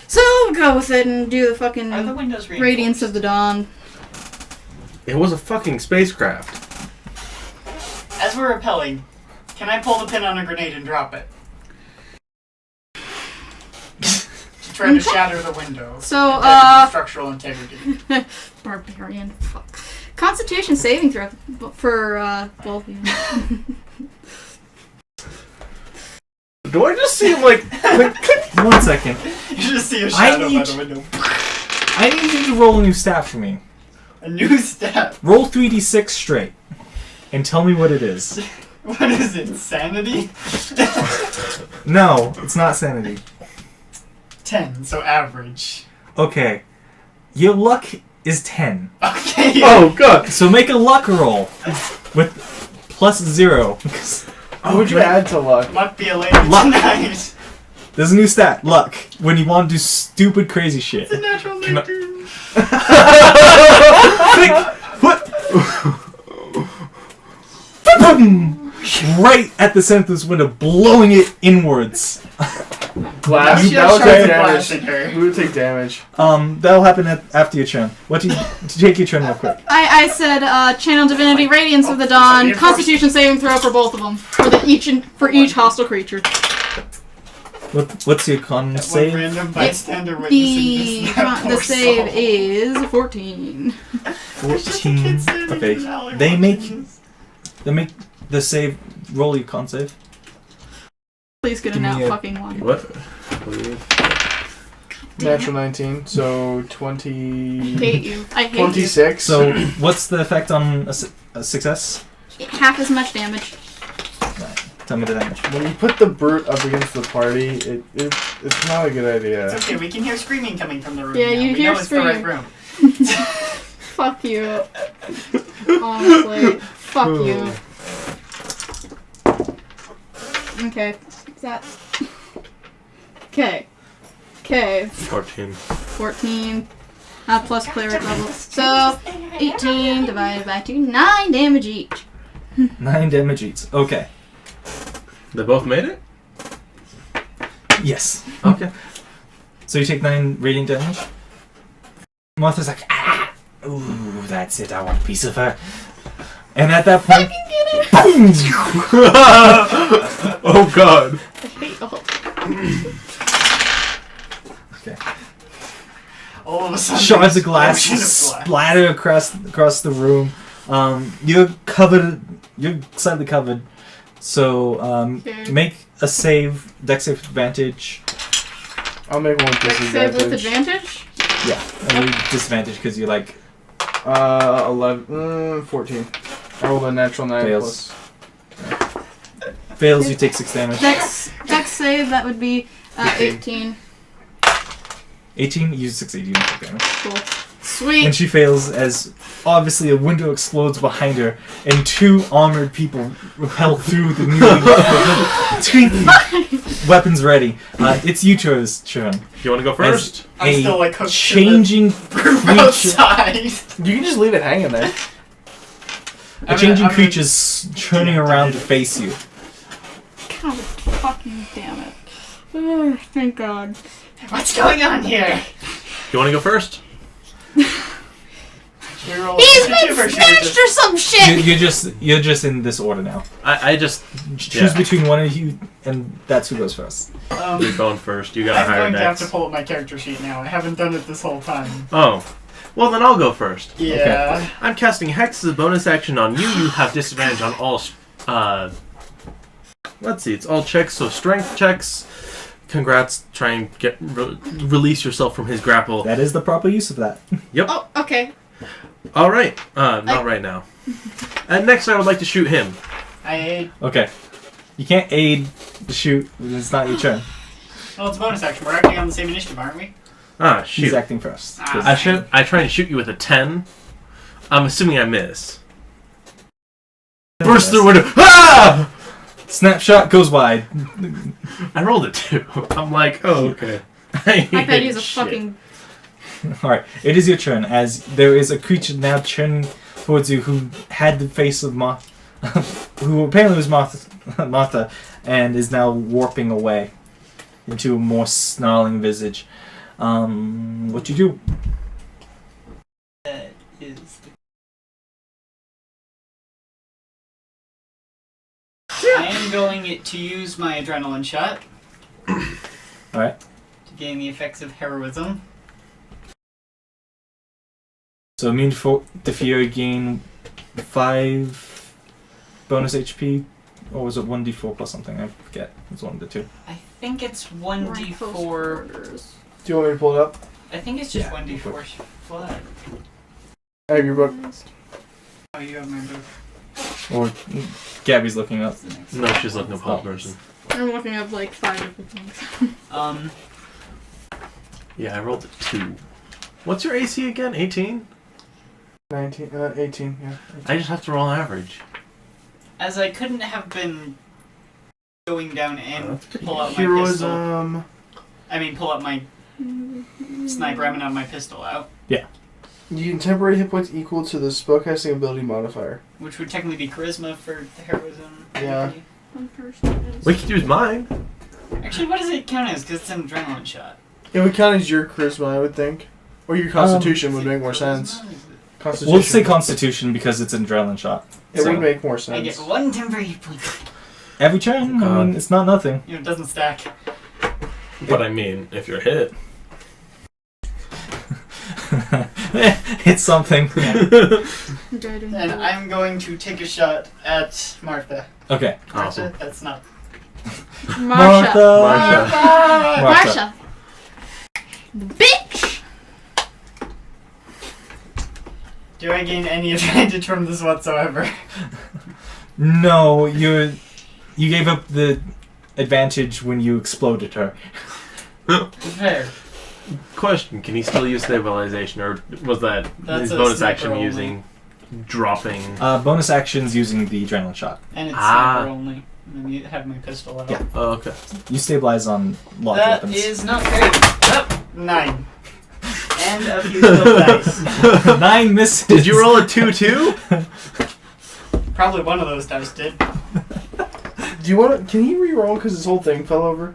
So we'll go with it and do the fucking Are the windows reinforced? Radiance of the Dawn. It was a fucking spacecraft. As we're rappelling, can I pull the pin on a grenade and drop it? To try to shatter the window. So, and damage structural integrity. Barbarian. Fuck. Constitution saving throw for both of you. Do I just see him like? 1 second. You just see a shadow by need- the window. I need you to roll a new stat for me. A new step. Roll 3d6 straight. And tell me what it is. What is it? Sanity? No, it's not sanity. 10, so average. Okay. Your luck is 10. Okay. Oh god! So make a luck roll with plus 0. What would you add to luck? Might be a lady Luck. tonight. There's a new stat, luck. When you want to do stupid, crazy shit. Natural Can I- 19. Right at the center of this window, blowing it inwards. Glass. She That has would shards take of glass in damage. her. Who would take damage? That'll happen after your turn. What do you to take your turn real quick? I said channel divinity radiance of the dawn, Constitution saving throw for both of them for each hostile creature. What's your con One save? random bystander witnessing this. The save is 14. 14. Okay. They make the save. Roll your con save. Please get a Give me nat a- fucking one. What? Please. Natural 19, so 20. Hate you. I hate 26. So, what's the effect on a success? you. Half as much damage. Tell me the damage. When you put the brute up against the party, it's not a good idea. It's okay, we can hear screaming coming from the room. Yeah, now. you we hear know it's the right screaming. room. Fuck you. Honestly. Fuck you. Okay. That's. Okay. 14. 14. Plus cleric level. So, 18 divided by 2. 9 damage each. 9 damage each. Okay. They both made it? Yes. Okay. So you take 9 radiant damage. Martha's like, ah! Ooh, that's it. I want a piece of her. And at that point, boom! Oh god. I hate all. Okay. All of a sudden, Shards of glass ocean of glass. splatter across the room. You're covered. You're slightly covered. So Okay. make a save. Dex save with advantage. I'll make one with Dex save with disadvantage. advantage? Yeah, and you disadvantage because you're like 11, 14. I rolled a natural 9 Fails. plus. fails. You take 6 damage. Dex save, that would be 18. 18. You succeed. You don't take damage. Cool. Sweet. And she fails as obviously a window explodes behind her, and 2 armored people repel through the new weapons ready. It's Yuto's turn. You want to go first? I'm A still like hooked changing to the roof creature. outside. You can just leave it hanging there. A changing creature's turning around to face you. God fucking damn it. Oh, thank God. What's going on here? You want to go first? Should we roll He's initiative been or should we snatched just- or some shit! You're just in this order now. I just Choose Yeah. between one of you, and that's who goes first. You're going first. You got a I'm higher going to have dex. to pull up my character sheet now. I haven't done it this whole time. Oh. Well, then I'll go first. Yeah. I'm casting Hex as a bonus action on you. You have disadvantage on all. Let's see. It's all checks, so strength checks. Congrats. Try and release yourself from his grapple. That is the proper use of that. Oh, okay. All right. Not right now. And next, I would like to shoot him. Okay. You can't aid the shoot. It's not your turn. Well, it's a bonus action. We're acting on the same initiative, aren't we? Ah, She's shoot. acting first. Ah. I try and shoot you with a 10. I'm assuming I miss. Burst through window. Ah! Snapshot goes wide. I rolled a 2. I'm like, oh, okay. I bet he's a fucking. Alright, it is your turn, as there is a creature now turning towards you who had the face of Martha, who apparently was Martha, and is now warping away into a more snarling visage. What you do? That is. I am going to use my adrenaline shot Alright, to gain the effects of heroism. so immune to fear, gain 5 bonus HP, or was it 1d4 plus something? I forget. It was one of the two. I think it's Close 1d4. quarters. Do you want me to pull it up? I think it's just Yeah, 1d4 flat. I have your book. Oh, you have my book. Or Gabby's looking up. That's the next No, one. she's looking up Paul person. I'm looking up like 5 different things. Yeah, I rolled a 2. What's your AC again? 18? 19, 18, yeah. I just have to roll average. As I couldn't have been going down and pull out my pistol. Heroism. Pull out my sniper. I'm gonna have my pistol out, You can temporary hit points equal to the spellcasting ability modifier. which would technically be charisma for the heroism. Yeah. One person is- We could use mine. Actually, what does it count as? Because it's an adrenaline shot. It would count as your charisma, I would think. Or your constitution would Is it make more charisma? sense. Is it- Constitution. We'll say Constitution because it's an adrenaline shot. It So, would make more I sense. get 1 temporary hit point. every turn. I mean, it's not nothing. It doesn't stack. But I mean, if you're hit. It's something. Dreading And the- I'm going to take a shot at Martha. Okay. Martha? Awesome. That's not. Marsha. Marsha. Marsha. Bitch! Do I gain any advantage from this whatsoever? No, you gave up the advantage when you exploded her. Fair. Question: can he still use stabilization, or was that That's his a bonus sniper action only. using dropping? Bonus actions using the adrenaline shot. And it's Ah. sniper only. And then you have my pistol out. Yeah. Oh, okay. You stabilize on locked That weapons. is not great. Oh, 9. And a few little dice. 9 misses. Did you roll a 2-2? Probably one of those dice did. Do you want to? Can he re-roll because his whole thing fell over?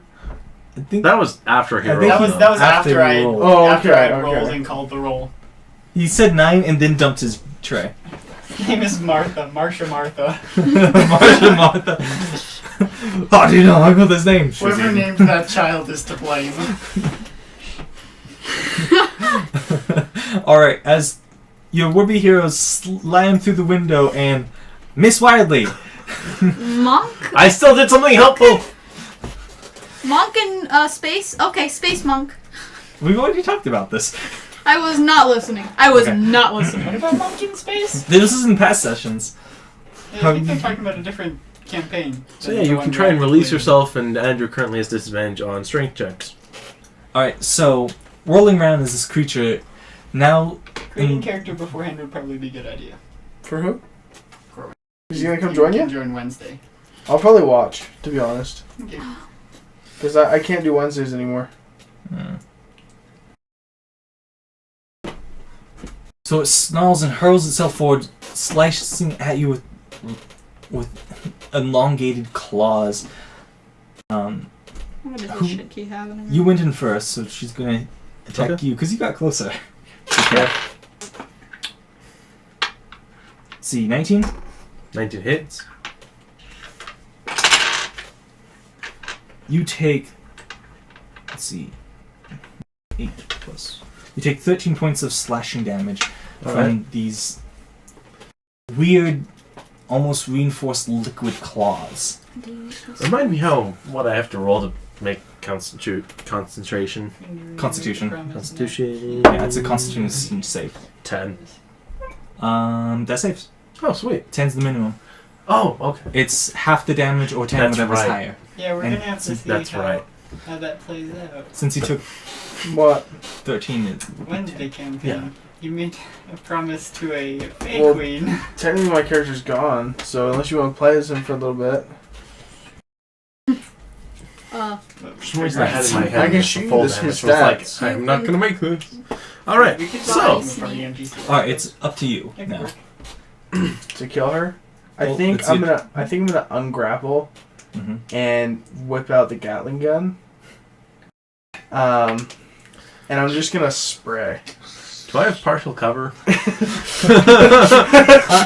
I think That was after he I rolled. think That was After after I you rolled. Oh, after okay, I okay. rolled and called the roll. he said 9 and then dumped his tray. His name is Martha. Marcia Martha. Martha. How do you know? I got his name. Whoever named that child is to blame. Alright, as your would-be heroes slam through the window and miss wildly. Monk? I still did something helpful. Monk and space? Okay, space monk. We've already talked about this. I was not listening. I was Okay. not listening. What about Monk in Space? This is in past sessions. Yeah, I think they're talking about a different campaign. So yeah, you can try and release yourself, and Andrew currently has disadvantage on strength checks. Alright, so whirling around is this creature. Now, Creating character beforehand would probably be a good idea. For who? Corwin. Is he gonna come join Can you? join Wednesday. I'll probably watch, to be honest, Okay. because I can't do Wednesdays anymore. So it snarls and hurls itself forward, slicing at you with elongated claws. What is Who- this shit keep happening? You went in first, so she's gonna attack Okay. you because you got closer. Yeah. See, 19. 19 hits. You take. Let's see. 8 plus. You take 13 points of slashing damage from Alright. these weird, almost reinforced liquid claws. Remind me what I have to roll to make concentration. Constitution. Constitution. Yeah, it's a Constitution save. 10. That saves. Oh, sweet. 10's the minimum. Oh, okay. It's half the damage or 10, That's whatever's right. higher. Yeah, we're And gonna have to see That's how, right. how that plays out. Since you took What? 13, it's Wednesday campaign. Yeah. You made a promise to a fake Well- queen. Technically, my character's gone, so unless you want to play as him for a little bit, For some reason I had in my I head can the show you full this damage. with So I was stats. like, I'm not gonna make this. Alright, We could so buy him from the NPC. alright. It's up to you That could now. work. to kill her, I Well, think let's I'm see. gonna. I think I'm gonna ungrapple hmm and whip out the Gatling gun. And I'm just gonna spray. do I have partial cover?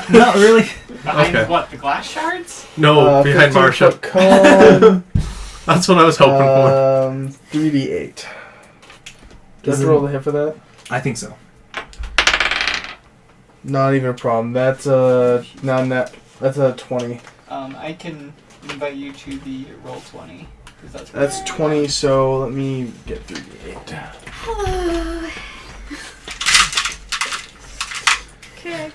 Not really. Behind Okay. what? The glass shards? No, behind 15-foot Marsha. cone. That's what I was hoping for. 3d8. Do I have Is to it- roll the hit for that? I think so. Not even a problem. That's a That's a 20. I can invite you to the roll 20. 'Cause that's That's 20. So let me get 3d8. Hello. Okay.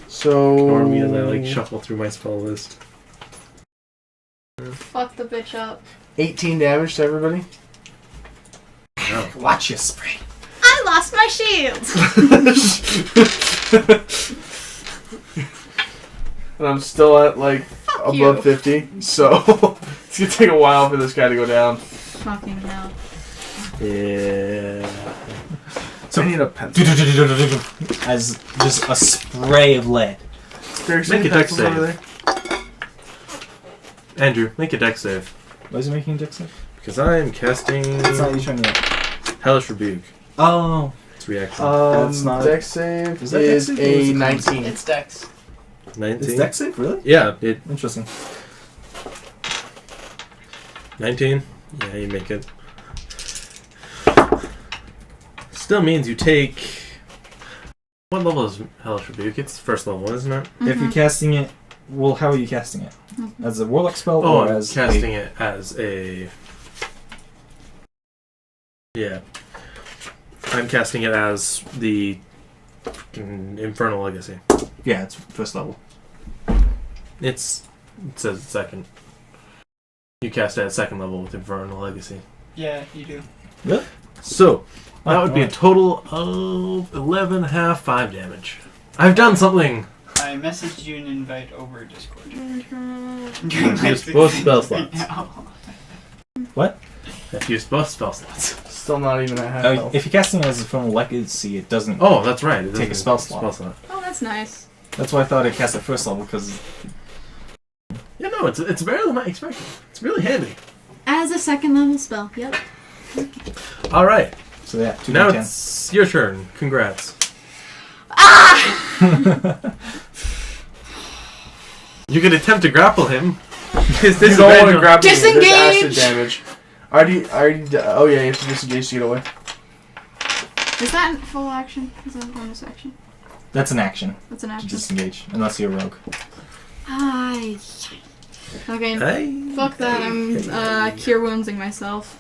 So Ignore me as I like shuffle through my spell list. Fuck the bitch up. 18 damage to everybody. Watch your spray. I lost my shield. and I'm still at like above you. 50. So it's gonna take a while for this guy to go down. Fucking hell. Yeah. So I need a pencil. As just a spray of lead. Seriously, Make a dex pencils over save. there? Andrew, make a dex save. Why is he making dex save? Because I am casting It's not you trying to. Hellish Rebuke. Oh. It's reaction. That's not- Dex save Is that dex save or is a it 19. It's Dex. 19. Is dex save really? Yeah, it Interesting. 19. Yeah, you make it. Still means you take. What level is Hellish Rebuke? It's first level, isn't it? If you're casting it, well, how are you casting it? As a warlock spell Oh, or I'm as casting it as a. Yeah. I'm casting it as the fucking Infernal Legacy. Yeah, it's first level. It says second. You cast it at second level with Infernal Legacy. Yeah, you do. Really? So, that Oh, would be a alright. total of 11 half 5 damage. I've done something! I messaged you an invite over Discord. Use both spell slots. What? I've used both spell slots. Still not even at half Oh, health. if you're casting it as a Infernal Legacy, it doesn't. Oh, that's right. It Take a doesn't- spell slot. Oh, that's nice. That's why I thought I cast at first level because Yeah, no, it's better than I expected. It's really handy. As a second level spell. Yep. Alright, so yeah, 2 now 10. it's your turn. Congrats. You could attempt to grapple him. His You don't want to disadvantage- grab me. There's Disengage! acid damage. I already. Oh yeah, you have to disengage to get away. Is that full action? Is that a bonus action? That's an action That's an to action. disengage, unless you're a rogue. Ay. Okay. Hey. Fuck that. I'm cure woundsing myself.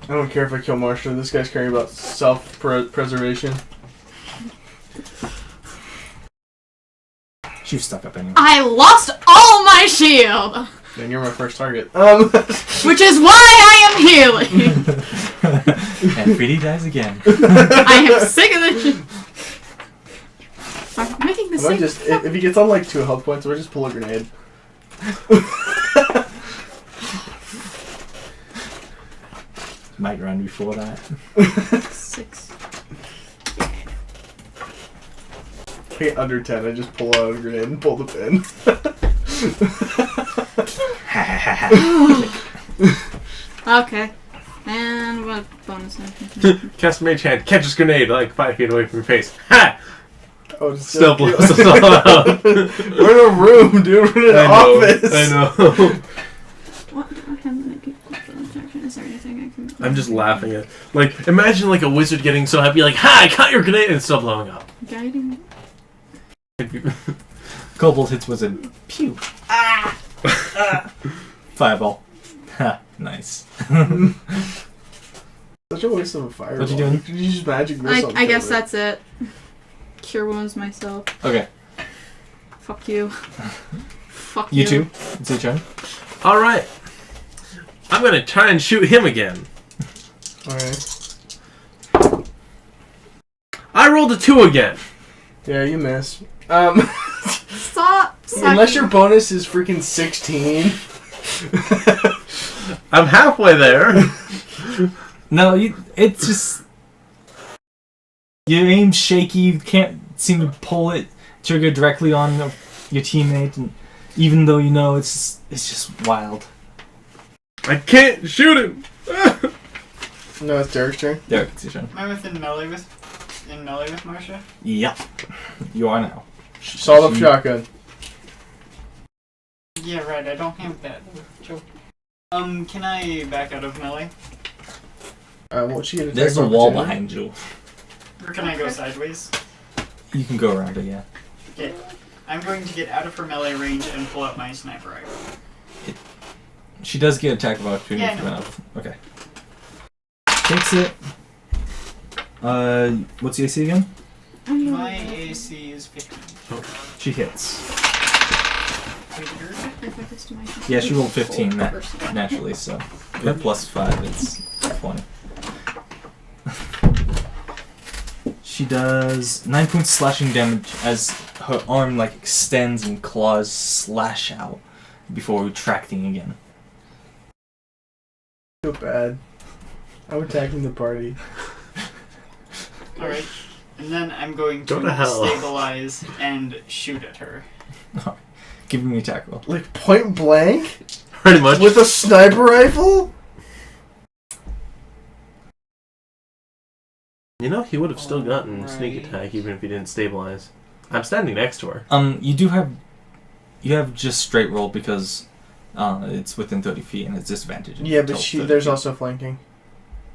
I don't care if I kill Marsha. This guy's caring about self-preservation. She was stuck up anyway. I lost all my shield, And you're my first target. which is why I am healing. And 3D dies again. I am sick of this shit. I'm making the I might same. just if he gets on like 2 health points, we'll just pull a grenade. Might run before that. 6. Hey, under 10, I just pull out a grenade and pull the pin. Okay. And what bonus action? Cast Mage Hand. Catch his grenade like 5 feet away from your face. Ha! Oh, just Still blows us all out. We're in a room, dude. We're in an office. I know. What do I have that good bonus action? Is there anything I can? I'm just laughing at. Like, imagine like a wizard getting so happy, like, "Ha! I caught your grenade!" and it's still blowing up. Guiding. Kobold hits wizard. Pew. Fireball. Ha. Nice. Such a waste of a fireball. What you doing? Did you use magic missile? I guess that's it. Cure wounds myself. Okay. Fuck you. Fuck you. You too. It's your turn. All right. I'm gonna try and shoot him again. Alright. I rolled a 2 again. Yeah, you miss. Stop. Unless your bonus is freaking 16. I'm halfway there. No, it's just your aim's shaky. You can't seem to pull it trigger directly on your teammate, and even though you know it's just wild. I can't shoot him. No, it's Derek's turn. Derek, it's your turn. Am I within melee with Marsha? Yep, you are now. Solid shotgun. Yeah, right. I don't have that. Joke. Can I back out of melee? Won't she get There's a attack wall opportunity? behind you. Or can I go sideways? You can go around it, yeah. Okay. I'm going to get out of her melee range and pull out my sniper rifle. She does get attack of opportunity. Yeah, I if you know. run out. Okay. Takes it. What's the AC again? My AC is 15. She hits. Weird. Yeah, she rolled 15 naturally, so with plus 5, it's 20. She does 9 points slashing damage as her arm like extends and claws slash out before retracting again. So bad. I'm attacking the party. Alright. And then I'm going Go to to hell. stabilize and shoot at her. Give me an attack roll. Like point blank? Pretty much. With a sniper rifle? You know, he would have still gotten sneak Alright. attack even if he didn't stabilize. I'm standing next to her. You have just straight roll because it's within 30 feet and it's disadvantage. Yeah, but until 30 there's feet. also flanking.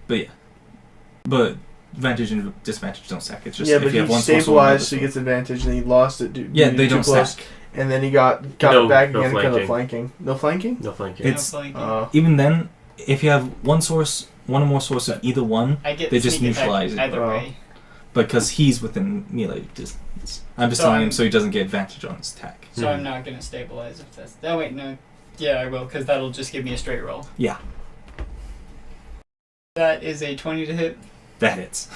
But advantage and disadvantage don't stack. It's just Yeah, if but you have he one source or stabilized, so another he gets advantage, and he lost it. Yeah, due they to don't too close. stack. And then he got No- it back no again because of flanking. flanking. No flanking? No flanking. It's- No flanking. Even then, if you have one or more source of either one, I get they just sneak attack neutralize it. either Oh. way. because he's within melee distance. I'm just So telling I'm- him so he doesn't get advantage on his attack. So I'm not gonna stabilize if that's. Oh wait, no. Yeah, I will, because that'll just give me a straight roll. Yeah. That is a 20 to hit. That hits.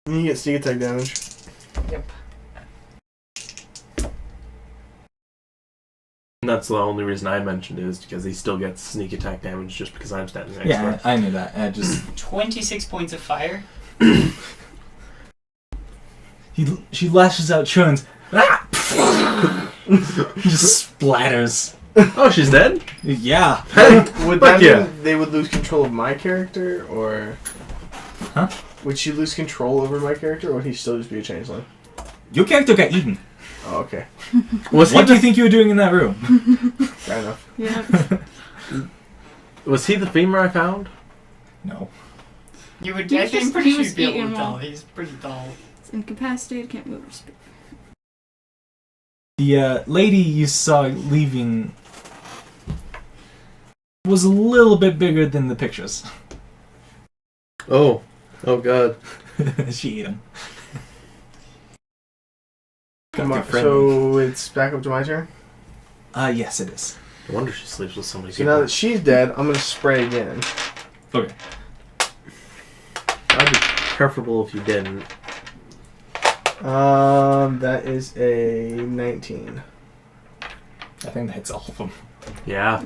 And you get sneak attack damage. Yep. And that's the only reason I mentioned it is because he still gets sneak attack damage just because I'm standing next to Yeah, her. I knew that. I just 26 points of fire. she lashes out, churns. Just splatters. Oh, she's dead? Yeah. Would Fuck that yeah. mean they would lose control of my character, or... Huh? Would she lose control over my character, or would he still just be a changeling? Your character got eaten. Oh, okay. Was What do you he think you were doing in that room? Fair enough. Yeah. was he the femur I found? No. You would. He I was think just- pretty he sure was you'd be able eating to tell. well. He's pretty tall. It's incapacitated, can't move or speak. The lady you saw leaving was a little bit bigger than the pictures. Oh. Oh, God. She ate him. So it's back up to my turn? Yes, it is. No wonder she sleeps with somebody. So now that she's dead, I'm going to spray again. Okay. That'd be preferable if you didn't. That is a 19. I think that hits all of them. Yeah.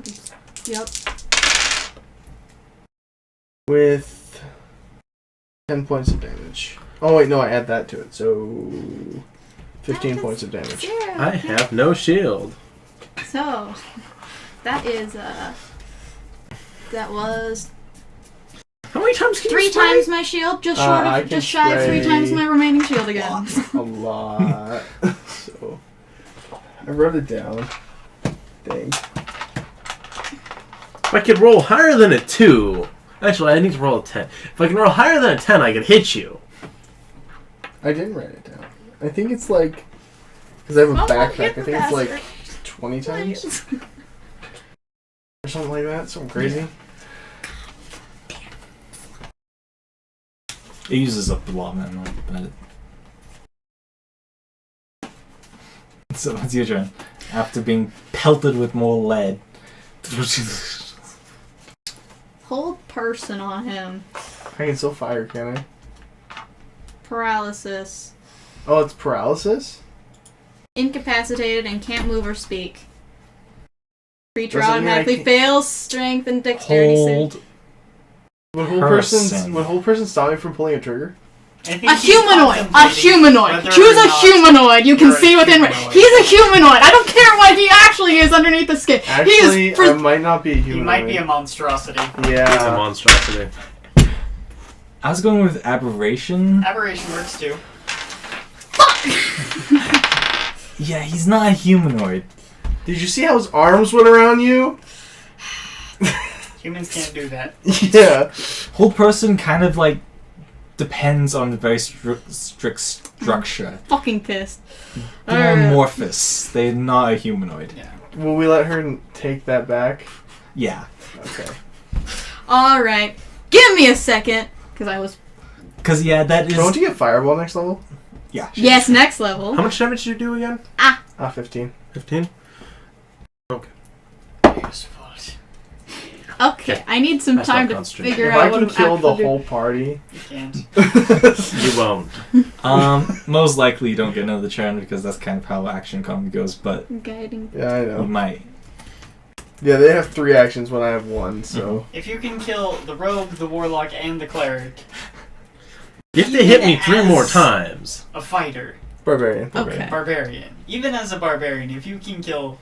Yep. With 10 points of damage. Oh, wait, no, I add that to it, so 15 points of damage. Zero. I have no shield. So, that is, that was How many times can 3 you spray? times my shield, just short I of, can just shy of 3 spray- times my remaining shield again. A lot. So, I wrote it down. Dang. If I could roll higher than a 2... Actually, I need to roll a 10. If I can roll higher than a 10, I could hit you. I didn't write it down. I think it's like... Because I have a Well, backpack. hit I the think it's like bastard. 20 times? Or something like that. Something crazy. It uses up a lot of ammo, but... So it's your turn. After being pelted with more lead. Hold person on him. I can still fire, can I? Paralysis. Oh, it's paralysis? Incapacitated and can't move or speak. Creature Doesn't mean I automatically can't- fails strength and dexterity save. Hold. Would whole Person. person stop me from pulling a trigger? I think A he's humanoid! A contemplating humanoid! whether Choose or a not humanoid! You can you're a see within humanoid. He's a humanoid! I don't care what he actually is underneath the skin! Actually, he is I might not be a He human. might be a monstrosity. He's a Yeah. monstrosity. I was going with aberration. Aberration works too. Yeah, he's not a humanoid. Did you see how his arms went around you? Humans can't do that. Yeah. Whole person kind of like depends on the very strict structure. fucking pissed. They're Alright. amorphous. They're not a humanoid. Yeah. Will we let her take that back? Yeah. Okay. Alright. Give me a second! Because I was. Because, yeah, that is... Don't you get fireball next level? Yeah. Yes, next level. How much damage did you do again? 15. 15? Useful. Okay, I need some I time stopped to concentrating. figure If out I what can I'm kill the actually whole party, You can't. You won't. Most likely you don't get another turn because that's kind of how Action Comedy goes, but doing. Guiding. yeah, I you know. might. Yeah, they have 3 actions when I have 1, so. If you can kill the rogue, the warlock, and the cleric, If they hit me Even 3 more as- times, a fighter, Barbarian. Okay. barbarian, even as a barbarian, if you can kill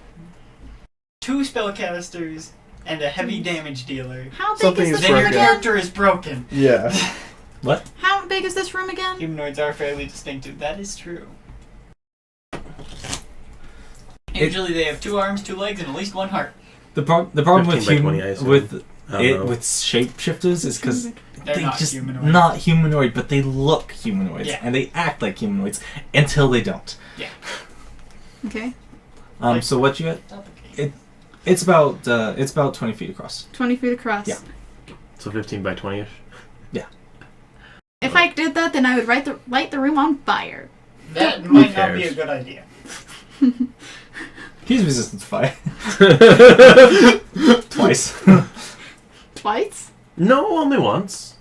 2 spellcasters and a heavy damage dealer, How big Something is is this then room your broken. again? character is broken. Yeah. How big is this room again? Humanoids are fairly distinctive. That is true. Usually they have 2 arms, 2 legs, and at least 1 heart. The problem 15 with by 20, I assume. with I don't it know. with shapeshifters is because They're they not just humanoid. not humanoid, but they look humanoids Yeah. and they act like humanoids until they don't. Okay. Like- So what you got? It's about 20 feet across. 20 feet across. Yeah. so 15 by 20ish. If I did that, then I would light the room on fire. That might not be a cares? good idea. He's resistant to fire twice. Twice? No, only once.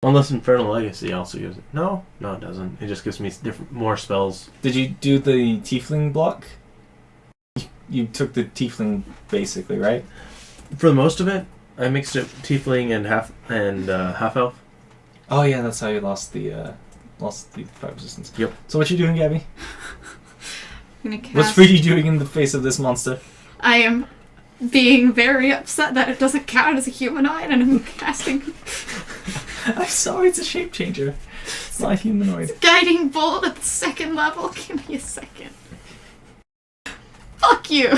Unless Infernal Legacy also gives it. No, it doesn't. It just gives me more spells. Did you do the tiefling block? You took the tiefling basically, right? For the most of it, I mixed it tiefling and half elf. Oh yeah, that's how you lost the fire resistance. Yep. So what you doing, Gabby? I'm gonna cast. What's Freedy doing in the face of this monster? I am being very upset that it doesn't count as a humanoid, and I'm casting I'm sorry, it's a shape changer. It's not humanoid. guiding bolt at the 2nd level. Give me a second. Fuck you.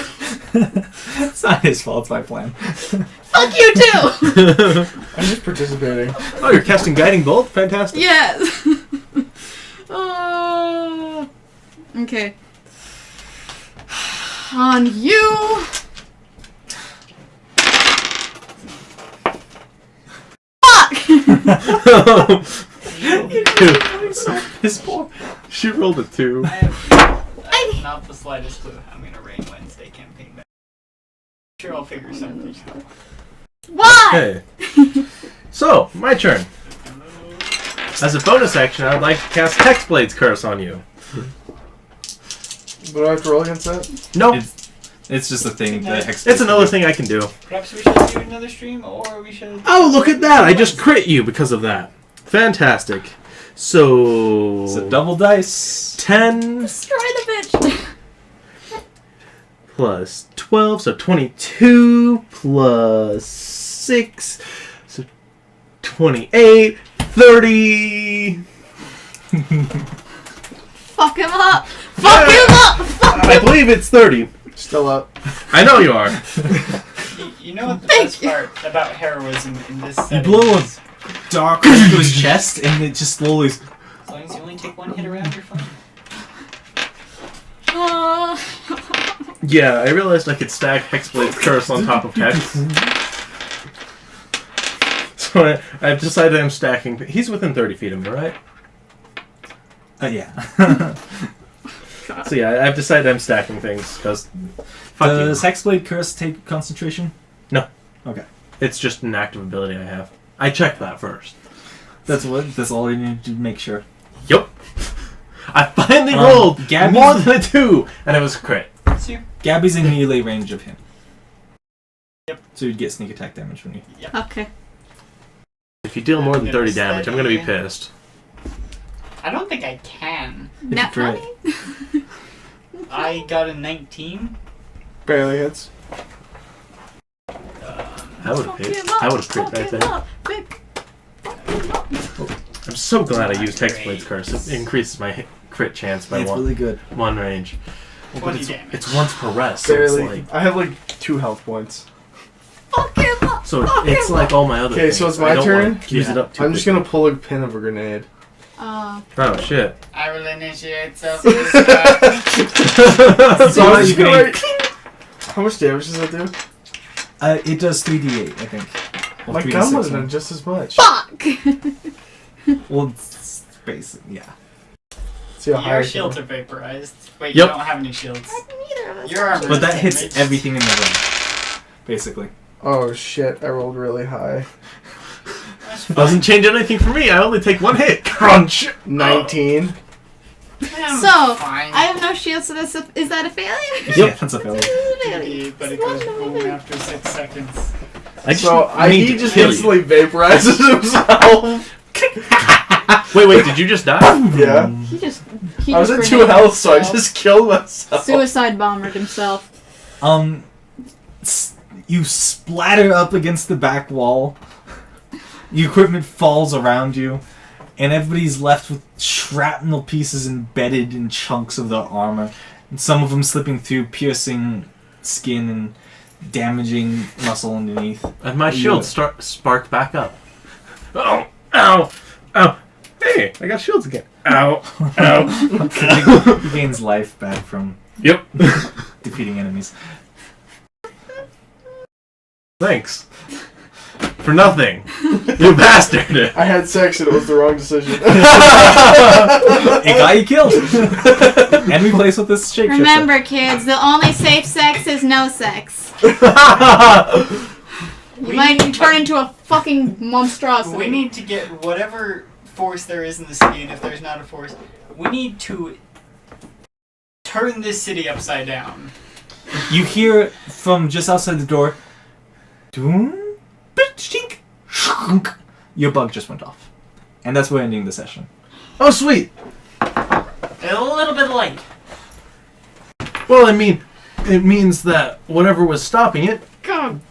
It's not his fault. It's my plan. Fuck you too. I'm just participating. Oh, you're casting Guiding Bolt? Fantastic. Yes. Okay. On you. Fuck. His poor. She rolled a 2. I have not the slightest clue how I'm going to rain Wednesday campaign. But I'm sure I'll figure something out. Why? Okay. So, my turn. As a bonus action, I'd like to cast Hexblade's Curse on you. But do I have to roll against that? Nope. It's just a thing that Hex. It's another thing I can do. Perhaps we should do another stream, or we should... Oh, look at that! I just crit you because of that. Fantastic. So... It's a double dice. Destroy 10 the bitch. plus 12, so 22 plus 6, so 28, 30. Fuck him up. Fuck him up. Fuck I believe it's 30. Still up. I know you are. You know what the Thank best you. part about heroism in this You setting blow a is? dark hole into his chest, and it just slowly. As long as you only take 1 hit around, you're fine. Yeah, I realized I could stack Hexblade's Curse on top of Hex. So I've decided I'm stacking. He's within 30 feet of me, right? Yeah. So yeah, I've decided I'm stacking things because fuck Does you. Hexblade Curse take concentration? No. Okay. It's just an active ability I have. I checked that first. That's all you need to make sure. Yup. I finally Um, rolled Gabby's- more than a 2, and it was a crit. See? Gabby's in melee range of him. Yep. So you'd get sneak attack damage from you. Okay. If you deal more than Yeah, 30 it's damage, I'm gonna be steady. pissed. I don't think I can. Nat crit. 20? I got a 19. Barely hits. I would have hit. I would have crit back then. Big. I'm so glad I used Hexblade's Curse. It increases my crit chance by It's one really good. range. But 20 damage. it's once per rest. So it's Barely. like, I have like 2 health points. Fuck him up. so Fuck it's him like up. all my other Okay, things. so it's I my don't turn? wanna Use it up too I'm just quickly. gonna pull a pin of a grenade. Oh shit. I will initiate self So So I'm you just can- gonna, how much damage does that do? It does 3d8, I think. Well, My 3d6 gun would have one. done just as much. Fuck. Well, it's basically, yeah. See how high I Your can shields go. are vaporized. Wait, Yep. you don't have any shields. Neither of us. Your armor But is that hits damaged. everything in the room, basically. Oh shit! I rolled really high. That's fine. Doesn't change anything for me. I only take one hit. Crunch. 19. Yeah, So, fine. I have no shield, so that's is that a failure? Yeah, that's a failure. Yeah, but it goes boom after 6 seconds. I just So need he to just kill you. instantly vaporizes himself. Wait, did you just die? Yeah. He I was just at 2 grenaded health, so I himself. just killed myself. Suicide bombered himself. You splatter up against the back wall. The equipment falls around you, and everybody's left with shrapnel pieces embedded in chunks of their armor, and some of them slipping through, piercing skin and damaging muscle underneath. And my shield sparked back up. Oh, ow, ow. Hey, I got shields again. Ow, ow. He gains life back from Yep. defeating enemies. Thanks. For nothing. You bastard. I had sex and it was the wrong decision. It got you killed. And we place with this shapeshifter. Remember, kids, the only safe sex is no sex. You We might need- turn into a fucking monstrosity. We need to get whatever force there is in the city, and if there's not a force, we need to turn this city upside down. You hear from just outside the door, doom, bitchink, shunk. Your bug just went off. And that's where we're ending the session. Oh, sweet. A little bit late. Well, I mean, it means that whatever was stopping it, God.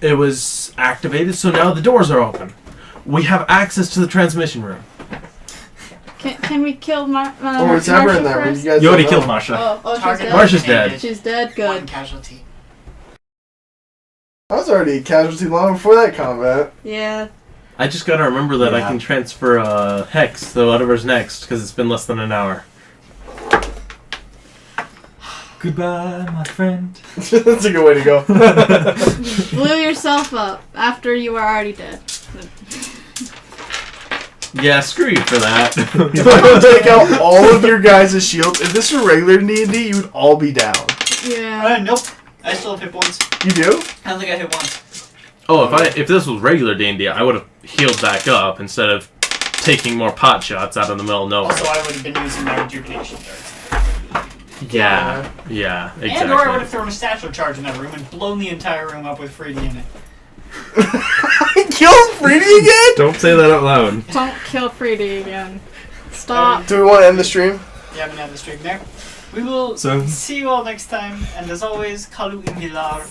it was activated, so now the doors are open. We have access to the transmission room. Can we kill Or it's ever in that room. first? You guys You already don't killed know. Marsha. Oh, she's Target dead. Marsha's dead. She's dead. One Good. casualty. I was already a casualty long before that combat. Yeah. I just gotta remember that I Yeah. can transfer Hex to whatever's next, because it's been less than an hour. Goodbye, my friend. That's a good way to go. Blew yourself up after you were already dead. Yeah, screw you for that. If I don't take out all of your guys' shields, if this were regular D&D, you would all be down. Yeah. Nope. I still have hit points. You do? I don't think I hit once. Oh, if this was regular D&D, I would have healed back up instead of taking more pot shots out of the middle of nowhere. Also, I would have been using my rejuvenation darts. Yeah, exactly. And or I would have thrown a satchel charge in that room and blown the entire room up with Freddy in it. Killed Freddy again? Don't say that out loud. Don't kill Freddy again. Stop. Do we want to end the stream? You haven't had the stream there. We will So- see you all next time, and as always, Kalu Imbilar.